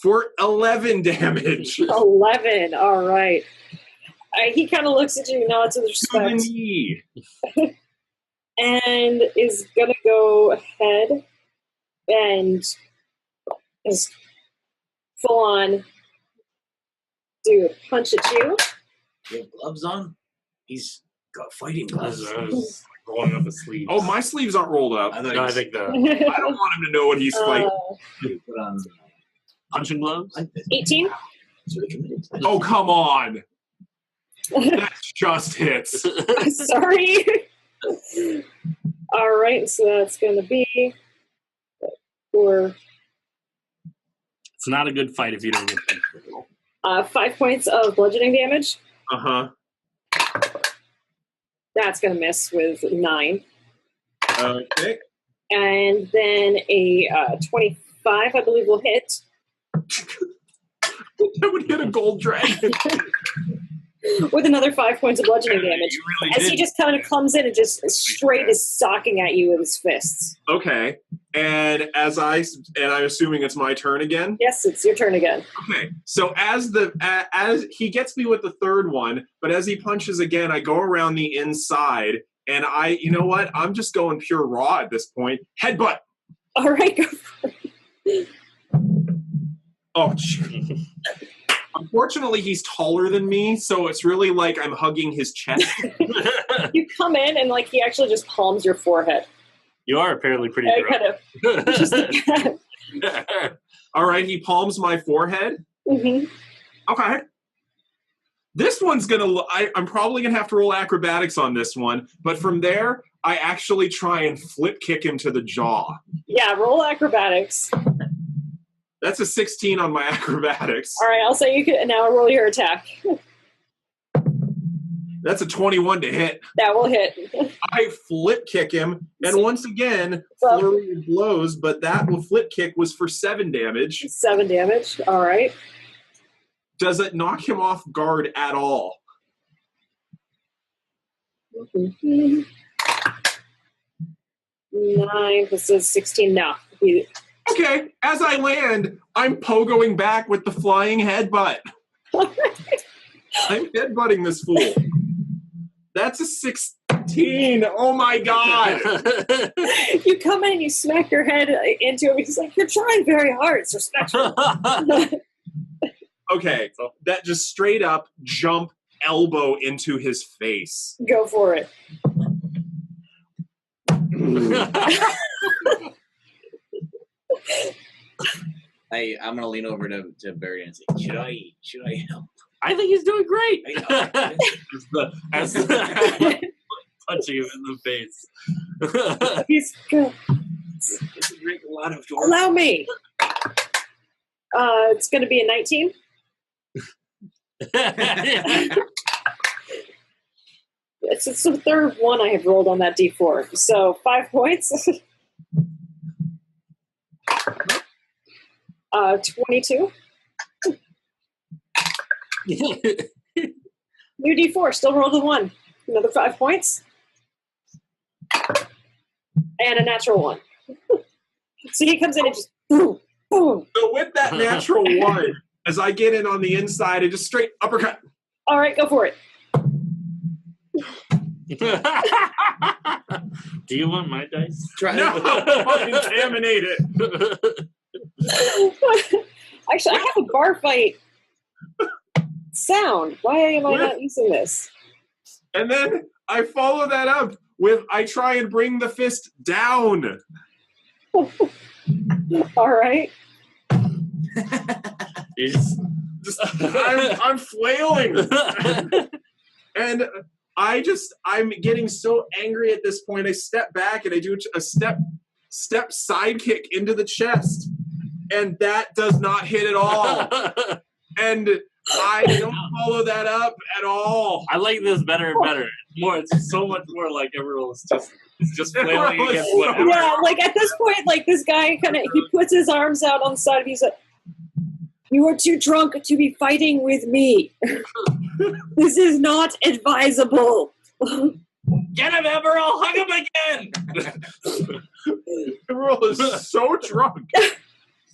For 11 damage. 11, all right. He kind of looks at you, nods with respect. To the knee. And is going to go ahead and is full on do a punch at you. You have gloves on? He's got fighting gloves. Rolling up his sleeves. Oh, my sleeves aren't rolled up. I No, I think the I don't want him to know what he's fighting. put on punching gloves. 18. That's really committed. Oh, come on. That's just hits. Sorry. All right, so that's going to be 4. It's not a good fight if you don't get that. 5 points of bludgeoning damage. Uh-huh. That's going to miss with 9. Okay. And then a 25, I believe, will hit. That would hit a gold dragon. With another 5 points of bludgeoning damage. You really As did. he just kind of comes in and just straight is socking at you with his fists. Okay. And I'm assuming it's my turn again. Yes, it's your turn again. Okay. So as he gets me with the third one, but as he punches again, I go around the inside, and you know what? I'm just going pure raw at this point. Headbutt. All right, go for it. Oh, gee. Unfortunately, he's taller than me, so it's really like I'm hugging his chest. You come in and like he actually just palms your forehead. You are apparently pretty Kind of. Just like that. All right, he palms my forehead. Mhm. Okay. This one's I'm probably gonna have to roll acrobatics on this one, but from there, I actually try and flip kick him to the jaw. Yeah, roll acrobatics. That's a 16 on my acrobatics. All right, I'll say you can now roll your attack. That's a 21 to hit. That will hit. I flip kick him, and once again, flurry of blows, but that flip kick was for 7 damage. 7 damage. All right. Does it knock him off guard at all? Mhm. 9. This is 16. No. Okay, as I land, I'm pogoing back with the flying headbutt. I'm headbutting this fool. That's a 16. Oh my god. You come in and you smack your head into him. He's like, you're trying very hard. It's respectful. Okay, that just straight up jump elbow into his face. Go for it. I'm gonna lean over to Baeridin and say, "Should I help?" I think he's doing great. I Punching him in the face. He's good. drink a lot of Allow me. It's going to be a 19. It's the third one I have rolled on that D4. So 5 points. 22. New D4, still rolled a 1. Another 5 points. And a natural 1. So he comes in and just boom, boom. So with that natural 1, as I get in on the inside, I just straight uppercut. All right, go for it. Do you want my dice? No, contaminate it. Actually, I have a bar fight sound. Why am I not using this? And then I follow that up with I try and bring the fist down. All right. I'm flailing. And I'm getting so angry at this point. I step back and I do a step sidekick into the chest. And that does not hit at all. And I don't follow that up at all. I like this better and better. It's so much more like Immeral is just flailing against whatever. Yeah, like at this point, like this guy he puts his arms out on the side of you. He's like, "You are too drunk to be fighting with me. This is not advisable." Get him, Immeral! Hug him again! Immeral is so drunk.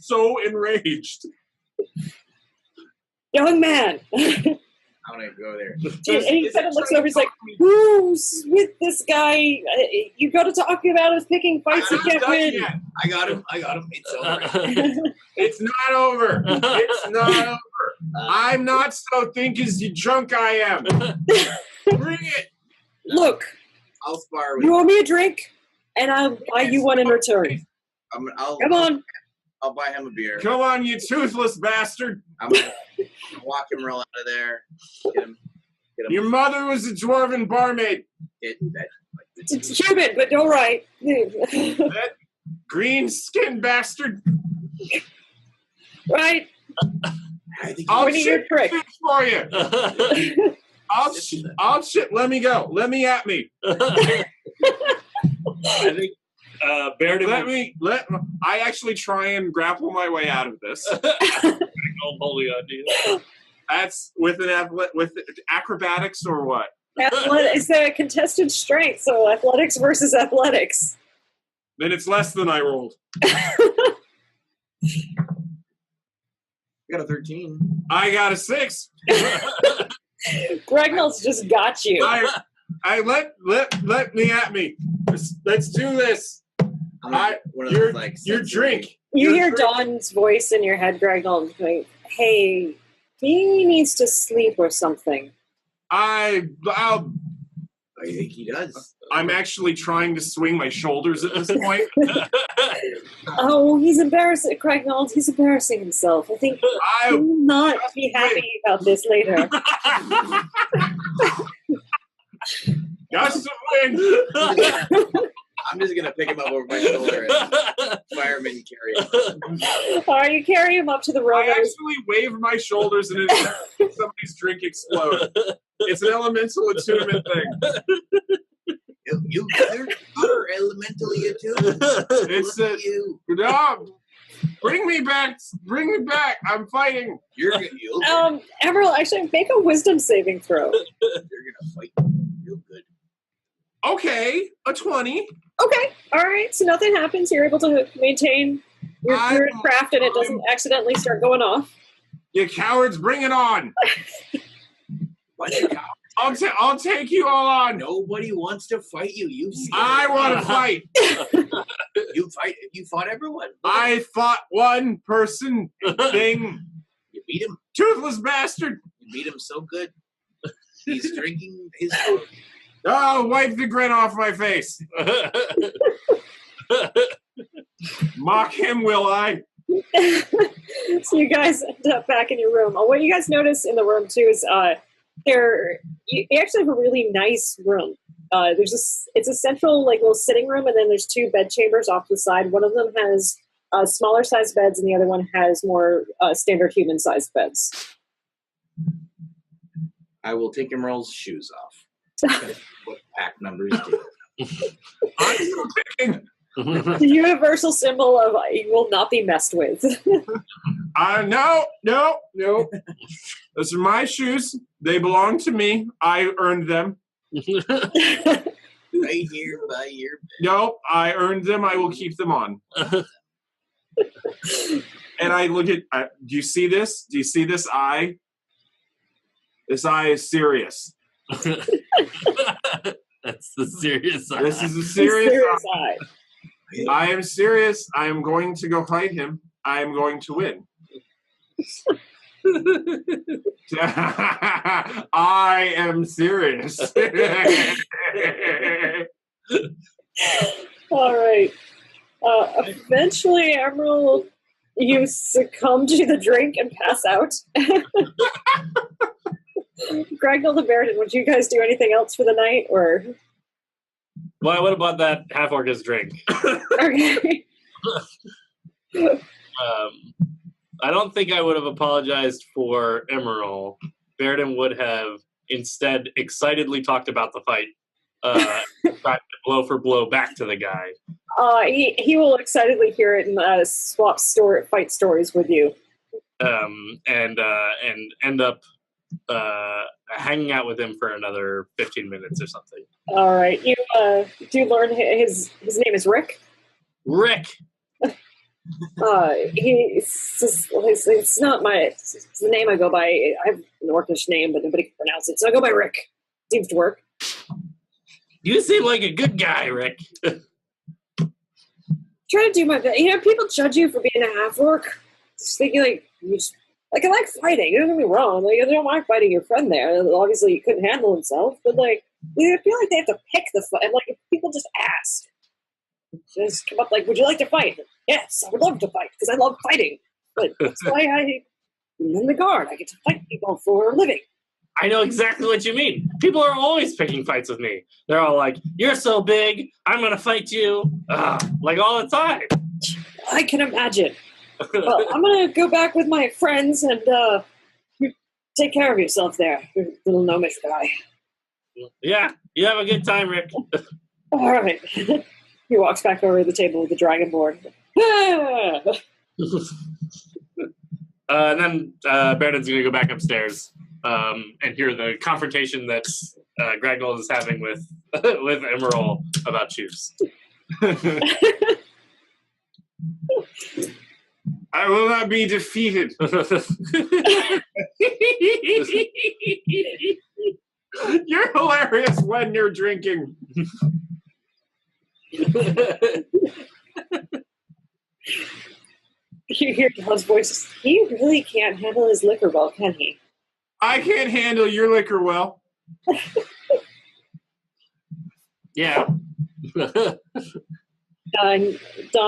So enraged. Young man. I'm gonna go there. And he kind of looks over. He's like, "Who's with this guy? You got to talk about us picking fights you can't win." I got him. It's over. It's not over. It's not over. I'm not so think as you drunk I am. Bring it. Look, I'll spar with you owe me a drink, and I'll buy you one in return. Come on. I'll buy him a beer. Come on, you toothless bastard. I'm gonna walk him roll out of there. Get him. Your mother was a dwarven barmaid. It's human, but all right. That green-skinned bastard. Right. I'll What are your shit tricks? for you. I'll shit. Let me go. Let me at me. I think Baeridin I actually try and grapple my way out of this. holding on to you. That's with acrobatics or what? It's a contested strength, so athletics versus athletics. Then it's less than I rolled. I got a 13. I got a 6. Gragnold's just got you. I let me at me. Let's do this. Your drink. You hear Dawn's voice in your head, Gragnold, going, hey, he needs to sleep or something. I think he does. I'm actually trying to swing my shoulders at this point. Oh, he's embarrassing, Gragnold. He's embarrassing himself. I think he will not be happy about this later. Gust of wind. I'm just gonna pick him up over my shoulder and fireman carry him. All right, you carry him up to the road. I actually wave my shoulders and somebody's drink explodes. It's an elemental attunement thing. You're elementally attuned. It's you. No, bring me back. Bring me back. I'm fighting. You're good. Immeral, actually, make a wisdom saving throw. You're gonna fight real good. Okay, a 20. Okay, all right. So nothing happens. You're able to maintain your craft, and it doesn't accidentally start going off. You cowards, bring it on! I'll take you all on. Nobody wants to fight you. I want to fight. You fought everyone. I fought one person thing. You beat him. Toothless bastard. You beat him so good. He's drinking his. Oh, wipe the grin off my face. Mock him, will I? So you guys end up back in your room. What you guys notice in the room too is you actually have a really nice room. It's a central little sitting room, and then there's 2 bed chambers off to the side. One of them has smaller sized beds, and the other one has more standard human sized beds. I will take Immeral's shoes off. What pack numbers do? I'm still picking. The universal symbol of you will not be messed with. No. Those are my shoes. They belong to me. I earned them. Right here by your bed. No, I earned them. I will keep them on. And I look at. Do you see this? Do you see this eye? This eye is serious. That's the serious eye. This is a serious eye. I am serious. I am going to go fight him. I am going to win. I am serious. All right. Eventually, Immeral, you succumb to the drink and pass out. Gragnold and Baeridin, would you guys do anything else for the night, or? Well, I would have bought that half-orcus drink. Okay. I don't think I would have apologized for Immeral. Baeridin would have instead excitedly talked about the fight, tried to blow for blow back to the guy. He will excitedly hear it and swap fight stories with you. And end up hanging out with him for another 15 minutes or something. All right. You do learn his name is Rick. Rick! It's not it's the name I go by. I have an Orcish name, but nobody can pronounce it, so I go by Rick. Seems to work. You seem like a good guy, Rick. Trying to do my best. People judge you for being a half-orc. Just thinking, you Like, I like fighting. Don't get me wrong. Like, I don't mind fighting your friend there. Obviously, he couldn't handle himself, but like, I feel like they have to pick the fight. Like, if people just ask, just come up like, "Would you like to fight?" Yes, I would love to fight because I love fighting. But that's why I'm in the guard. I get to fight people for a living. I know exactly what you mean. People are always picking fights with me. They're all like, "You're so big, I'm gonna fight you," like all the time. I can imagine. Well, I'm gonna go back with my friends and take care of yourself there, you little gnomish guy. Yeah, you have a good time, Rick. All right. He walks back over to the table with the dragonborn. And then Baeridin's going to go back upstairs and hear the confrontation that Gragnold is having with Immeral about shoes. I will not be defeated. You're hilarious when you're drinking. You hear John's voice. He really can't handle his liquor well, can he? I can't handle your liquor well. Yeah. Dawn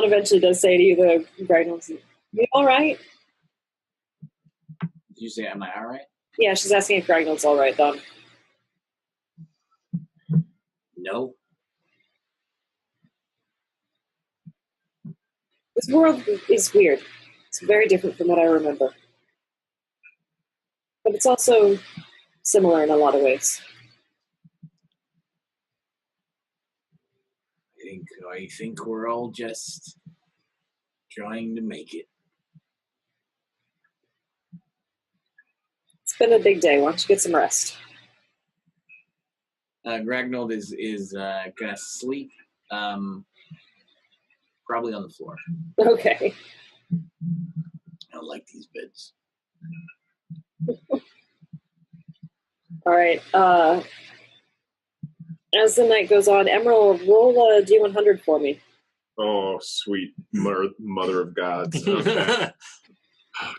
eventually does say to you, the Gragnold, "You all right?" Did you say, am I all right? Yeah, she's asking if Gragnold's all right, Dawn. No. This world is weird. It's very different from what I remember. But it's also similar in a lot of ways. I think we're all just trying to make it. It's been a big day. Why don't you get some rest? Gragnold is gonna sleep, probably on the floor. Okay. I don't like these beds. All right. As the night goes on, Immeral, roll a D100 for me. Oh, sweet mother of gods. Okay.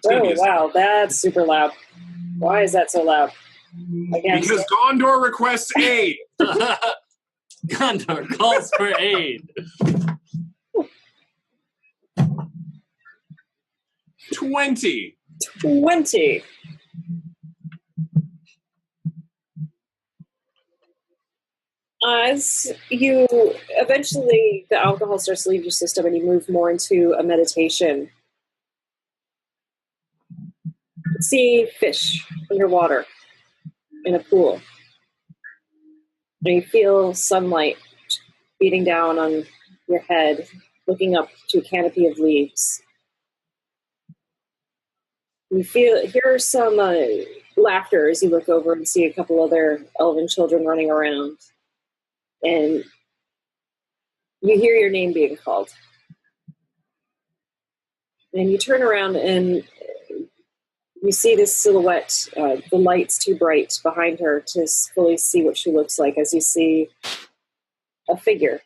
Oh, wow. That's super loud. Why is that so loud? Again, Because Gondor requests aid. Gondor calls for aid. 20. 20. As you eventually, the alcohol starts to leave your system and you move more into a meditation. You see fish underwater in a pool. And you feel sunlight beating down on your head, looking up to a canopy of leaves. You hear some laughter as you look over and see a couple other elven children running around. And you hear your name being called. And you turn around and you see this silhouette. The light's too bright behind her to fully see what she looks like, as you see a figure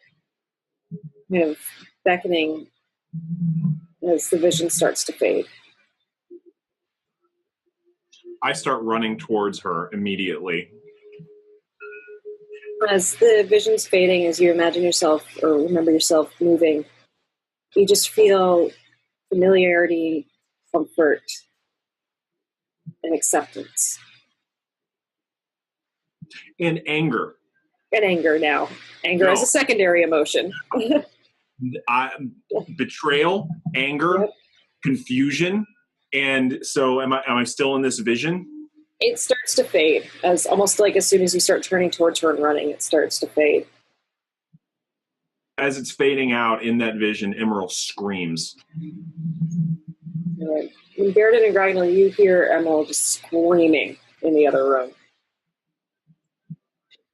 kind of beckoning as the vision starts to fade. I start running towards her immediately. As the vision's fading, as you imagine yourself or remember yourself moving, you just feel familiarity, comfort, and acceptance. And anger. And anger now. Anger as a secondary emotion. Betrayal, anger, Yep. confusion. And so am I still in this vision? It starts to fade, as almost like as soon as you start turning towards her and running, it starts to fade. As it's fading out in that vision, Immeral screams. Right. In Baeridin and Gragnold, you hear Immeral just screaming in the other room.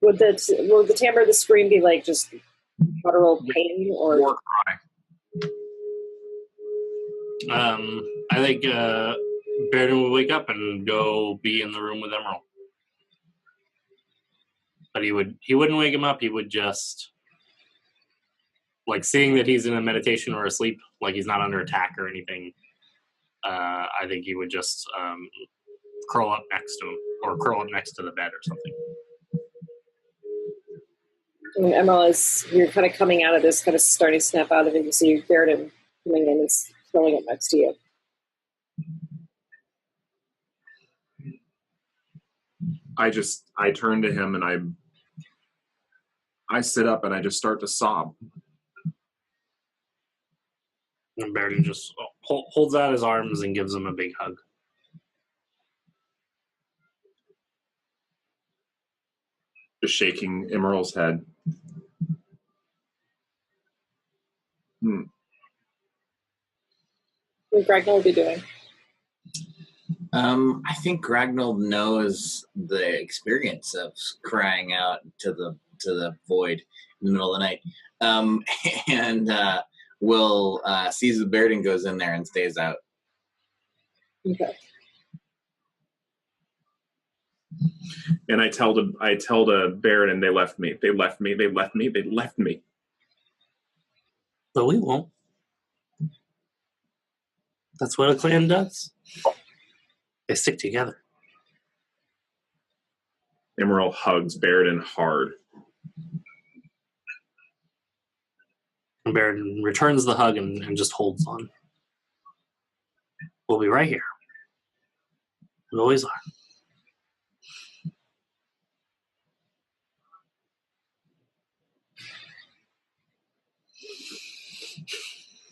Will the timbre of the scream be like just guttural pain or War cry. I think Baeridin will wake up and go be in the room with Immeral. But he wouldn't wake him up. He would just, like, seeing that he's in a meditation or asleep, like he's not under attack or anything, I think you would just curl up next to him, or curl up next to the bed or something. And Immeral, as you're kind of coming out of this, kind of starting to snap out of it, you see Baeridin coming in and curling up next to you. I turn to him and I sit up and I just start to sob. And Baeridin just holds out his arms and gives him a big hug. Just shaking Immeral's head. What Gragnold be doing? I think Gragnold knows the experience of crying out to the void in the middle of the night, and will sees the Baeridin, goes in there and stays out. Okay. And I tell to Baeridin, they left me. They left me. They left me. They left me. But we won't. That's what a clan does. They stick together. Immeral hugs Baeridin hard. And Baeridin returns the hug and just holds on. We'll be right here. We always are.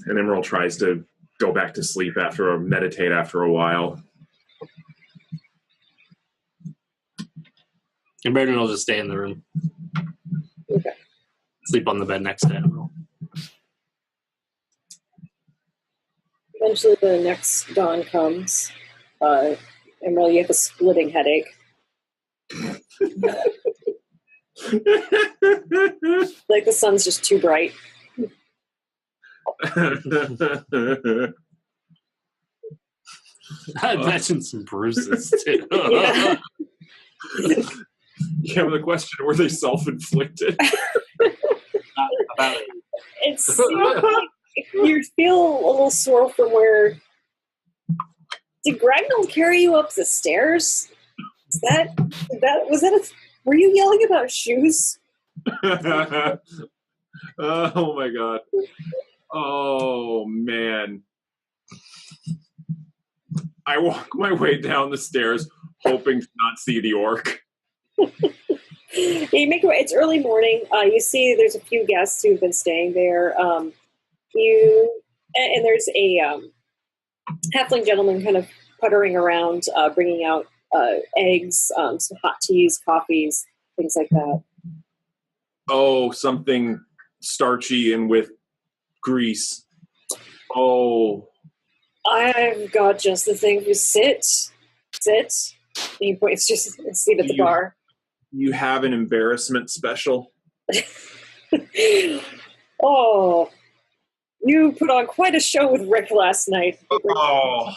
And Immeral tries to go back to sleep meditate after a while. And Baeridin will just stay in the room. Okay. Sleep on the bed next to Immeral. Eventually the next dawn comes. Immeral, you have a splitting headache. Like the sun's just too bright. I imagine some bruises too. Yeah. Yeah, but the question, were they self-inflicted? About it. It's you feel a little sore from where. Did Gragnold carry you up the stairs? Were you yelling about shoes? Oh my god. Oh man. I walk my way down the stairs hoping to not see the orc. You make your way. It's early morning. You see there's a few guests who've been staying there. And there's a halfling gentleman kind of puttering around, bringing out eggs, some hot teas, coffees, things like that. Oh, something starchy and with grease. Oh. I've got just the thing for sit. And he points just a seat at the bar. You have an embarrassment special? Oh, you put on quite a show with Rick last night. Oh.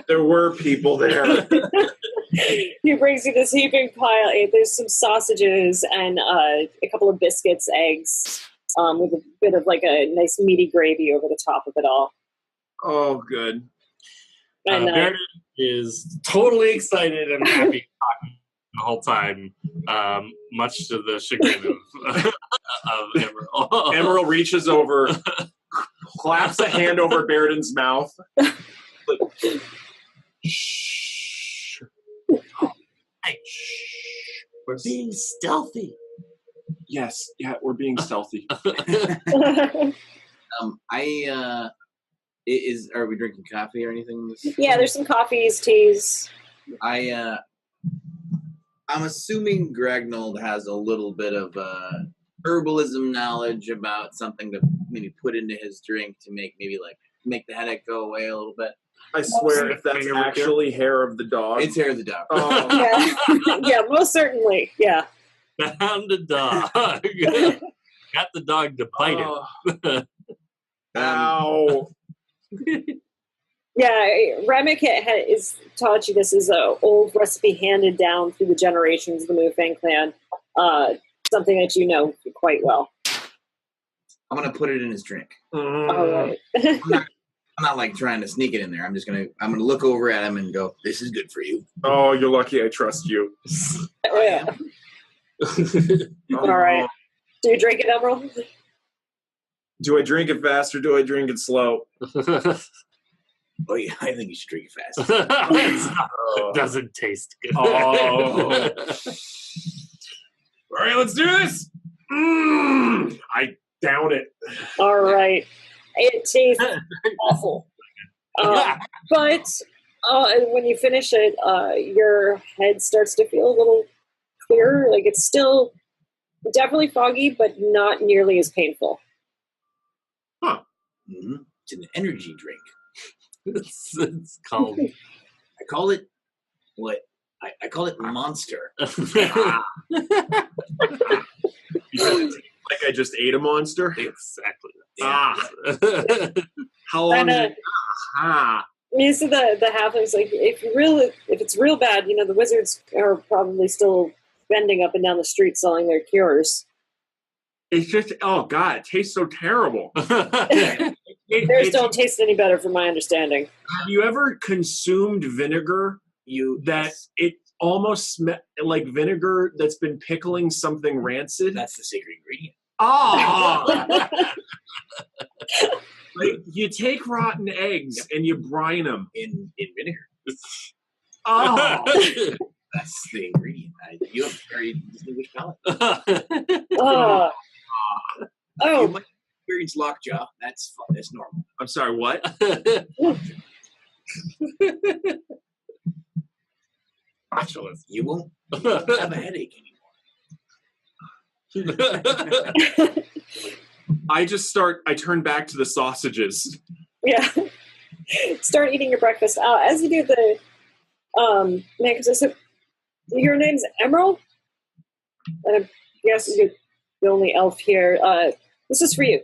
There were people there. He brings you this heaping pile. There's some sausages and a couple of biscuits, eggs, with a bit of like a nice meaty gravy over the top of it all. Oh, good. And Baeridin is totally excited and happy talking the whole time, much to the chagrin of Immeral. Immeral reaches over, claps a hand over Baeridin's mouth. Shh. Hey, shh. We're being stealthy. Yes, yeah, we're being stealthy. Are we drinking coffee or anything? Yeah, there's some coffees, teas. I'm assuming Gragnold has a little bit of herbalism knowledge about something to maybe put into his drink to make the headache go away a little bit. I swear, if that's actually hair of the dog. It's hair of the dog. Oh. Yeah. Yeah, most certainly. Yeah. Found a dog. Got the dog to bite it. Ow. Yeah, Remick is taught you this is an old recipe handed down through the generations of the Mufang clan. Something that you know quite well. I'm going to put it in his drink. All right. I'm not like trying to sneak it in there. I'm gonna look over at him and go, "This is good for you." Oh, you're lucky I trust you. Yeah. All right. Do you drink it, Immeral? Do I drink it fast or do I drink it slow? Oh yeah, I think you should drink it fast. It doesn't taste good. Oh. All right, let's do this. I down it. All right. It tastes awful. But when you finish it, your head starts to feel a little clearer. Like it's still definitely foggy, but not nearly as painful. Huh. Mm-hmm. It's an energy drink. It's called. I call it what? I call it Monster. Like I just ate a monster. Exactly. Ah. How long? This is the halflings. Like if it's real bad, the wizards are probably still bending up and down the street selling their cures. It's just god, it tastes so terrible. Theirs don't taste any better, from my understanding. Have you ever consumed vinegar? It almost like vinegar that's been pickling something rancid. That's the secret ingredient. Oh, like you take rotten eggs and you brine them in vinegar. Oh, that's the ingredient. You have a very distinguished palate. You might experience lockjaw. That's fun. That's normal. I'm sorry. What? You won't have a headache anymore. I turn back to the sausages. Yeah. Start eating your breakfast. As you do the, because your name's Immeral? I guess you're the only elf here. This is for you.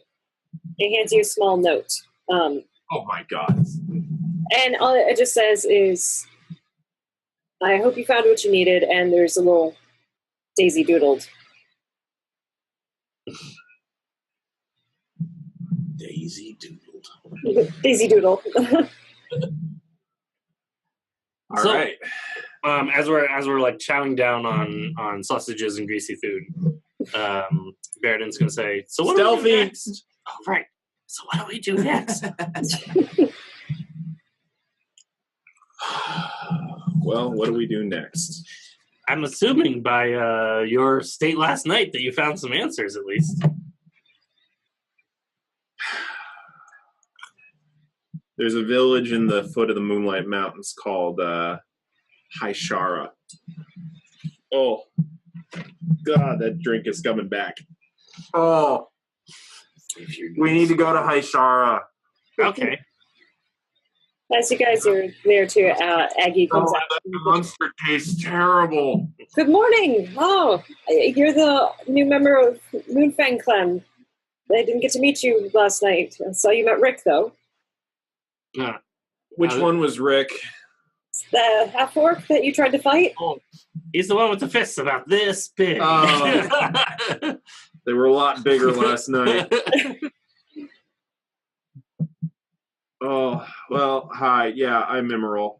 It hands you a small note. Oh my god. And all it just says is, I hope you found what you needed, and there's a little daisy doodled. Daisy doodled. Daisy doodle. All right. As we're like chowing down on sausages and greasy food, Baeridin's gonna say, "So what do we do next?" Oh, right. So what do we do next? Well, what do we do next? I'm assuming by your state last night that you found some answers, at least. There's a village in the foot of the Moonlight Mountains called Haishara. Oh, God, that drink is coming back. Oh, we need to go to Haishara. Okay. As you guys are there too, Aggie comes out. That monster tastes terrible. Good morning. Oh, you're the new member of Moonfang Clan. I didn't get to meet you last night. I saw you met Rick, though. Which one was Rick? The half-orc that you tried to fight? Oh, he's the one with the fists about this big. They were a lot bigger last night. Oh, well, hi. Yeah, I'm Immeral.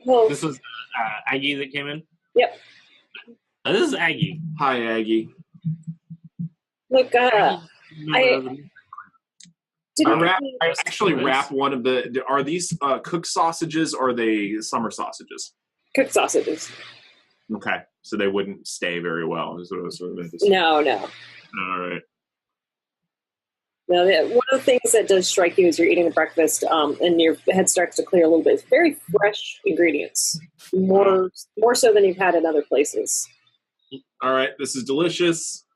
Well, This was Aggie that came in? Yep. This is Aggie. Hi, Aggie. look, I actually wrap one of the... Are these cooked sausages or are they summer sausages? cooked sausages. Okay, so they wouldn't stay very well. Is what I was sort of No. All right. No, one of the things that does strike you as you're eating a breakfast and your head starts to clear a little bit is very fresh ingredients, more so than you've had in other places. All right, this is delicious.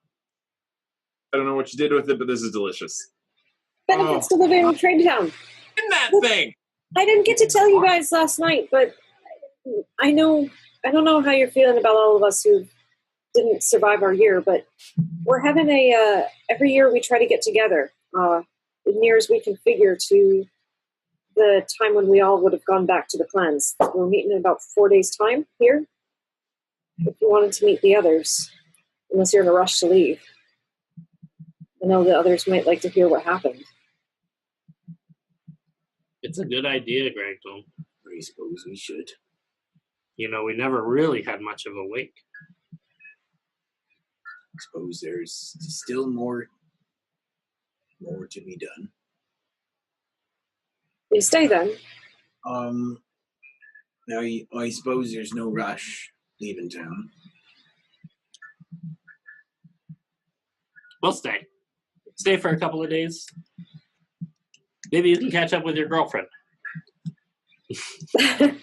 I don't know what you did with it, but this is delicious. Benefits to living in Tradetown. In that thing! I didn't get to tell you guys last night, but I don't know how you're feeling about all of us who didn't survive our year, but we're having every year we try to get together as near as we can figure to the time when we all would have gone back to the clans. We're meeting in about 4 days' time here. If you wanted to meet the others, unless you're in a rush to leave. I know the others might like to hear what happened. It's a good idea, Gragnold. I suppose we should. You know, we never really had much of a wake. I suppose there's still more to be done. You stay then. Now I suppose there's no rush leaving town. We'll stay. Stay for a couple of days. Maybe you can catch up with your girlfriend. I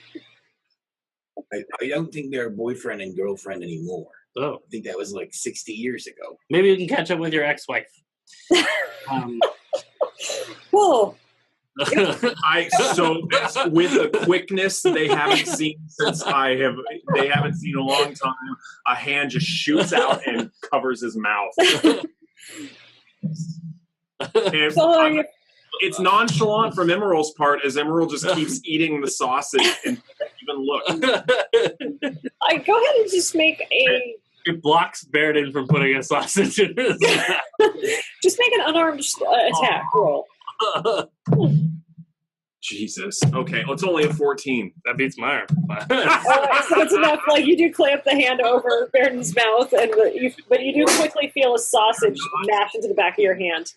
don't think they're boyfriend and girlfriend anymore. Oh. I think that was like 60 years ago. Maybe you can catch up with your ex-wife. Whoa. So that's with a quickness they haven't seen they haven't seen in a long time. A hand just shoots out and covers his mouth. And it's nonchalant from Immeral's part as Immeral just keeps eating the sausage and doesn't even look. I go ahead and just make a. It blocks Baeridin from putting a sausage in his mouth. Just make an unarmed attack roll. Jesus. Okay, well, it's only a 14. That beats mine. Alright, so it's enough. Like you do clamp the hand over Baeridin's mouth, but you do quickly feel a sausage mash into the back of your hand.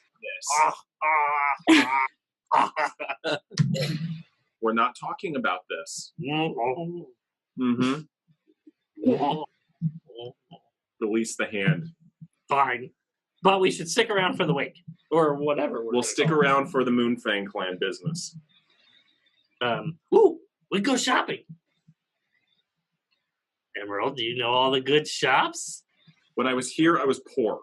We're not talking about this. Mm-hmm. Release the hand. Fine. But we should stick around for the wake. Or whatever. We'll stick around for the Moonfang clan business. We go shopping. Immeral, do you know all the good shops? When I was here, I was poor.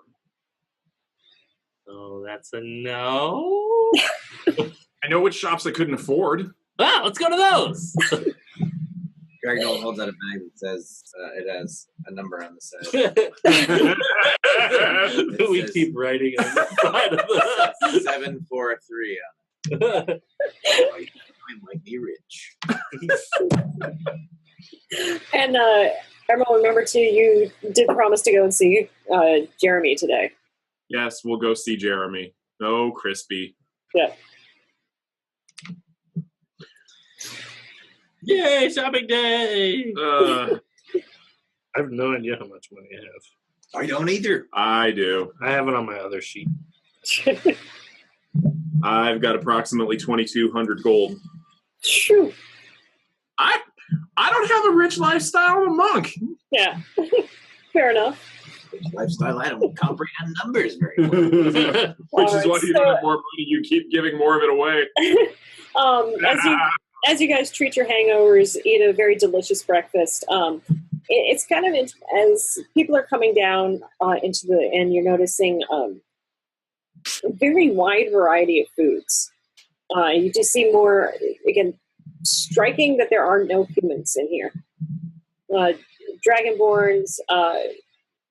Oh, that's a no. I know which shops I couldn't afford. Ah, let's go to those. Gragnold holds out a bag that says it has a number on the side. We keep writing on the side of the 743 on it. I might be rich. And Emerald, remember too, you did promise to go and see Jeremy today. Yes, we'll go see Jeremy. Oh, Crispy. Yeah. Yay, shopping day! Uh, I have no idea how much money I have. I don't either. I do. I have it on my other sheet. I've got approximately 2,200 gold. Shoot. I don't have a rich lifestyle. I'm a monk. Yeah. Fair enough. Lifestyle, I don't comprehend numbers very well. Which is why you don't have more money. You keep giving more of it away. As you guys treat your hangovers, eat a very delicious breakfast. It's kind of as people are coming down into the inn, you're noticing a very wide variety of foods. You just see more, again, striking that there are no humans in here. Dragonborns,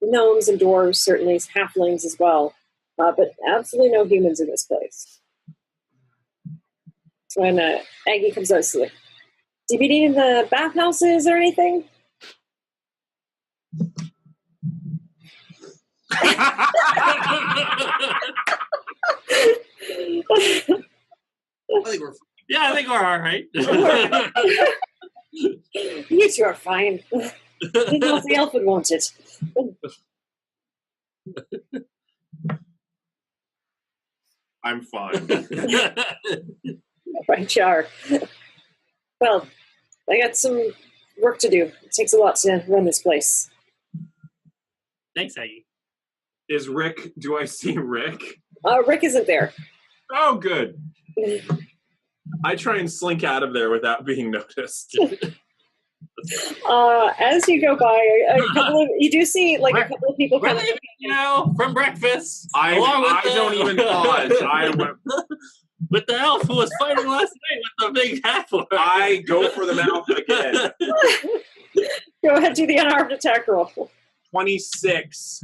gnomes and dwarves, certainly halflings as well, but absolutely no humans in this place. When Aggie comes out, she's like, "Do you be in the bathhouses or anything?" I think we're all right. You two are fine. Didn't know if the elf would want it. I'm fine. Right, Char. Well, I got some work to do. It takes a lot to run this place. Thanks, Aggie. Is Rick? Do I see Rick? Rick isn't there. Oh, good. I try and slink out of there without being noticed. As you go by, you do see a couple of people coming. From breakfast. I don't even pause. I went with the elf who was fighting last night with the big half-orc. I go for the mouth again. Go ahead, do the unarmed attack roll. 26.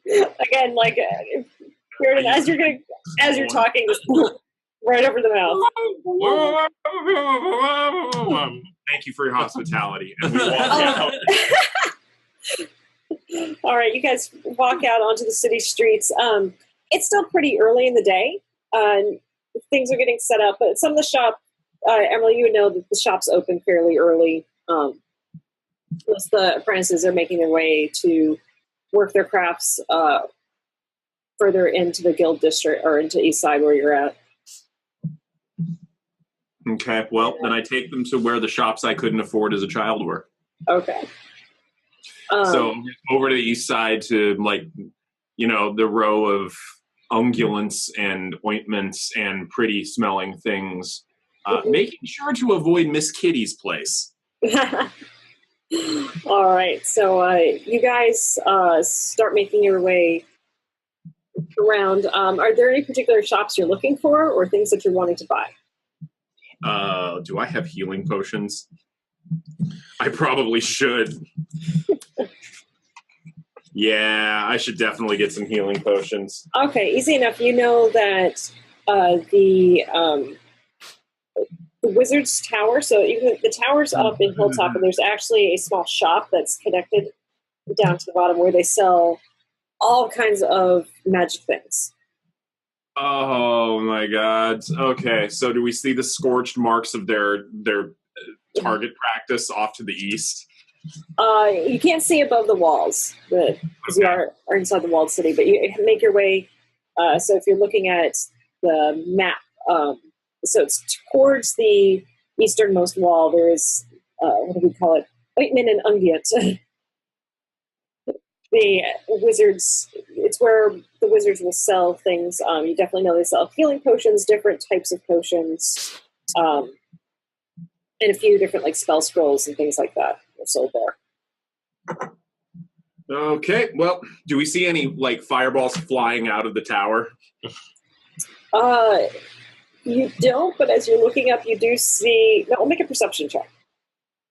Again, as you're talking, just right over the mouth. Thank you for your hospitality. And we walk out. All right, you guys walk out onto the city streets. It's still pretty early in the day. Things are getting set up, but some of the Emily, you would know that the shop's open fairly early. Most of the apprentices are making their way to work their crafts further into the guild district or into East Side where you're at. Okay, well, then I take them to where the shops I couldn't afford as a child were. Okay. So over to the East Side to, like, you know, the row of ungulants and ointments and pretty smelling things, making sure to avoid Miss Kitty's place. All right, so you guys start making your way around. Are there any particular shops you're looking for or things that you're wanting to buy? Do I have healing potions? I probably should. Yeah, I should definitely get some healing potions. Okay, easy enough. You know that the Wizard's Tower, so even the tower's up in Hilltop, and there's actually a small shop that's connected down to the bottom where they sell all kinds of magic things. Oh my god. Okay, so do we see the scorched marks of their target practice off to the east? You can't see above the walls because you are inside the walled city, but you make your way. So if you're looking at the map, so it's towards the easternmost wall. There is what do we call it? Ointment and unguent. The wizards. It's where the wizards will sell things. You definitely know they sell healing potions, different types of potions, and a few different like spell scrolls and things like that are sold there. Okay, well, do we see any like fireballs flying out of the tower? You don't, but as you're looking up, you do see. No, I'll make a perception check.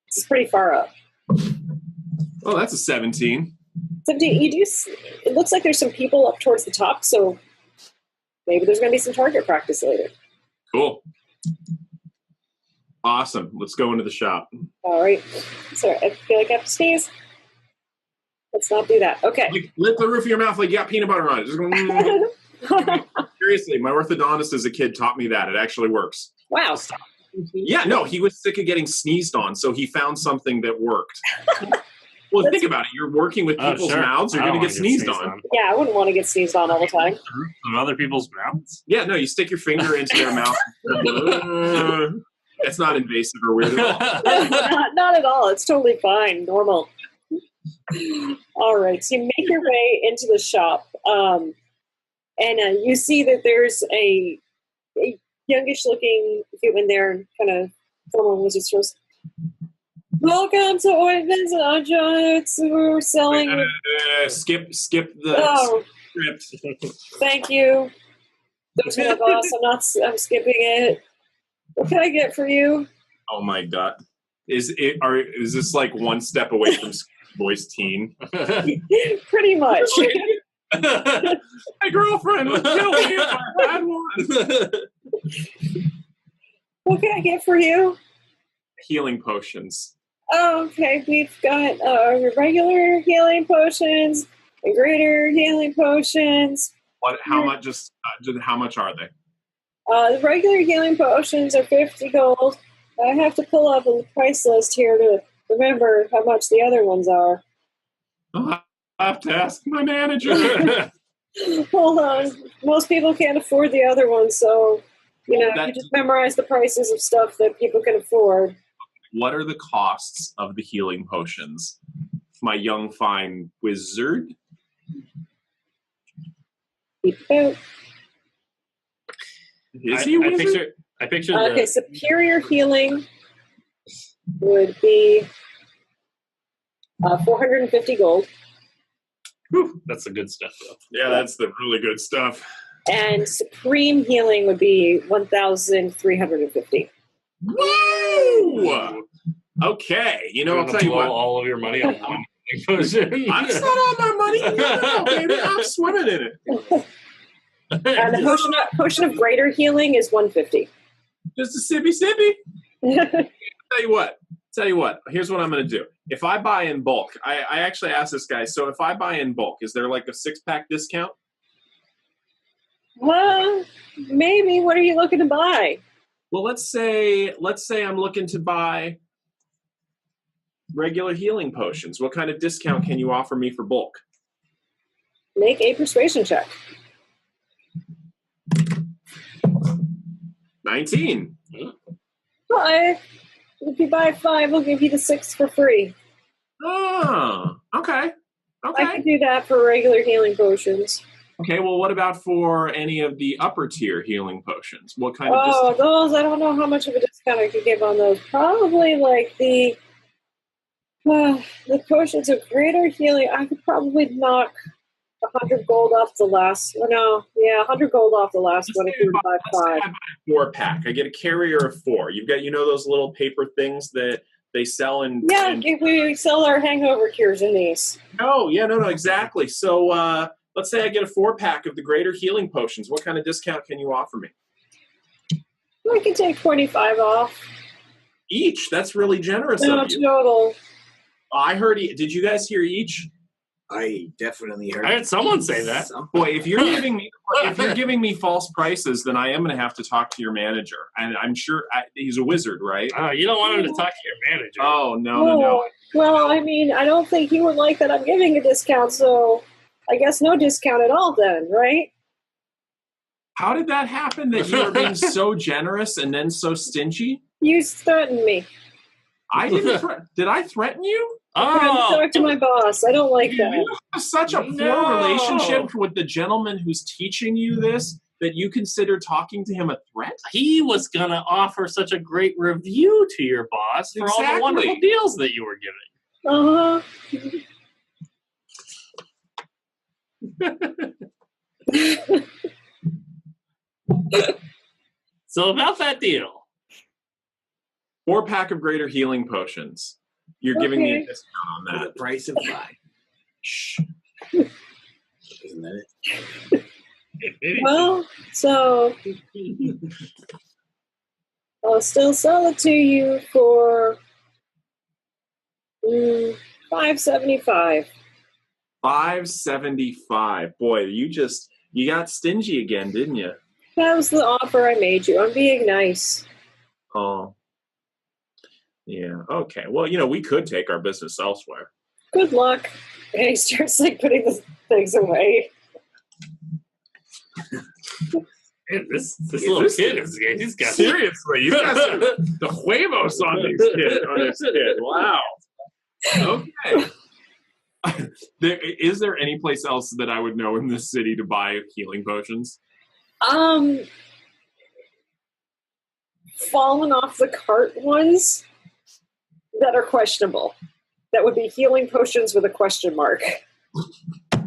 This is pretty far up. Oh, that's a 17. 17. You do. It looks like there's some people up towards the top, so maybe there's going to be some target practice later. Cool. Awesome. Let's go into the shop. All right. Sorry, I feel like I have to sneeze. Let's not do that. Okay. Like, lift the roof of your mouth like you got peanut butter on it. Just going, seriously, my orthodontist as a kid taught me that. It actually works. Wow. Yeah, no, he was sick of getting sneezed on, so he found something that worked. Well, think about it. You're working with people's mouths. You're going to get sneezed on. Yeah, I wouldn't want to get sneezed on all the time. Of other people's mouths? Yeah, no, you stick your finger into their mouth. It's not invasive or weird at all. Not at all. It's totally fine. Normal. All right. So you make your way into the shop, and you see that there's a youngish-looking human there, kind of formal wizard stores. Welcome to Ointments and Unguents. We're selling. Skip the script. Thank you. Don't tell my boss. I'm skipping it. What can I get for you? Oh my god! Is this like one step away from Boys Teen? Pretty much. My girlfriend would kill me if I had one. What can I get for you? Healing potions. Oh, okay. We've got regular healing potions and greater healing potions. What? How much? How much are they? The regular healing potions are 50 gold. I have to pull up a price list here to remember how much the other ones are. I have to ask my manager. Hold on. Most people can't afford the other ones, so you just memorize the prices of stuff that people can afford. What are the costs of the healing potions? My young fine wizard. Is he a wizard? I picture okay, superior healing would be 450 gold. Whew, that's the good stuff, though. Yeah, that's the really good stuff. And supreme healing would be 1,350. Woo! Okay, I'll tell you what. All of your money on one potion. I'm not on my money now, baby. I'm swimming in it. And the potion of greater healing is 150. Just a sippy. Tell you what. Here's what I'm going to do. If I buy in bulk, I actually asked this guy, so if I buy in bulk, is there like a 6-pack discount? Well, maybe. What are you looking to buy? Well, let's say I'm looking to buy regular healing potions. What kind of discount can you offer me for bulk? Make a persuasion check. 19. 5. If you buy 5, we'll give you the 6 for free. Oh, okay. I can do that for regular healing potions. Okay, well, what about for any of the upper tier healing potions? What kind of Oh, discount? those, I don't know how much of a discount I could give on those. Probably like the potions of greater healing. I could probably knock 100 gold off the last. No, yeah, 100 gold off the last one if you were to buy Let's say 5. I buy a 4-pack. I get a carrier of 4. You've got, those little paper things that they sell in. Yeah, we sell our hangover cures in these. No, exactly. So let's say I get a 4-pack of the greater healing potions. What kind of discount can you offer me? I can take 25 off. Each? That's really generous No, of you. total. I heard. Did you guys hear each? I definitely heard. I heard someone say that. Boy, if you're giving me false prices, then I am going to have to talk to your manager. And I'm sure he's a wizard, right? You don't want him to talk to your manager. Oh no. Well, I mean, I don't think he would like that I'm giving a discount, so I guess no discount at all then, right? How did that happen that you were being so generous and then so stingy? You threatened me. I didn't. Did I threaten you? I'm talk to my boss. I don't like that. You have such a poor relationship with the gentleman who's teaching you this that you consider talking to him a threat? He was going to offer such a great review to your boss for all the wonderful deals that you were giving. So about that deal. 4-pack of greater healing potions. You're giving me a discount on that. The price of 5. Shh. Isn't that it? Well, so I'll still sell it to you for $5.75. $5.75. Boy, you got stingy again, didn't you? That was the offer I made you. I'm being nice. Oh. Yeah, okay. Well, we could take our business elsewhere. Good luck. And he starts putting the things away. Man, this little kid he's got seriously, you got the huevos on this kid. Wow. Okay. Is there any place else that I would know in this city to buy healing potions? Fallen off the cart ones that are questionable. That would be healing potions with a question mark.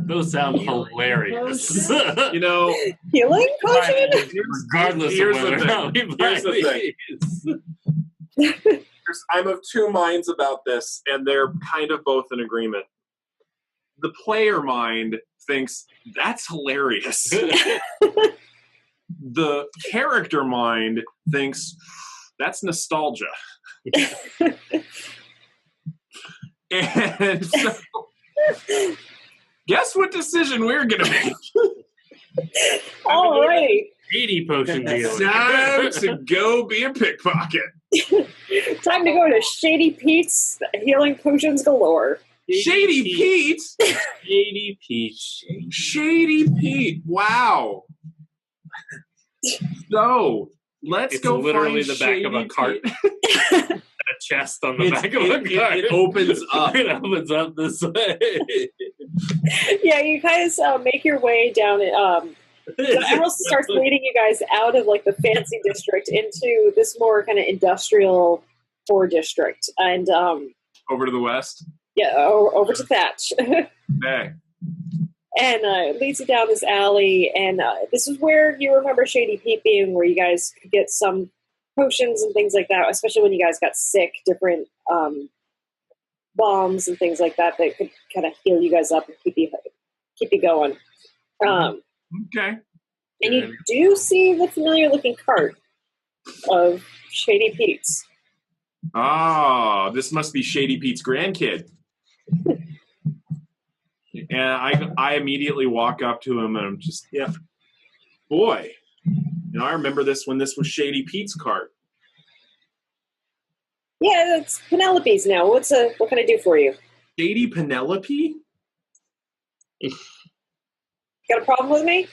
Those sound hilarious. Healing potion? Regardless of whether or not we buy these. I'm of two minds about this, and they're kind of both in agreement. The player mind thinks that's hilarious. The character mind thinks that's nostalgia. And so, guess what decision we're going to make? All right. 80 potion deal. Time to go be a pickpocket. Time to go to Shady Pete's Healing Potions Galore. Shady Pete? Shady Pete. Shady Pete. Wow. So, let's It's go literally find the back of a cart. A chest on the back of a cart. It opens up. It opens up this way. Yeah, you guys make your way down. Immeral starts leading you guys out of the fancy district into this more kind of industrial core district, and Over to the west? yeah, over to Thatch. Okay. And it leads you down this alley, and this is where you remember Shady Pete being, where you guys could get some potions and things like that, especially when you guys got sick, different bombs and things like that that could kind of heal you guys up and keep you going. Okay. And you do see the familiar-looking cart of Shady Pete's. Oh, this must be Shady Pete's grandkid. And I immediately walk up to him and I'm just, boy, I remember this when this was Shady Pete's cart. Yeah, it's Penelope's now. What can I do for you? Shady Penelope? Got a problem with me?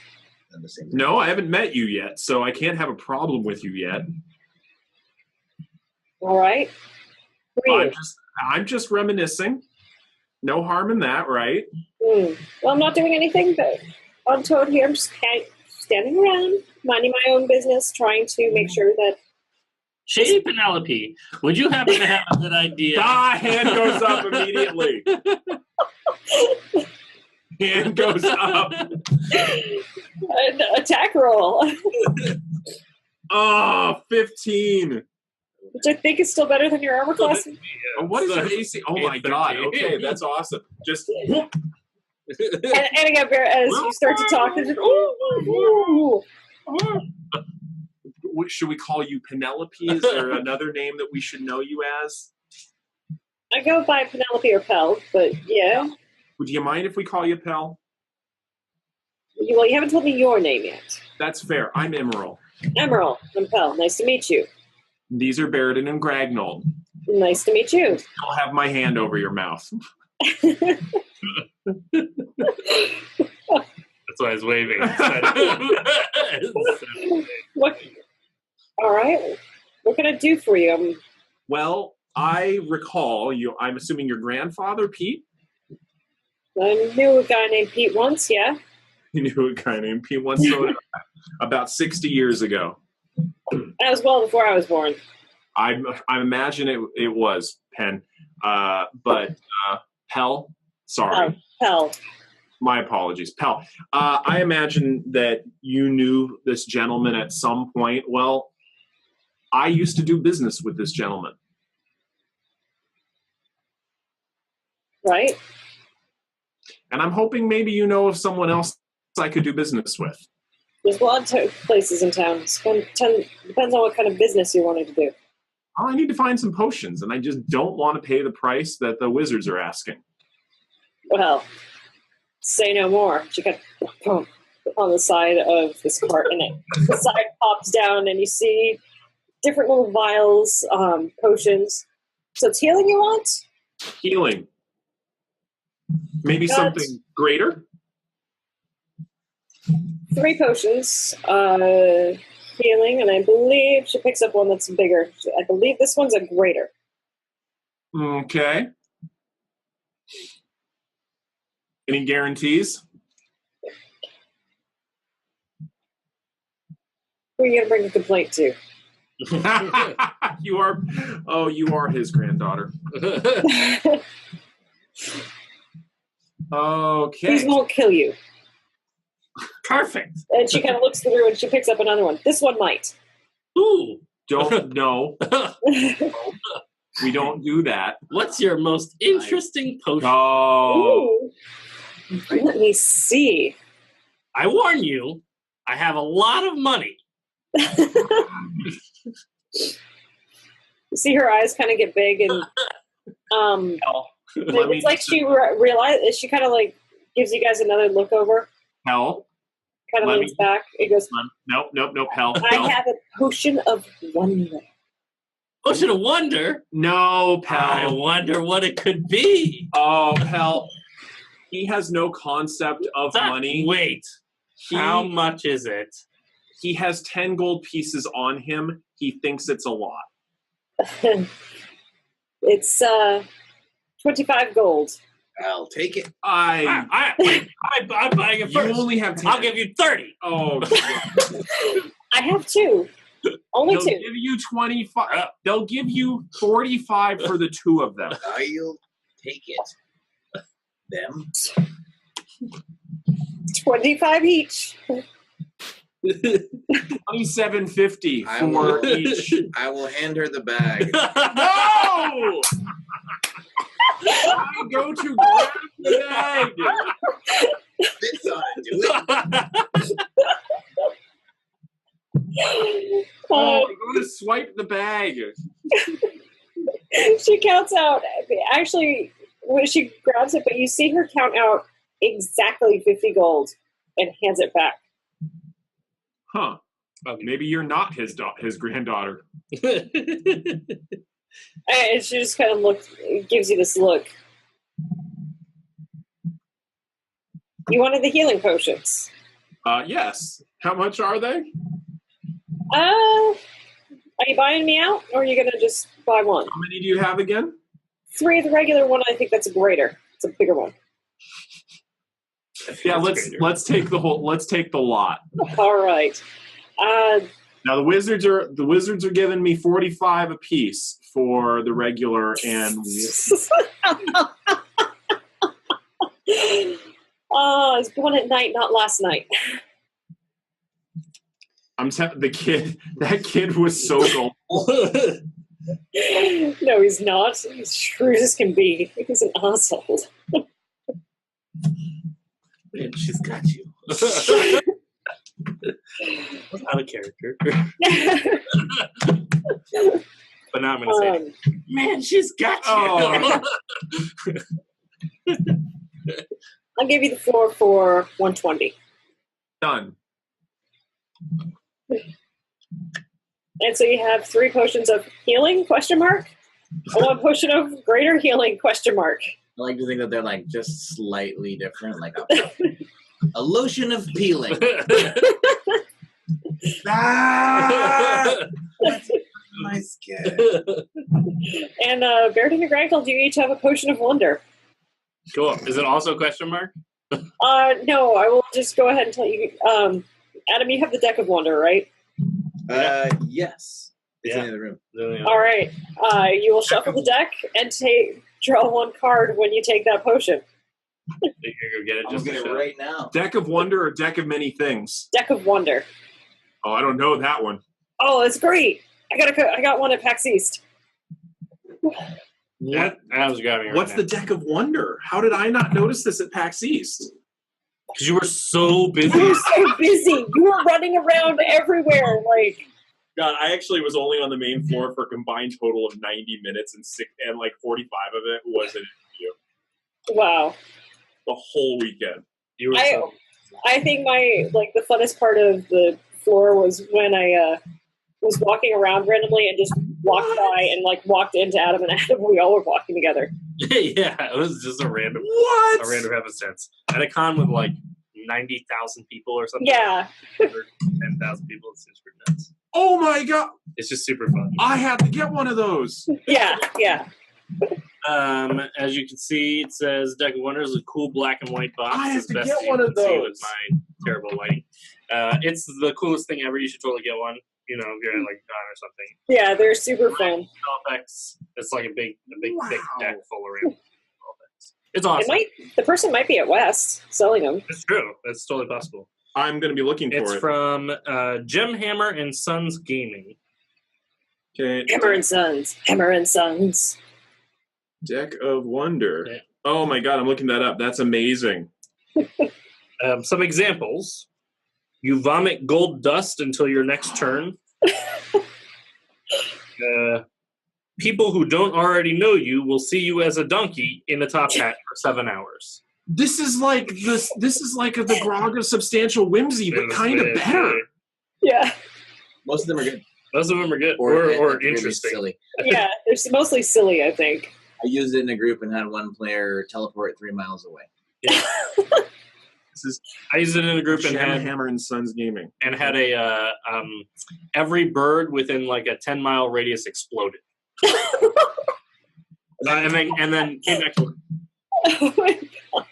No, I haven't met you yet, so I can't have a problem with you yet. All right. Who are you? I'm just reminiscing. No harm in that, right? Well, I'm not doing anything, but on Toad here, I'm just standing around, minding my own business, trying to make sure that... Shady Penelope, would you happen to have a good idea? Hand goes up immediately. Hand goes up. An attack roll. 15. Which I think is still better than your armor class. What is your AC? Oh my god, okay, that's awesome. Just... and again, Bear, as you start to talk, there's just, ooh. Should we call you Penelope? Is there another name that we should know you as? I go by Penelope or Pell, but yeah. Would you mind if we call you Pell? Well, you haven't told me your name yet. That's fair. I'm Immeral. Immeral, I'm Pell. Nice to meet you. These are Baeridin and Gragnold. Nice to meet you. I'll have my hand over your mouth. That's why I was waving. What? All right. What can I do for you? Well, I recall you. I'm assuming your grandfather, Pete? I knew a guy named Pete once, yeah. You knew a guy named Pete once, so about 60 years ago. That was well before I was born. I imagine it was Penn, but Pell. Sorry, Pell. My apologies, Pell. I imagine that you knew this gentleman at some point. Well, I used to do business with this gentleman. Right. And I'm hoping maybe you know of someone else I could do business with. There's a lot of places in town. Depends on what kind of business you wanted to do. I need to find some potions, and I just don't want to pay the price that the wizards are asking. Well, say no more. She got on the side of this cart, and the side pops down, and you see different little vials, potions. So it's healing you want? Healing. Maybe something greater? 3 potions. Healing, and I believe she picks up one that's bigger. I believe this one's a greater. Okay. Any guarantees? Who are you going to bring a complaint to? You are his granddaughter. Okay. These won't kill you. Perfect. And she kind of looks through and she picks up another one. This one might. Ooh. Don't know. We don't do that. What's your most interesting potion? Oh. Ooh. Let me see. I warn you, I have a lot of money. You see her eyes kind of get big, and it's like she realizes, she kind of like gives you guys another look over. Hell. Kind of leans back. It goes, Nope, hell. I have a potion of wonder. Potion of wonder? No, Pell. I wonder what it could be. Oh, Pell. He has no concept of money. Wait. How much is it? He has 10 gold pieces on him. He thinks it's a lot. It's 25 gold. I'll take it. I'm buying it first. You only have 10. I'll give you 30. Oh, I have 2. Only They'll 2. give you 25. They'll give you 45 for the 2 of them. I'll take it. Them. 25 each. $27.50 for each. I will hand her the bag. No! I go to grab the bag. This ought to do it. I go to swipe the bag. She counts out. Actually, when she grabs it, but you see her count out exactly 50 gold and hands it back. Huh. Maybe you're not his granddaughter. And she just kind of gives you this look. You wanted the healing potions. Yes. How much are they? Are you buying me out, or are you going to just buy one? How many do you have again? 3 of the regular one. I think that's a greater. It's a bigger one. Yeah, let's take the lot. All right. Now the wizards are giving me 45 apiece for the regular and. It's one at night, not last night. That kid was so gullible. No, he's not. He's shrewd as can be. He's an asshole. Man, she's got you. Out of character. But now I'm going to say, man, she's got you. Oh. I'll give you the floor for 120. Done. And so you have 3 potions of healing, ? And 1 potion of greater healing, ? I like to think that they're like just slightly different, like a lotion of peeling. That's my skin. And Baeridin and Gragnold, you each have a potion of wonder. Cool. Is it also ? No, I will just go ahead and tell you. Adam, you have the deck of wonder, right? Yes. It's in the other room. All right. You will shuffle the deck and draw 1 card when you take that potion. You can go get it. I'm getting it right now. Deck of wonder or deck of many things? Deck of wonder. Oh, I don't know that one. Oh, it's great. I got one at PAX East. What? I was grabbing it. What's the deck of wonder? How did I not notice this at PAX East? Because you were so busy. You were so busy. You were running around everywhere. Like, God, I actually was only on the main floor for a combined total of 90 minutes, and like 45 of it was an interview. Wow. The whole weekend. You were I think the funnest part of the floor was when I was walking around randomly and just walked by and walked into Adam and Adam. We all were walking together. Yeah, it was just a random happenstance at a con with 90,000 people or something. Yeah. 10,000 people. It's super nuts. Oh my God! It's just super fun. I have to get one of those. Yeah. As you can see, it says Deck of Wonders, a cool black and white box. I have It's to best get you one can of see those. with my terrible lighting. It's the coolest thing ever. You should totally get one. If you're at con or something. Yeah, they're super fun. Effects. It's like a big thick deck full of random effects. It's awesome. The person might be at West selling them. It's true. That's totally possible. I'm going to be looking for It's it. from Gemhammer and Sons Gaming. Okay. Hammer and Sons. Deck of Wonder. Yeah. Oh my God, I'm looking that up. That's amazing. Some examples. You vomit gold dust until your next turn. People who don't already know you will see you as a donkey in a top hat for 7 hours. This is like the Grog of Substantial Whimsy, but kind of better. Yeah. Most of them are good. Most of them are good Or or really interesting. silly. Yeah, they're mostly silly, I think. I used it in a group and had one player teleport 3 miles away. Yeah. I used it in a group and had Hammer and Sons Gaming. and had a every bird within a 10-mile radius exploded. and then came back to work. Oh my God.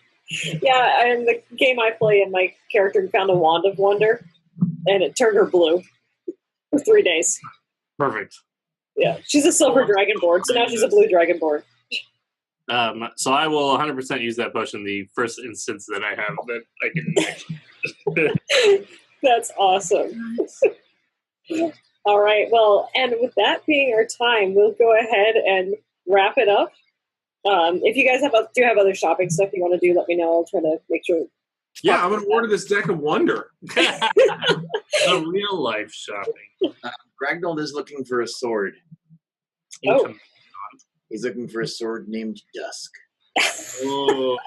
Yeah, and the game I play, and my character found a wand of wonder, and it turned her blue for 3 days. Perfect. Yeah, she's a silver dragonborn, so now she's a blue dragonborn. So I will 100% use that potion the first instance that I have that I can. That's awesome. All right, well, and with that being our time, we'll go ahead and wrap it up. If you guys do have other shopping stuff you want to do, let me know. I'll try to make sure. Yeah, I'm going to order this Deck of Wonder. The real life shopping. Gragnold is looking for a sword. Oh. He's looking for a sword named Dusk. Oh,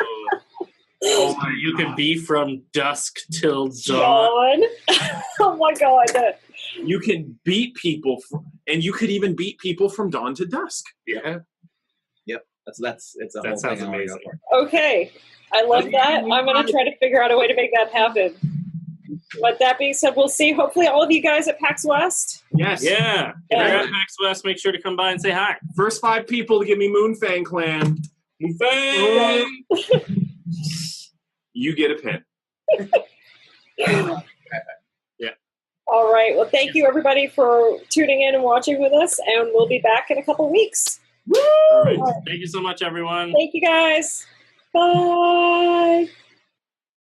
you can be from dusk till dawn. Dawn. Oh my God. You can beat people, and you could even beat people from dawn to dusk. Yeah. Yep. It's a That whole sounds thing. I wanna go amazing. for. Okay. I love that. I'm going to try to figure out a way to make that happen. But that being said, we'll see hopefully all of you guys at PAX West. Yes. Yeah. If you're at PAX West, make sure to come by and say hi. First 5 people to give me Moonfang Clan. Moonfang! You get a pin. All right. Well, thank you everybody for tuning in and watching with us, and we'll be back in a couple weeks. All right. Thank you so much, everyone. Thank you guys. Bye.